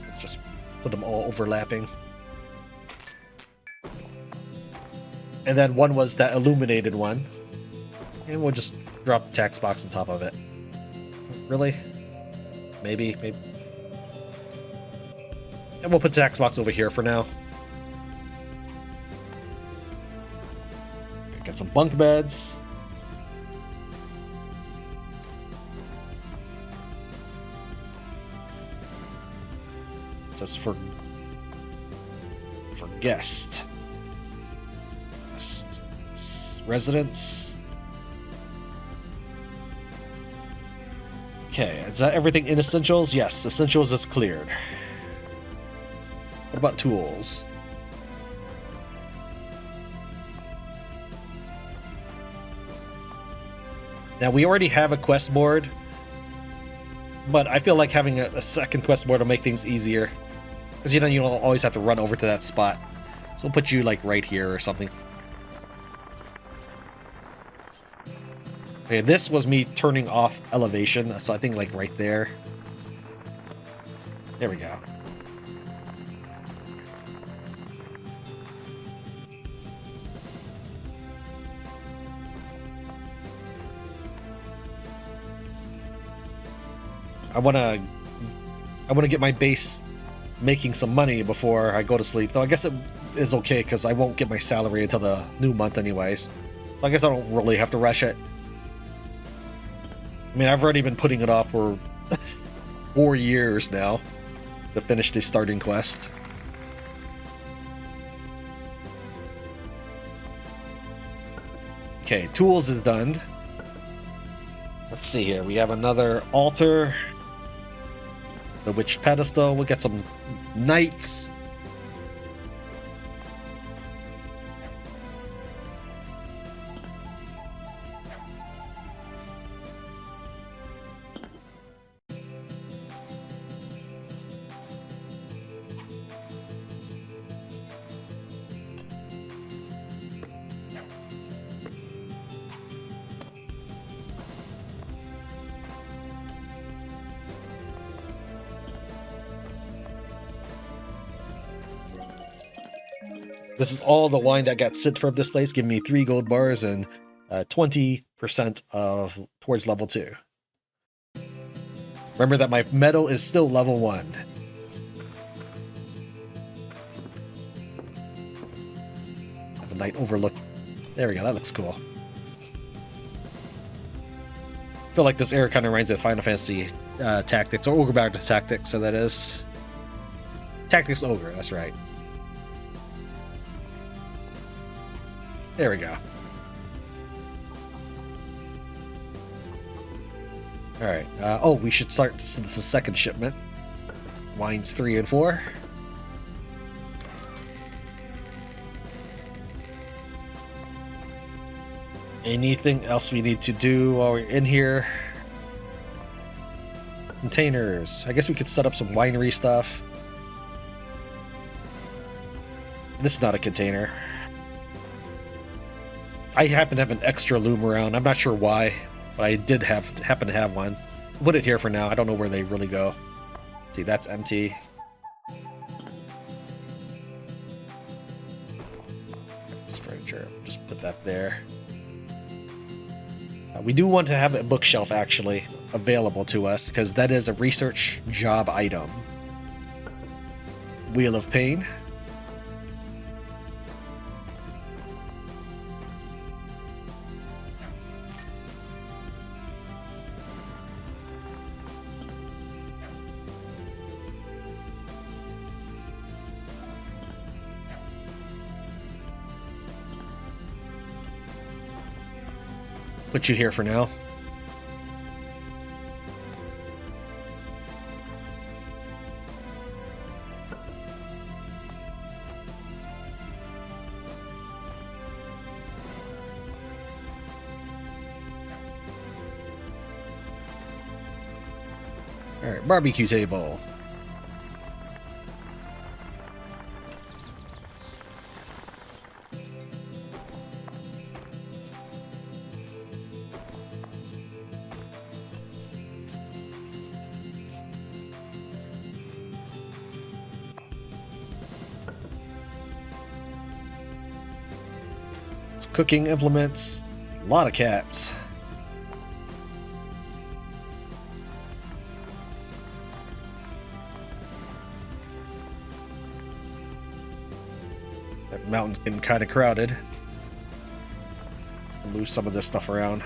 Speaker 1: Let's just put them all overlapping. And then one was that illuminated one. And we'll just drop the tax box on top of it. Really? Maybe. And we'll put the tax box over here for now. Get some bunk beds. It says for guest. Residents. Okay, is that everything in essentials? Yes, essentials is cleared. What about tools? Now, we already have a quest board, but I feel like having a second quest board will make things easier. Because, you don't always have to run over to that spot. So we'll put you, like, right here or something. Okay, this was me turning off elevation, so I think, like, right there. There we go. I wanna get my base making some money before I go to sleep. Though I guess it is okay because I won't get my salary until the new month anyways. So I guess I don't really have to rush it. I mean, I've already been putting it off for 4 years now to finish the starting quest. Okay, tools is done. Let's see here. We have another altar. The witch pedestal. We'll get some knights. This is all the wine that got sent from this place, giving me 3 gold bars and 20% of towards level 2. Remember that my metal is still level 1. Have a night overlook. There we go, that looks cool. I feel like this area kind of reminds me of Final Fantasy Tactics, or Ogre Battle Tactics, so that is. Tactics Ogre, that's right. There we go. Alright, oh, we should start this is the second shipment. Wines 3 and 4. Anything else we need to do while we're in here? Containers. I guess we could set up some winery stuff. This is not a container. I happen to have an extra loom around. I'm not sure why, but I did happen to have one. Put it here for now. I don't know where they really go. See, that's empty. This furniture. Just put that there. We do want to have a bookshelf actually available to us because that is a research job item. Wheel of Pain. Put you here for now. All right, barbecue table. Cooking implements, a lot of cats. That mountain's getting kind of crowded. I'll move some of this stuff around.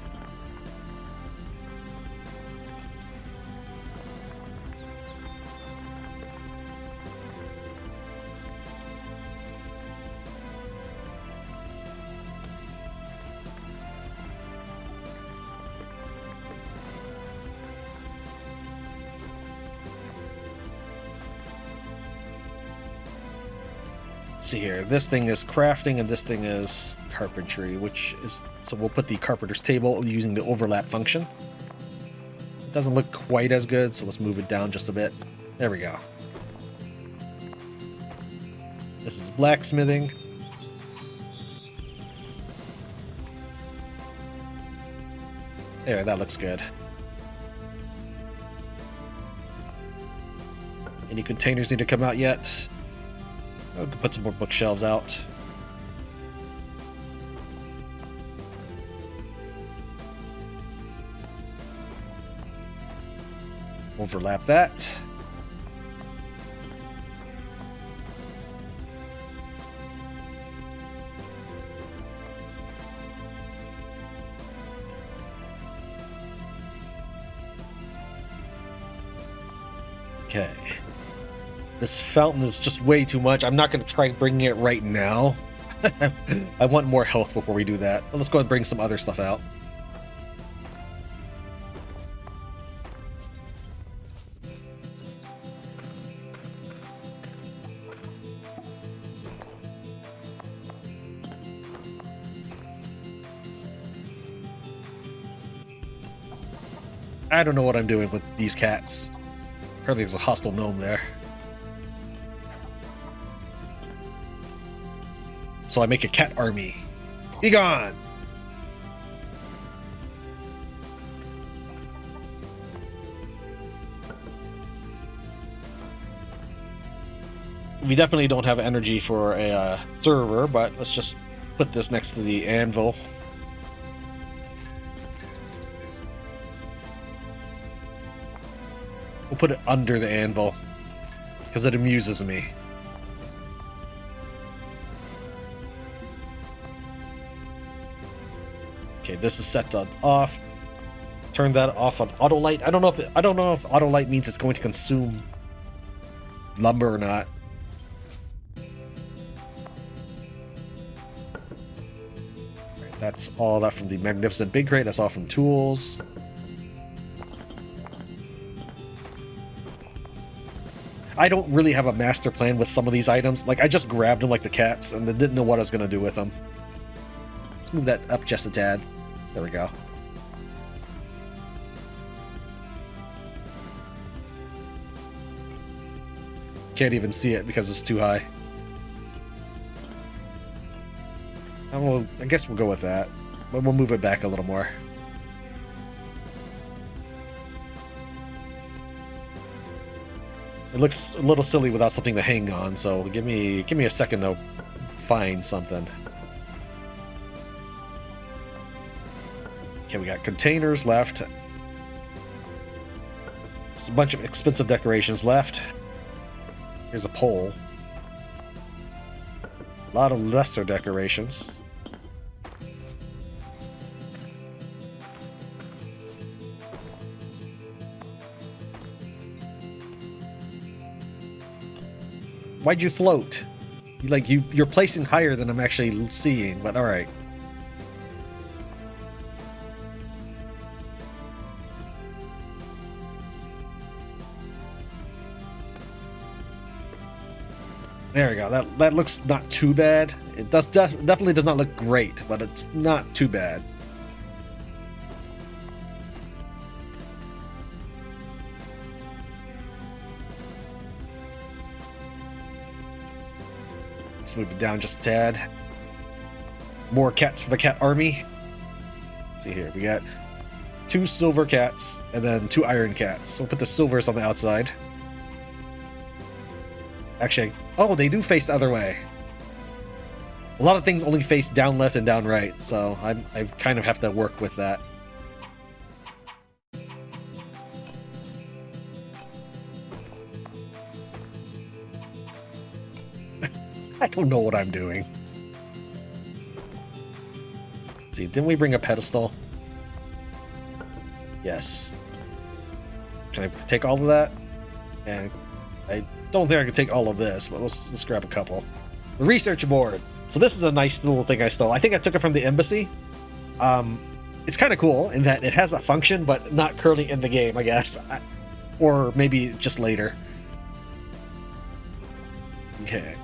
Speaker 1: Let's see here. This thing is crafting and this thing is carpentry, which is... So we'll put the carpenter's table using the overlap function. It doesn't look quite as good, so let's move it down just a bit. There we go. This is blacksmithing. There, that looks good. Any containers need to come out yet? I can put some more bookshelves out. Overlap that. Okay. This fountain is just way too much. I'm not going to try bringing it right now. I want more health before we do that. But let's go ahead and bring some other stuff out. I don't know what I'm doing with these cats. Apparently there's a hostile gnome there. So I make a cat army. Be gone! We definitely don't have energy for a server, but let's just put this next to the anvil. We'll put it under the anvil, because it amuses me. Okay, this is set to off. Turn that off on auto light. I don't know if auto light means it's going to consume lumber or not. Right, that's all that from the magnificent big crate. That's all from tools. I don't really have a master plan with some of these items. Like, I just grabbed them like the cats and then didn't know what I was going to do with them. Let's move that up just a tad. There we go. Can't even see it because it's too high. I guess we'll go with that. But we'll move it back a little more. It looks a little silly without something to hang on, so give me a second to find something. Okay, we got containers left. There's a bunch of expensive decorations left. Here's a pole. A lot of lesser decorations. Why'd you float? You're placing higher than I'm actually seeing, but alright. There we go. That looks not too bad. It definitely does not look great, but it's not too bad. Let's move it down just a tad. More cats for the cat army. Let's see here, we got 2 silver cats and then 2 iron cats. So we'll put the silvers on the outside. Actually, oh, they do face the other way. A lot of things only face down left and down right, so I kind of have to work with that. I don't know what I'm doing. Let's see, didn't we bring a pedestal? Yes. Can I take all of that? And I don't think I can take all of this, but let's grab a couple. The research board. So this is a nice little thing I stole. I think I took it from the embassy. It's kind of cool in that it has a function, but not currently in the game, I guess. Or maybe just later. Okay.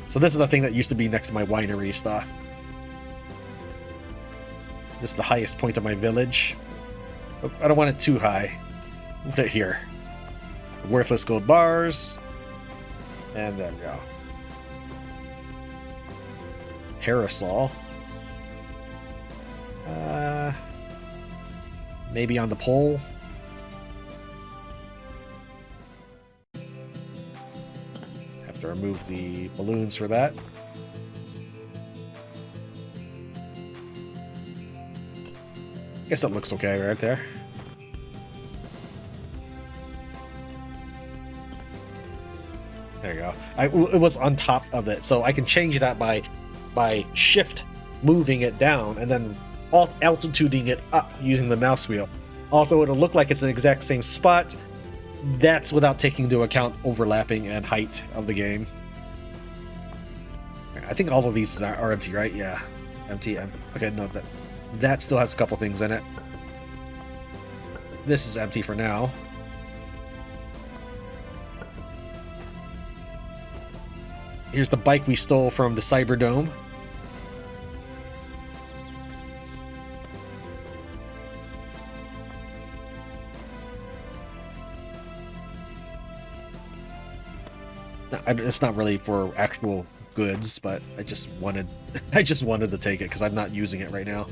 Speaker 1: So this is the thing that used to be next to my winery stuff. This is the highest point of my village. I don't want it too high. Put it here. Worthless gold bars. And there we go. Parasol. Maybe on the pole. Have to remove the balloons for that. Guess that looks okay right there. There you go. It was on top of it, so I can change that by shift moving it down and then altituding it up using the mouse wheel. Although it'll look like it's the exact same spot, that's without taking into account overlapping and height of the game. I think all of these are empty, right? Yeah, empty. Okay, no, that still has a couple things in it. This is empty for now. Here's the bike we stole from the Cyberdome. It's not really for actual goods, but I just wanted to take it because I'm not using it right now.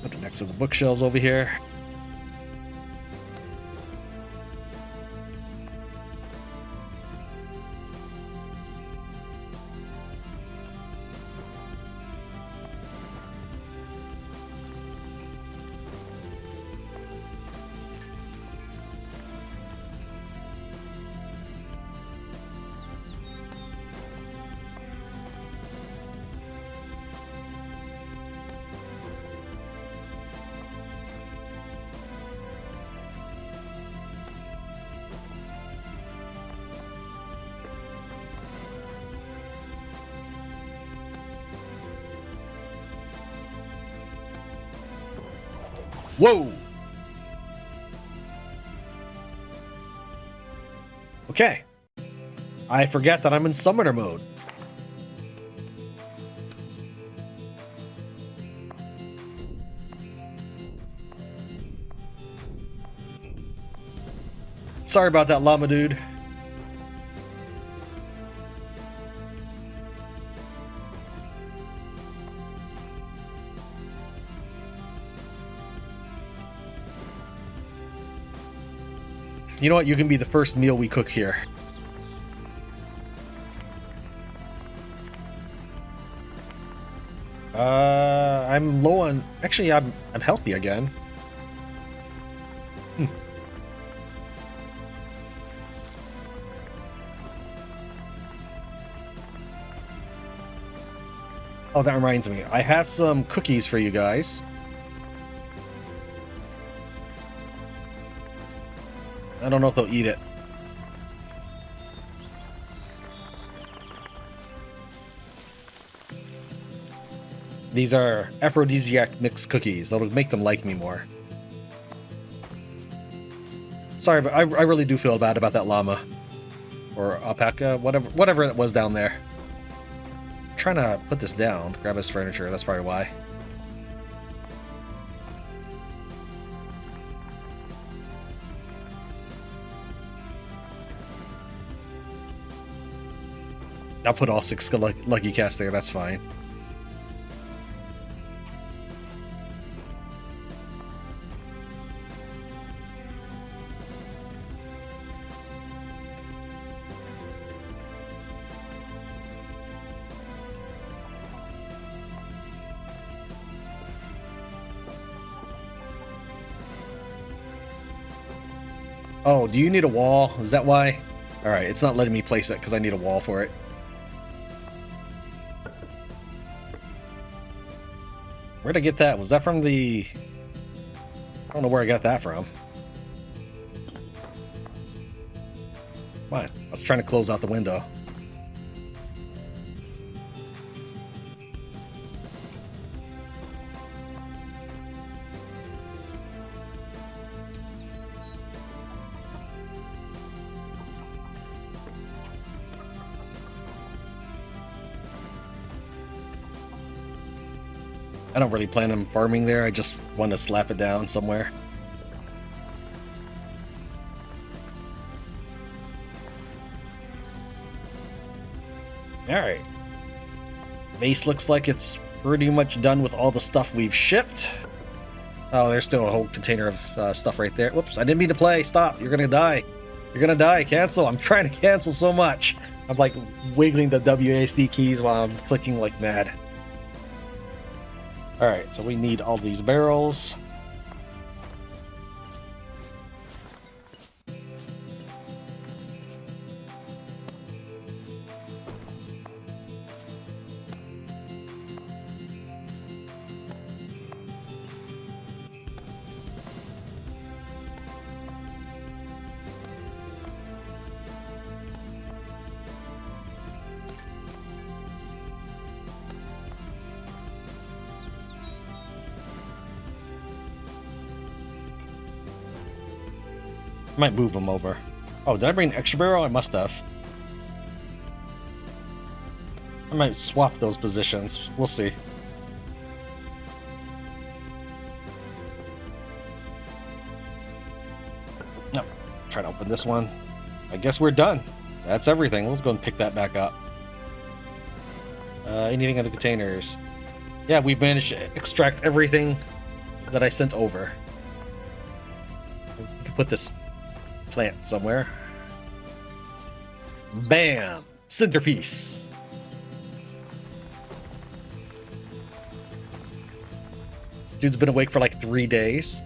Speaker 1: Put it next to the bookshelves over here. Whoa! Okay. I forget that I'm in summoner mode. Sorry about that, llama dude. You know what? You can be the first meal we cook here. I'm low on... Actually, I'm healthy again. Oh, that reminds me. I have some cookies for you guys. I don't know if they'll eat it. These are aphrodisiac mixed cookies. That'll make them like me more. Sorry, but I really do feel bad about that llama. Or alpaca, whatever it was down there. I'm trying to put this down, grab his furniture, that's probably why. I'll put all 6 Lucky Cats there, that's fine. Oh, do you need a wall? Is that why? Alright, it's not letting me place it because I need a wall for it. Where'd I get that? Was that from the... I don't know where I got that from. Come on, I was trying to close out the window. I don't really plan on farming there. I just want to slap it down somewhere. Alright. Base looks like it's pretty much done with all the stuff we've shipped. Oh, there's still a whole container of stuff right there. Whoops, I didn't mean to play. Stop. You're gonna die. You're gonna die. Cancel. I'm trying to cancel so much. I'm like wiggling the WASD keys while I'm clicking like mad. Alright, so we need all these barrels. I might move them over. Oh, did I bring an extra barrel? I must have. I might swap those positions. We'll see. No. Try to open this one. I guess we're done. That's everything. Let's go and pick that back up. Anything in the containers? Yeah, we've managed to extract everything that I sent over. We can put this plant somewhere. Bam! Centerpiece! Dude's been awake for like 3 days.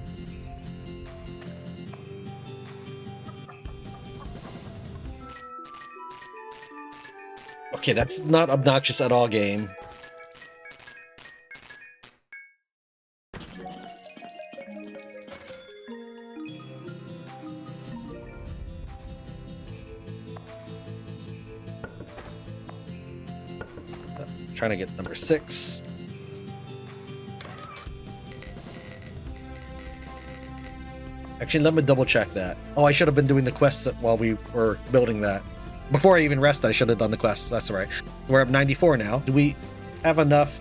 Speaker 1: Okay, that's not obnoxious at all, game. Trying to get number 6. Actually, let me double check that. Oh, I should have been doing the quests while we were building that. Before I even rested, I should have done the quests. That's all right. We're up 94 now. Do we have enough?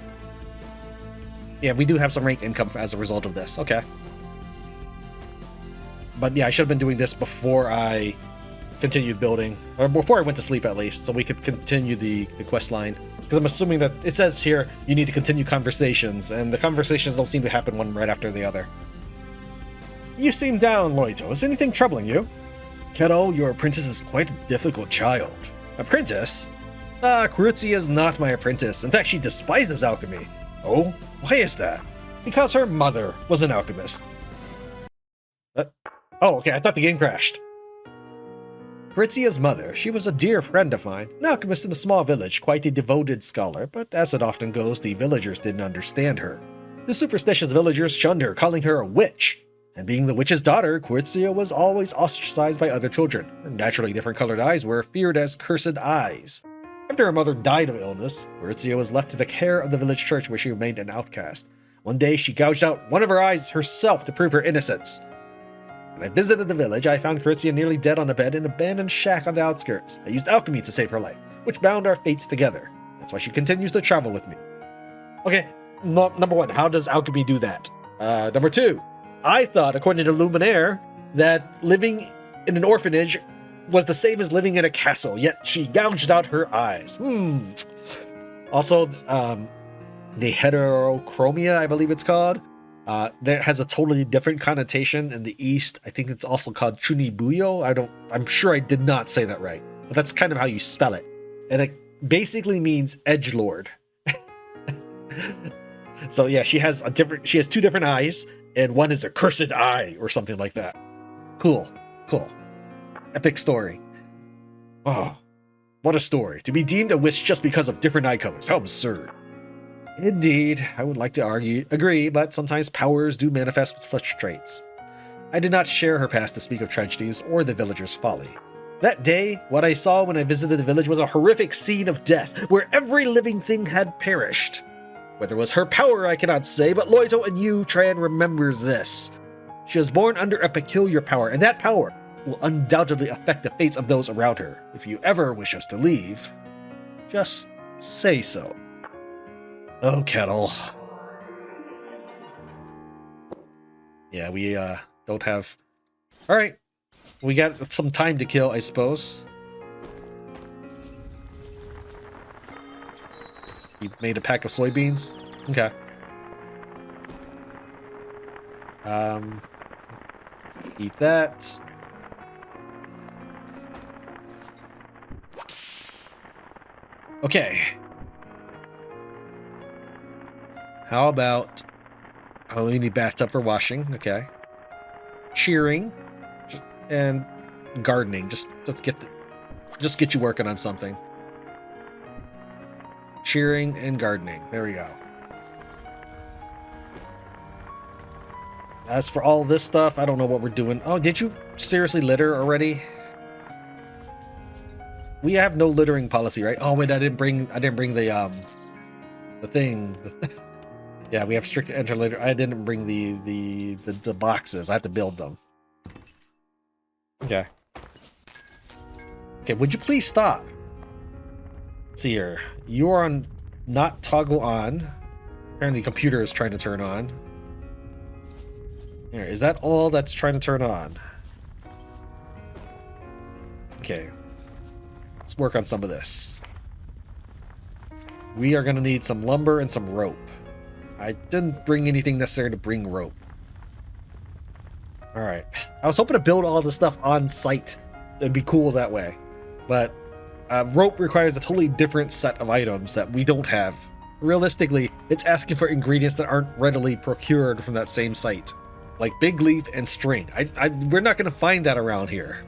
Speaker 1: Yeah, we do have some rank income as a result of this. Okay. But yeah, I should have been doing this before I continued building, or before I went to sleep at least, so we could continue the quest line. Because I'm assuming that it says here you need to continue conversations, and the conversations don't seem to happen one right after the other. You seem down, Loytel. Is anything troubling you? Kiddo, your apprentice is quite a difficult child. Apprentice? Krutzi is not my apprentice. In fact, she despises alchemy. Oh, why is that? Because her mother was an alchemist. Oh, okay, I thought the game crashed. Kritzia's mother, she was a dear friend of mine, an alchemist in a small village, quite a devoted scholar, but as it often goes, the villagers didn't understand her. The superstitious villagers shunned her, calling her a witch. And being the witch's daughter, Kritzia was always ostracized by other children. Her naturally different colored eyes were feared as cursed eyes. After her mother died of illness, Kritzia was left to the care of the village church where she remained an outcast. One day, she gouged out one of her eyes herself to prove her innocence. When I visited the village, I found Kritzia nearly dead on a bed in an abandoned shack on the outskirts. I used alchemy to save her life, which bound our fates together. That's why she continues to travel with me. Okay, number 1, how does alchemy do that? Number 2, I thought, according to Luminaire, that living in an orphanage was the same as living in a castle, yet she gouged out her eyes. Also, the heterochromia, I believe it's called, that has a totally different connotation in the East. I think it's also called chunibuyo. I'm sure I did not say that right, but that's kind of how you spell it. And it basically means edgelord. So yeah, she has 2 different eyes, and one is a cursed eye or something like that. Cool. Epic story. Oh, what a story. To be deemed a witch just because of different eye colors. How absurd. Indeed, I would like to agree, but sometimes powers do manifest with such traits. I did not share her past to speak of tragedies or the villagers' folly. That day, what I saw when I visited the village was a horrific scene of death, where every living thing had perished. Whether it was her power, I cannot say, but Loytel and you, Tran, remembers this. She was born under a peculiar power, and that power will undoubtedly affect the fates of those around her. If you ever wish us to leave, just say so. Oh, Kettle. Yeah, we don't have... Alright. We got some time to kill, I suppose. You made a pack of soybeans? Okay. Eat that. Okay. How about... Oh, we need bathtub for washing. Okay. Cheering. And gardening. Just get you working on something. Cheering and gardening. There we go. As for all this stuff, I don't know what we're doing. Oh, did you seriously litter already? We have no littering policy, right? Oh wait, I didn't bring the thing. Yeah, we have strict enter litter. I didn't bring the boxes. I have to build them. Okay. Okay, would you please stop? Let's see here. You are on not toggle on. Apparently the computer is trying to turn on. Here, is that all that's trying to turn on? Okay. Let's work on some of this. We are going to need some lumber and some rope. I didn't bring anything necessary to bring rope. Alright. I was hoping to build all this stuff on site. It'd be cool that way. But rope requires a totally different set of items that we don't have. Realistically, it's asking for ingredients that aren't readily procured from that same site. Like big leaf and string. We're not going to find that around here.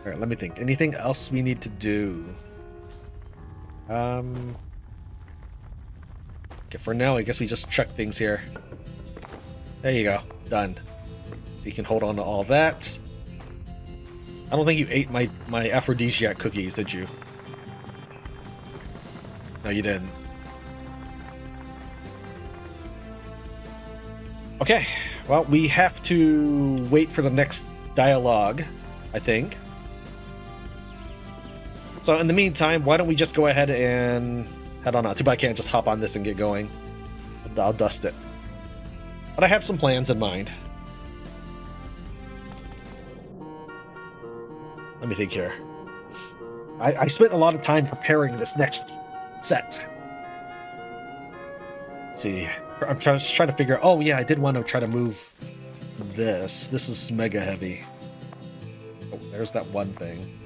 Speaker 1: Alright, let me think. Anything else we need to do? Okay, for now, I guess we just chuck things here. There you go. Done. You can hold on to all that. I don't think you ate my aphrodisiac cookies, did you? No, you didn't. Okay. Well, we have to wait for the next dialogue, I think. So in the meantime, why don't we just go ahead and head on out. Too bad I can't just hop on this and get going. I'll dust it. But I have some plans in mind. Let me think here. I spent a lot of time preparing this next set. Let's see. I'm just trying to figure out... Oh yeah, I did want to try to move this. This is mega heavy. Oh, there's that one thing.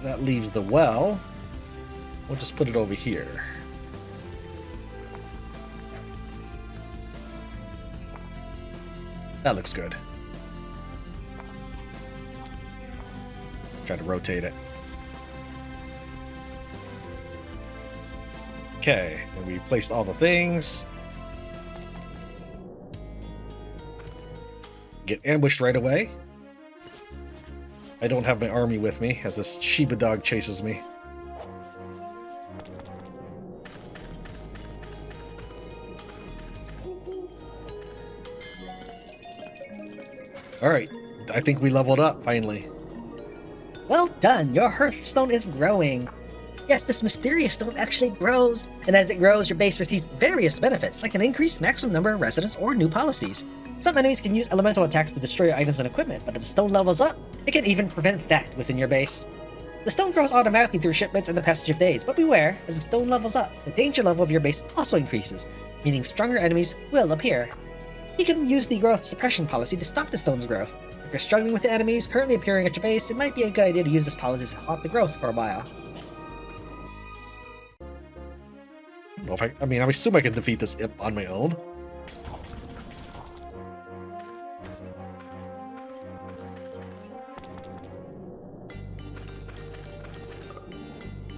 Speaker 1: That leaves the well. We'll just put it over here. That looks good. Try to rotate it. Okay, and we've placed all the things. Get ambushed right away. I don't have my army with me, as this Shiba dog chases me. Alright, I think we leveled up, finally.
Speaker 2: Well done, your Hearthstone is growing. Yes, this mysterious stone actually grows, and as it grows, your base receives various benefits, like an increased maximum number of residents or new policies. Some enemies can use elemental attacks to destroy your items and equipment, but if the stone levels up, it can even prevent that within your base. The stone grows automatically through shipments and the passage of days, but beware, as the stone levels up, the danger level of your base also increases, meaning stronger enemies will appear. You can use the growth suppression policy to stop the stone's growth. If you're struggling with the enemies currently appearing at your base, it might be a good idea to use this policy to halt the growth for a while.
Speaker 1: I mean, I assume I can defeat this imp on my own.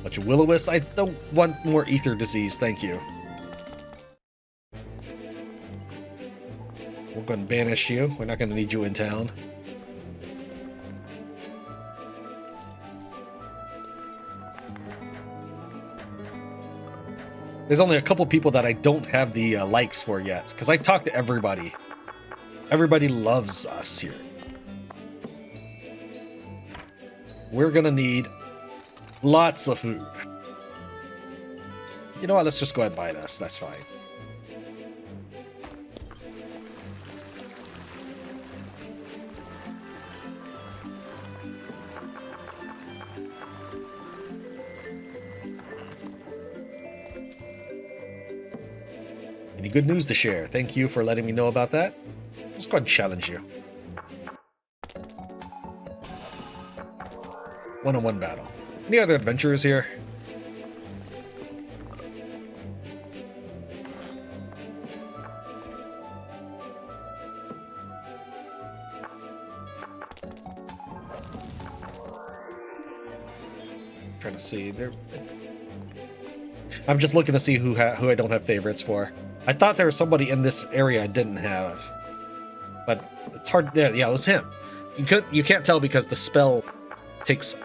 Speaker 1: Bunch of will-o-wisps. I don't want more ether disease, thank you. We're going to banish you. We're not going to need you in town. There's only a couple people that I don't have the likes for yet, because I talked to everybody. Everybody loves us here. We're gonna need lots of food. You know what? Let's just go ahead and buy this. That's fine. Any good news to share? Thank you for letting me know about that. Let's go ahead and challenge you. One-on-one battle. Any other adventurers here? Trying to see there. I'm just looking to see who I don't have favorites for. I thought there was somebody in this area I didn't have, but it's hard. Yeah, it was him. You can't tell because the spell takes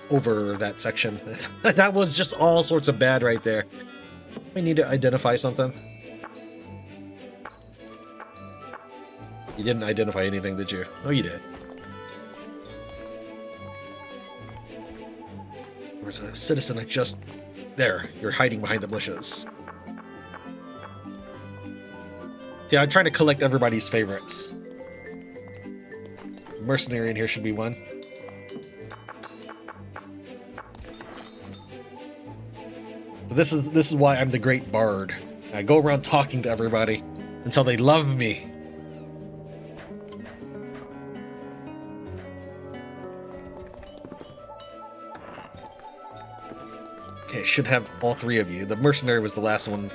Speaker 1: over that section. That was just all sorts of bad right there. We need to identify something. You didn't identify anything, did you? Oh, you did. There was a citizen just there. You're hiding behind the bushes. Yeah, I'm trying to collect everybody's favorites. Mercenary in here should be one. So this is why I'm the great bard. I go around talking to everybody until they love me. Okay, should have all three of you. The mercenary was the last one.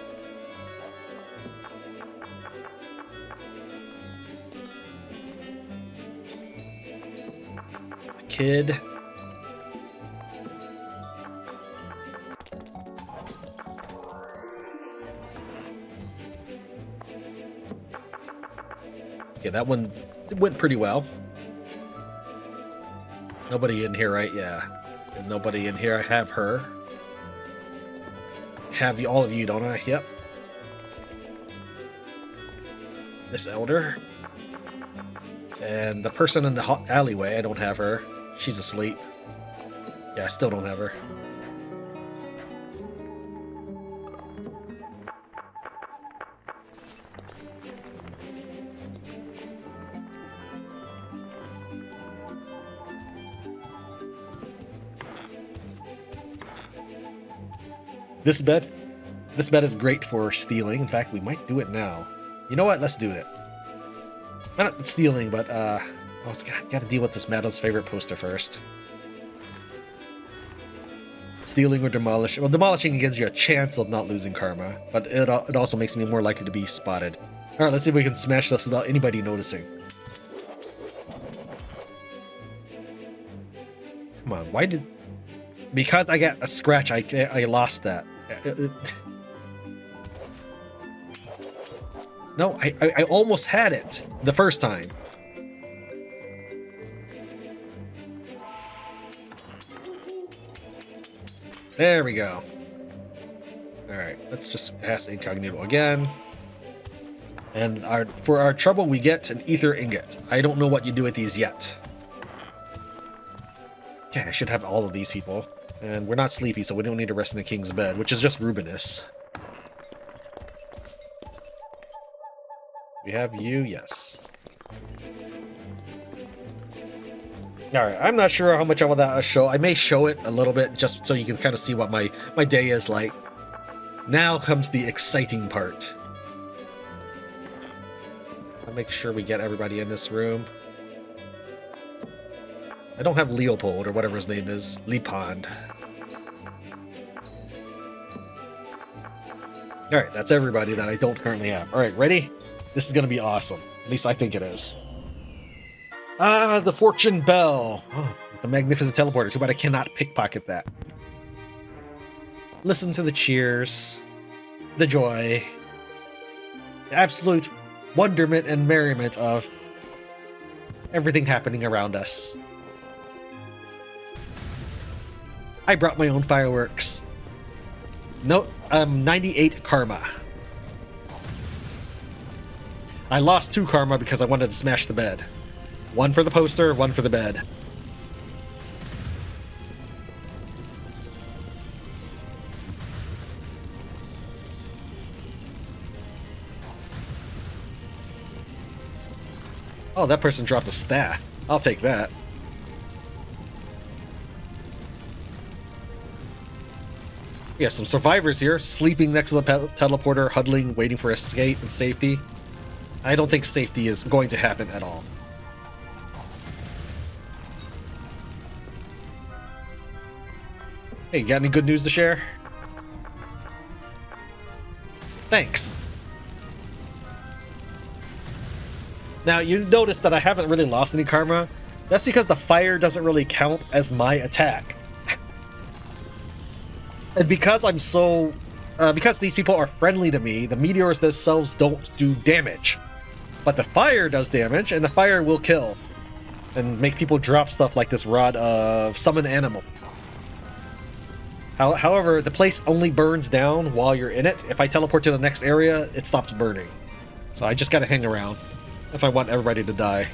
Speaker 1: The kid. Okay, that one went pretty well. Nobody in here, right? Yeah. And nobody in here. I have her. Have all of you, don't I? Yep. This elder. And the person in the alleyway, I don't have her. She's asleep. Yeah, I still don't have her. This bed is great for stealing. In fact, we might do it now. You know what? Let's do it. Not stealing, but it's got to deal with this Madam's favorite poster first. Stealing or demolish. Well, demolishing gives you a chance of not losing karma, but it also makes me more likely to be spotted. All right, let's see if we can smash this without anybody noticing. Come on, why did? Because I got a scratch, I lost that. No, I almost had it the first time. There we go. Alright, let's just pass incognito again. And for our trouble, we get an ether ingot. I don't know what you do with these yet. Yeah, I should have all of these people. And we're not sleepy, so we don't need to rest in the king's bed, which is just Rubinus. We have you, yes. Alright, I'm not sure how much of that I'll show. I may show it a little bit, just so you can kind of see what my day is like. Now comes the exciting part. I'll make sure we get everybody in this room. I don't have Leopold, or whatever his name is. Lepond. Alright, that's everybody that I don't currently have. Alright, ready? This is gonna be awesome. At least I think it is. Ah, the fortune bell. Oh, the magnificent teleporter. Too bad I cannot pickpocket that. Listen to the cheers. The joy. The absolute wonderment and merriment of everything happening around us. I brought my own fireworks. No, 98 karma. I lost 2 karma because I wanted to smash the bed. 1 for the poster, 1 for the bed. Oh, that person dropped a staff. I'll take that. We have some survivors here, sleeping next to the teleporter, huddling, waiting for escape and safety. I don't think safety is going to happen at all. Hey, got any good news to share? Thanks. Now, you notice that I haven't really lost any karma. That's because the fire doesn't really count as my attack. And because I'm so... because these people are friendly to me, the meteors themselves don't do damage. But the fire does damage, and the fire will kill. And make people drop stuff like this rod of summon animal. However, the place only burns down while you're in it. If I teleport to the next area, it stops burning. So I just gotta hang around if I want everybody to die.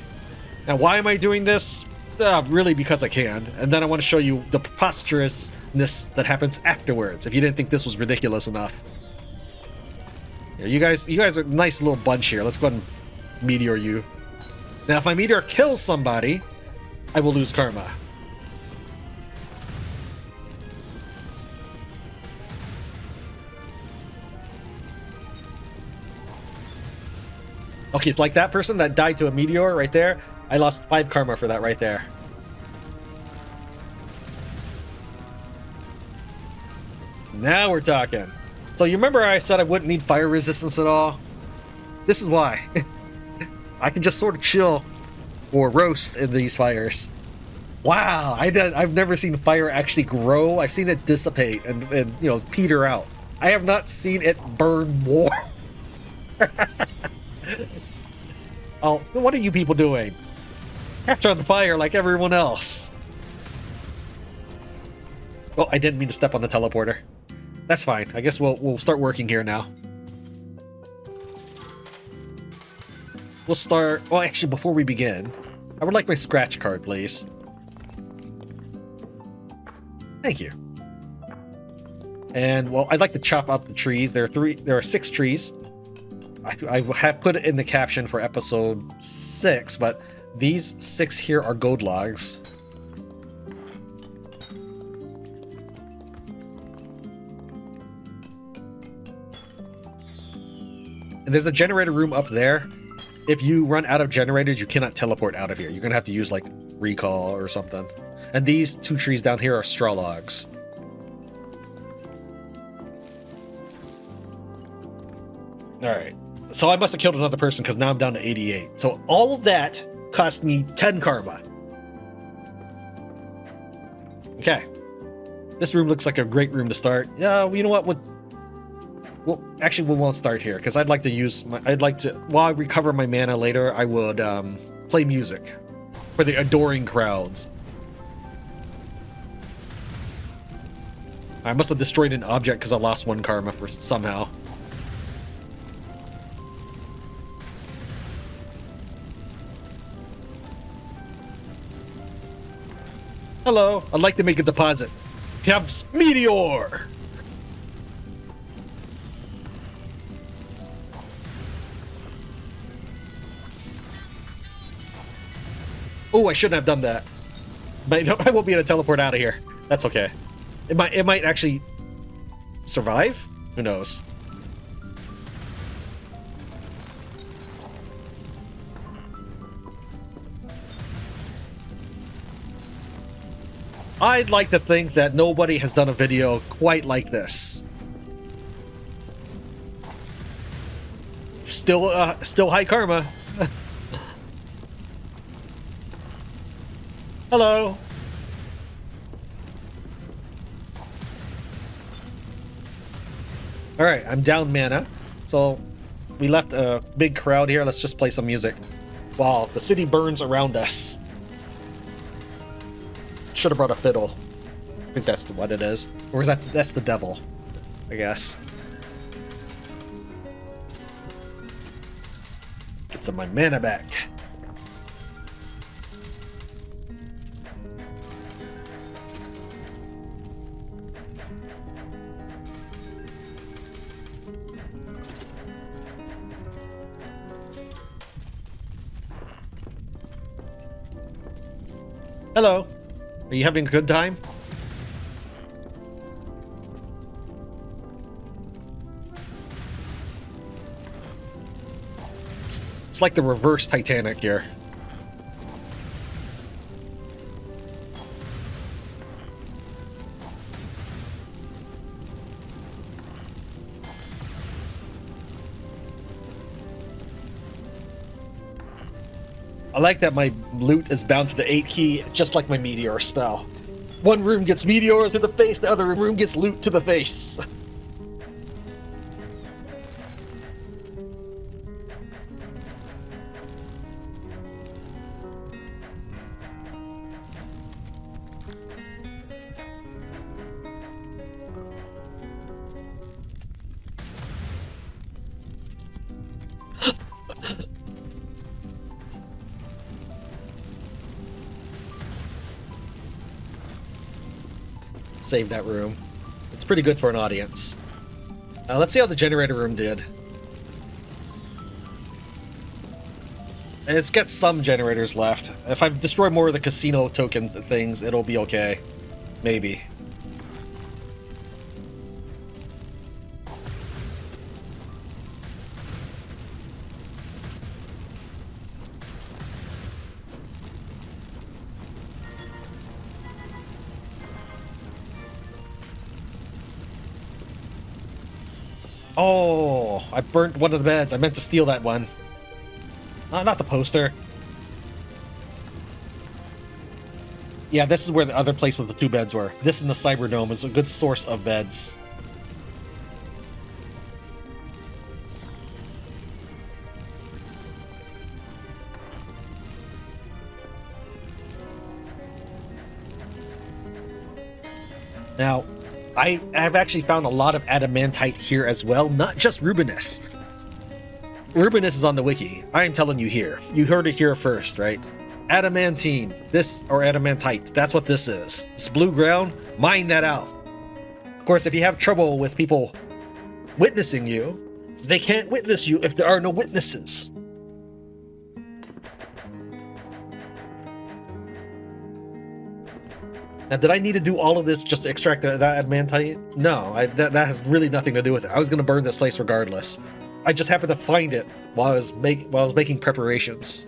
Speaker 1: Now, why am I doing this? Really because I can. And then I want to show you the preposterousness that happens afterwards, if you didn't think this was ridiculous enough. Yeah, you guys are a nice little bunch here. Let's go ahead and meteor you. Now, if my meteor kills somebody, I will lose karma. Okay, it's like that person that died to a meteor right there. I lost 5 karma for that right there. Now we're talking. So you remember I said I wouldn't need fire resistance at all? This is why. I can just sort of chill or roast in these fires. Wow, I've never seen fire actually grow. I've seen it dissipate and you know, peter out. I have not seen it burn more. Oh, what are you people doing? Catch on fire like everyone else. Oh, I didn't mean to step on the teleporter. That's fine. I guess we'll start working here now. We'll start... Oh, actually, before we begin, I would like my scratch card, please. Thank you. And, well, I'd like to chop up the trees. There are 6 trees. I have put it in the caption for episode 6, but these 6 here are gold logs. And there's a generator room up there. If you run out of generators, you cannot teleport out of here. You're gonna have to use like recall or something. And these 2 trees down here are straw logs. Alright. So I must have killed another person because now I'm down to 88. So all of that cost me 10 karma. Okay. This room looks like a great room to start. Yeah, well, you know what? Well, actually, we won't start here because I'd like to use my... while I recover my mana later, I would play music for the adoring crowds. I must have destroyed an object because I lost 1 karma for somehow. Hello, I'd like to make a deposit. Have meteor! Oh, I shouldn't have done that. But I won't be able to teleport out of here. That's okay. It might actually survive? Who knows? I'd like to think that nobody has done a video quite like this. Still high karma. Hello. Alright, I'm down mana. So, we left a big crowd here. Let's just play some music while the city burns around us. Should have brought a fiddle. I think that's what it is. Or is that's the devil. I guess. Get some of my mana back. Hello. Are you having a good time? It's like the reverse Titanic here. I like that my loot is bound to the 8 key, just like my meteor spell. One room gets meteor to the face, the other room gets loot to the face. Save that room. It's pretty good for an audience. Let's see how the generator room did. It's got some generators left. If I destroy more of the casino tokens and things, it'll be okay. Maybe. Oh, I burnt one of the beds. I meant to steal that one. Not the poster. Yeah, this is where the other place with the 2 beds were. This and the Cyberdome is a good source of beds. Now, I have actually found a lot of adamantite here as well, not just Rubinus. Rubinus is on the wiki. I am telling you here. You heard it here first, right? Adamantine, this, or adamantite, that's what this is. This blue ground, mine that out. Of course, if you have trouble with people witnessing you, they can't witness you if there are no witnesses. Now, did I need to do all of this just to extract that adamantite? No, that has really nothing to do with it. I was going to burn this place regardless. I just happened to find it while I was making preparations.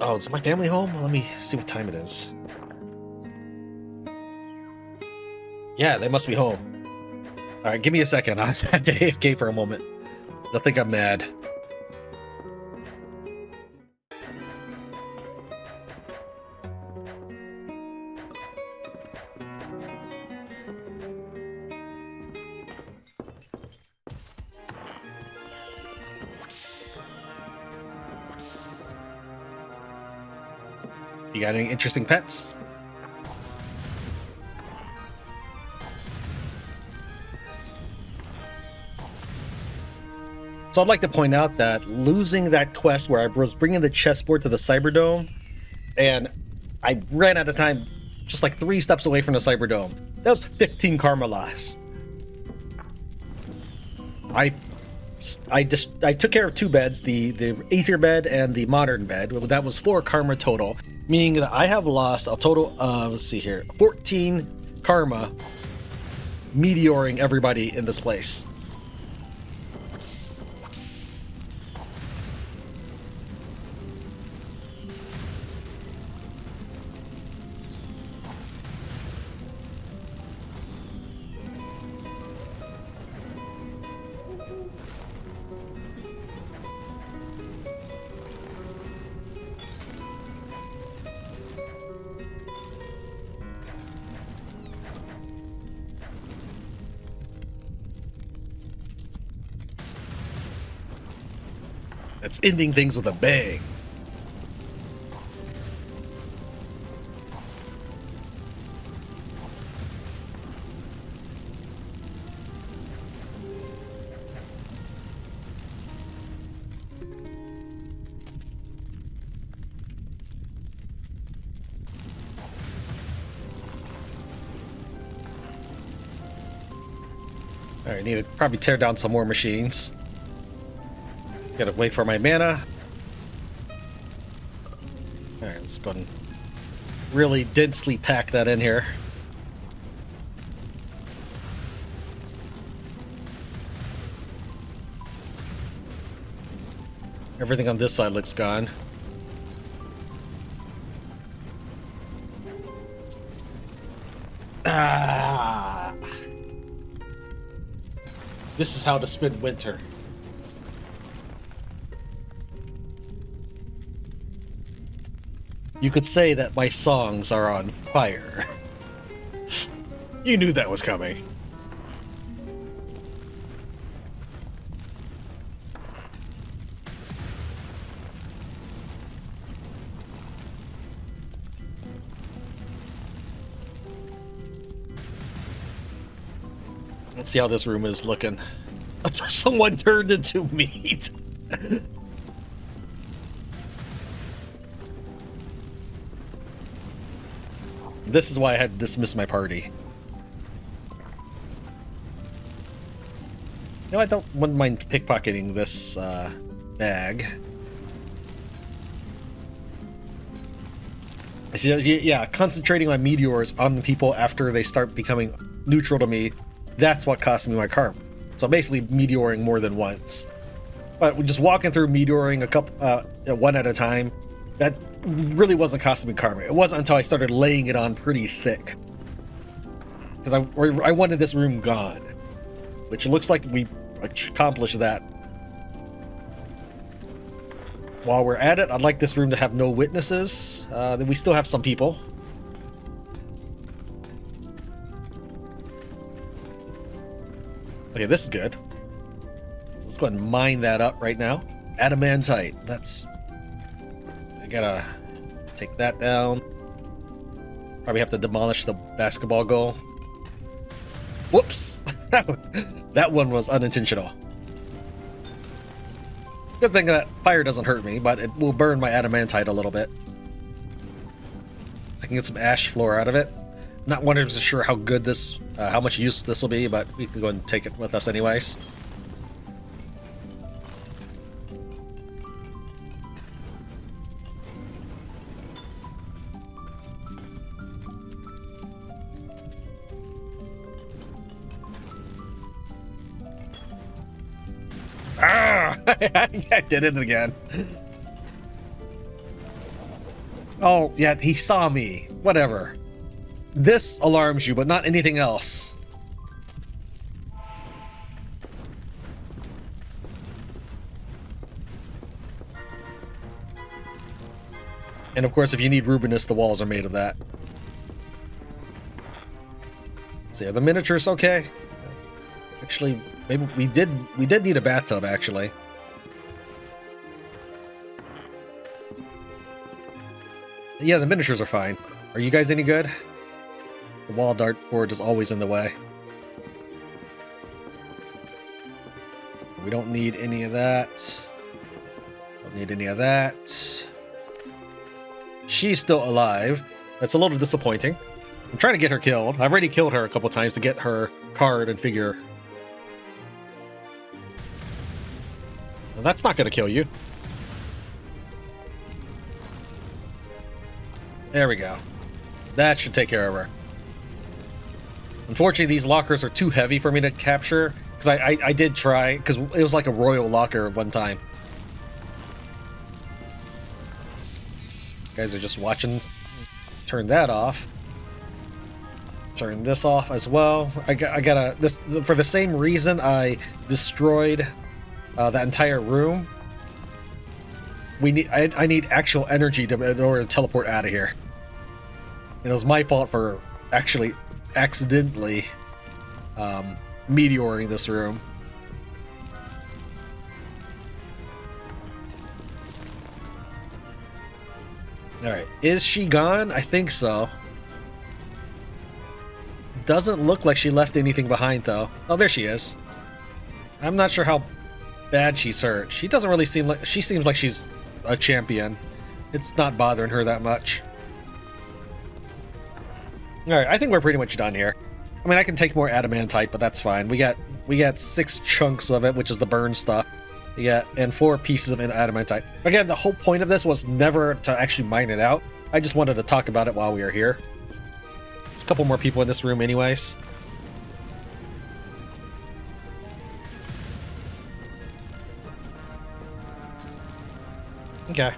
Speaker 1: Oh, is my family home? Let me see what time it is. Yeah, they must be home. Alright, give me a second. I have to AFK for a moment. They'll think I'm mad. You got any interesting pets? So I'd like to point out that losing that quest where I was bringing the chessboard to the Cyberdome, and I ran out of time just like 3 steps away from the Cyberdome. That was 15 karma loss. I took care of 2 beds, the Aether bed and the Modern bed. That was 4 karma total, meaning that I have lost a total of, let's see here, 14 karma meteoring everybody in this place. It's ending things with a bang. Alright, need to probably tear down some more machines. Gotta wait for my mana. Alright, let's go and really densely pack that in here. Everything on this side looks gone. Ah! This is how to spend winter. You could say that my songs are on fire. You knew that was coming. Let's see how this room is looking. Someone turned into meat. This is why I had to dismiss my party. No, I wouldn't mind pickpocketing this bag. Yeah, concentrating my meteors on the people after they start becoming neutral to me. That's what cost me my karma. So basically meteoring more than once. But just walking through meteoring a couple, one at a time, that really wasn't costing me karma. It wasn't until I started laying it on pretty thick. Because I wanted this room gone. Which looks like we accomplished that. While we're at it, I'd like this room to have no witnesses. Then we still have some people. Okay, this is good. So let's go ahead and mine that up right now. Adamantite. I gotta take that down. Probably have to demolish the basketball goal. Whoops! That one was unintentional. Good thing that fire doesn't hurt me, but it will burn my adamantite a little bit. I can get some ash floor out of it. Not 100% sure how good this, how much use this will be, but we can go and take it with us anyways. Ah! I did it again. Oh, yeah, he saw me. Whatever. This alarms you, but not anything else. And of course, if you need rubinous, the walls are made of that. So yeah, the miniature's okay. Actually, maybe we did need a bathtub, actually. Yeah, the miniatures are fine. Are you guys any good? The wall dartboard is always in the way. We don't need any of that. Don't need any of that. She's still alive. That's a little disappointing. I'm trying to get her killed. I've already killed her a couple times to get her card and figure. Well, that's not going to kill you. There we go. That should take care of her. Unfortunately, these lockers are too heavy for me to capture, because I did try, because it was like a royal locker one time. You guys are just watching. Turn that off. Turn this off as well. I gotta this for the same reason I destroyed that entire room. I need actual energy in order to teleport out of here. And it was my fault for actually accidentally meteoring this room. Alright, is she gone? I think so. Doesn't look like she left anything behind, though. Oh, there she is. I'm not sure how bad she's hurt. She doesn't really seem like... She seems like she's a champion. It's not bothering her that much. Alright, I think we're pretty much done here. I mean, I can take more adamantite, but that's fine. We got 6 chunks of it, which is the burn stuff. And 4 pieces of adamantite. Again, the whole point of this was never to actually mine it out. I just wanted to talk about it while we were here. There's a couple more people in this room anyways. Okay.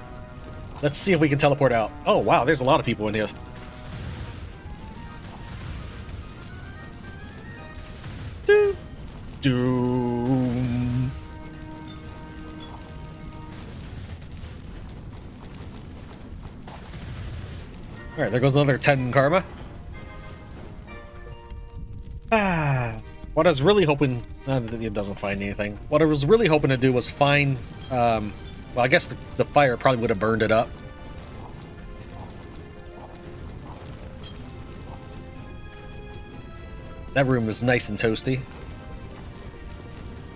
Speaker 1: Let's see if we can teleport out. Oh wow, there's a lot of people in here. Doom. Alright, there goes another 10 karma. What I was really hoping... it doesn't find anything. What I was really hoping to do was find... well, I guess the fire probably would have burned it up. That room is nice and toasty.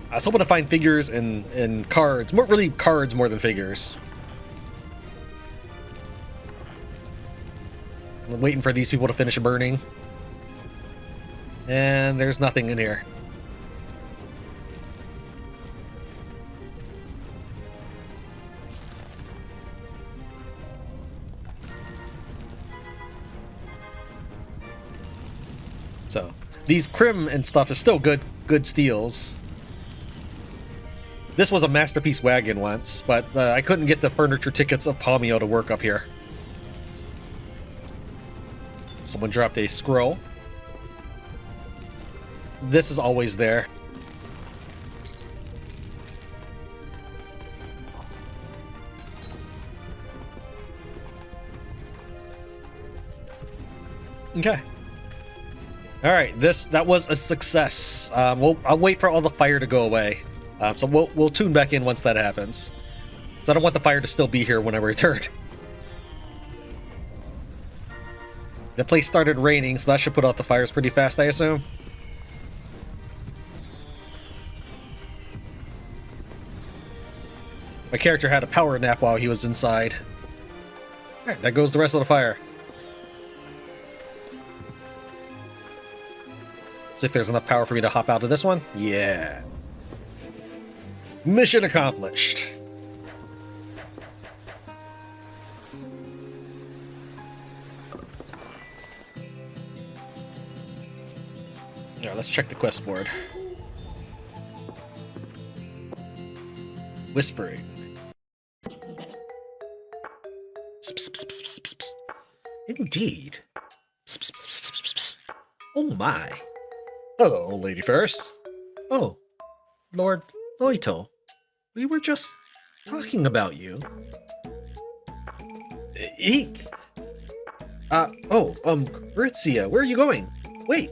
Speaker 1: I was hoping to find figures and cards. Really cards more than figures. I'm waiting for these people to finish burning. And there's nothing in here. So, these crim and stuff is still good steals. This was a masterpiece wagon once, but I couldn't get the furniture tickets of Palmio to work up here. Someone dropped a scroll. This is always there. Okay. All right, that was a success. I'll wait for all the fire to go away. So we'll tune back in once that happens. So I don't want the fire to still be here when I return. The place started raining, so that should put out the fires pretty fast, I assume. My character had a power nap while he was inside. Alright, that goes the rest of the fire. See if there's enough power for me to hop out of this one. Yeah. Mission accomplished. Yeah, let's check the quest board. Whispering. Indeed. Oh my. Hello, Lady Ferris. Oh, Lord Loytel. We were just talking about you. Eek. Ritzia, where are you going? Wait.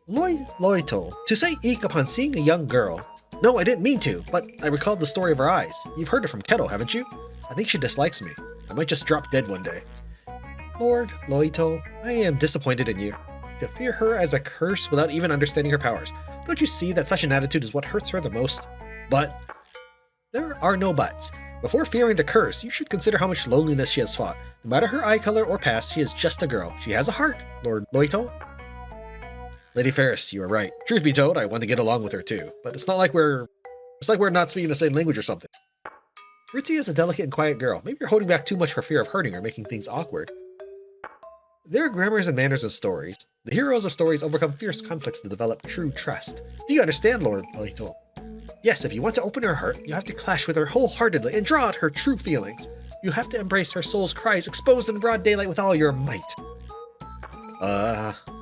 Speaker 1: Loytel. To say eek upon seeing a young girl. No, I didn't mean to, but I recalled the story of her eyes. You've heard it from Kettle, haven't you? I think she dislikes me. I might just drop dead one day. Lord Loytel, I am disappointed in you. To fear her as a curse without even understanding her powers. Don't you see that such an attitude is what hurts her the most? But there are no buts. Before fearing the curse, you should consider how much loneliness she has fought. No matter her eye color or past, she is just a girl. She has a heart, Lord Loytel. Lady Ferris, you are right. Truth be told, I want to get along with her too. But it's like we're not speaking the same language or something. Ritzy is a delicate and quiet girl. Maybe you're holding back too much for fear of hurting her, making things awkward. There are grammars and manners in stories. The heroes of stories overcome fierce conflicts to develop true trust. Do you understand, Lord Loytel? Yes, if you want to open her heart, you have to clash with her wholeheartedly and draw out her true feelings. You have to embrace her soul's cries exposed in broad daylight with all your might.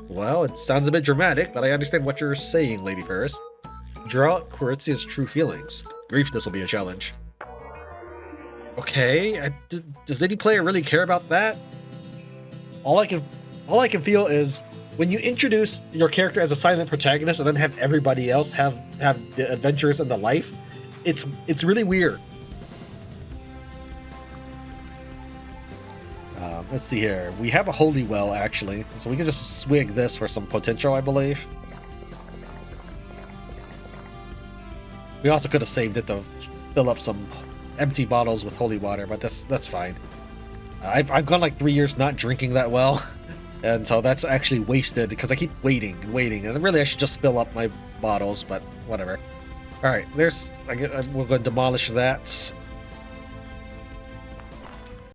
Speaker 1: Well, it sounds a bit dramatic, but I understand what you're saying, Lady Ferris. Draw out Quirizia's true feelings. Grief, this will be a challenge. Okay, does any player really care about that? All I can feel is when you introduce your character as a silent protagonist and then have everybody else have the adventures and the life, it's really weird. Let's see here. We have a holy well, actually, so we can just swig this for some potential, I believe. We also could have saved it to fill up some empty bottles with holy water, but that's fine. I've gone like 3 years not drinking that well, and so that's actually wasted because I keep waiting and waiting, and really I should just fill up my bottles, but whatever. All right, we're going to demolish that.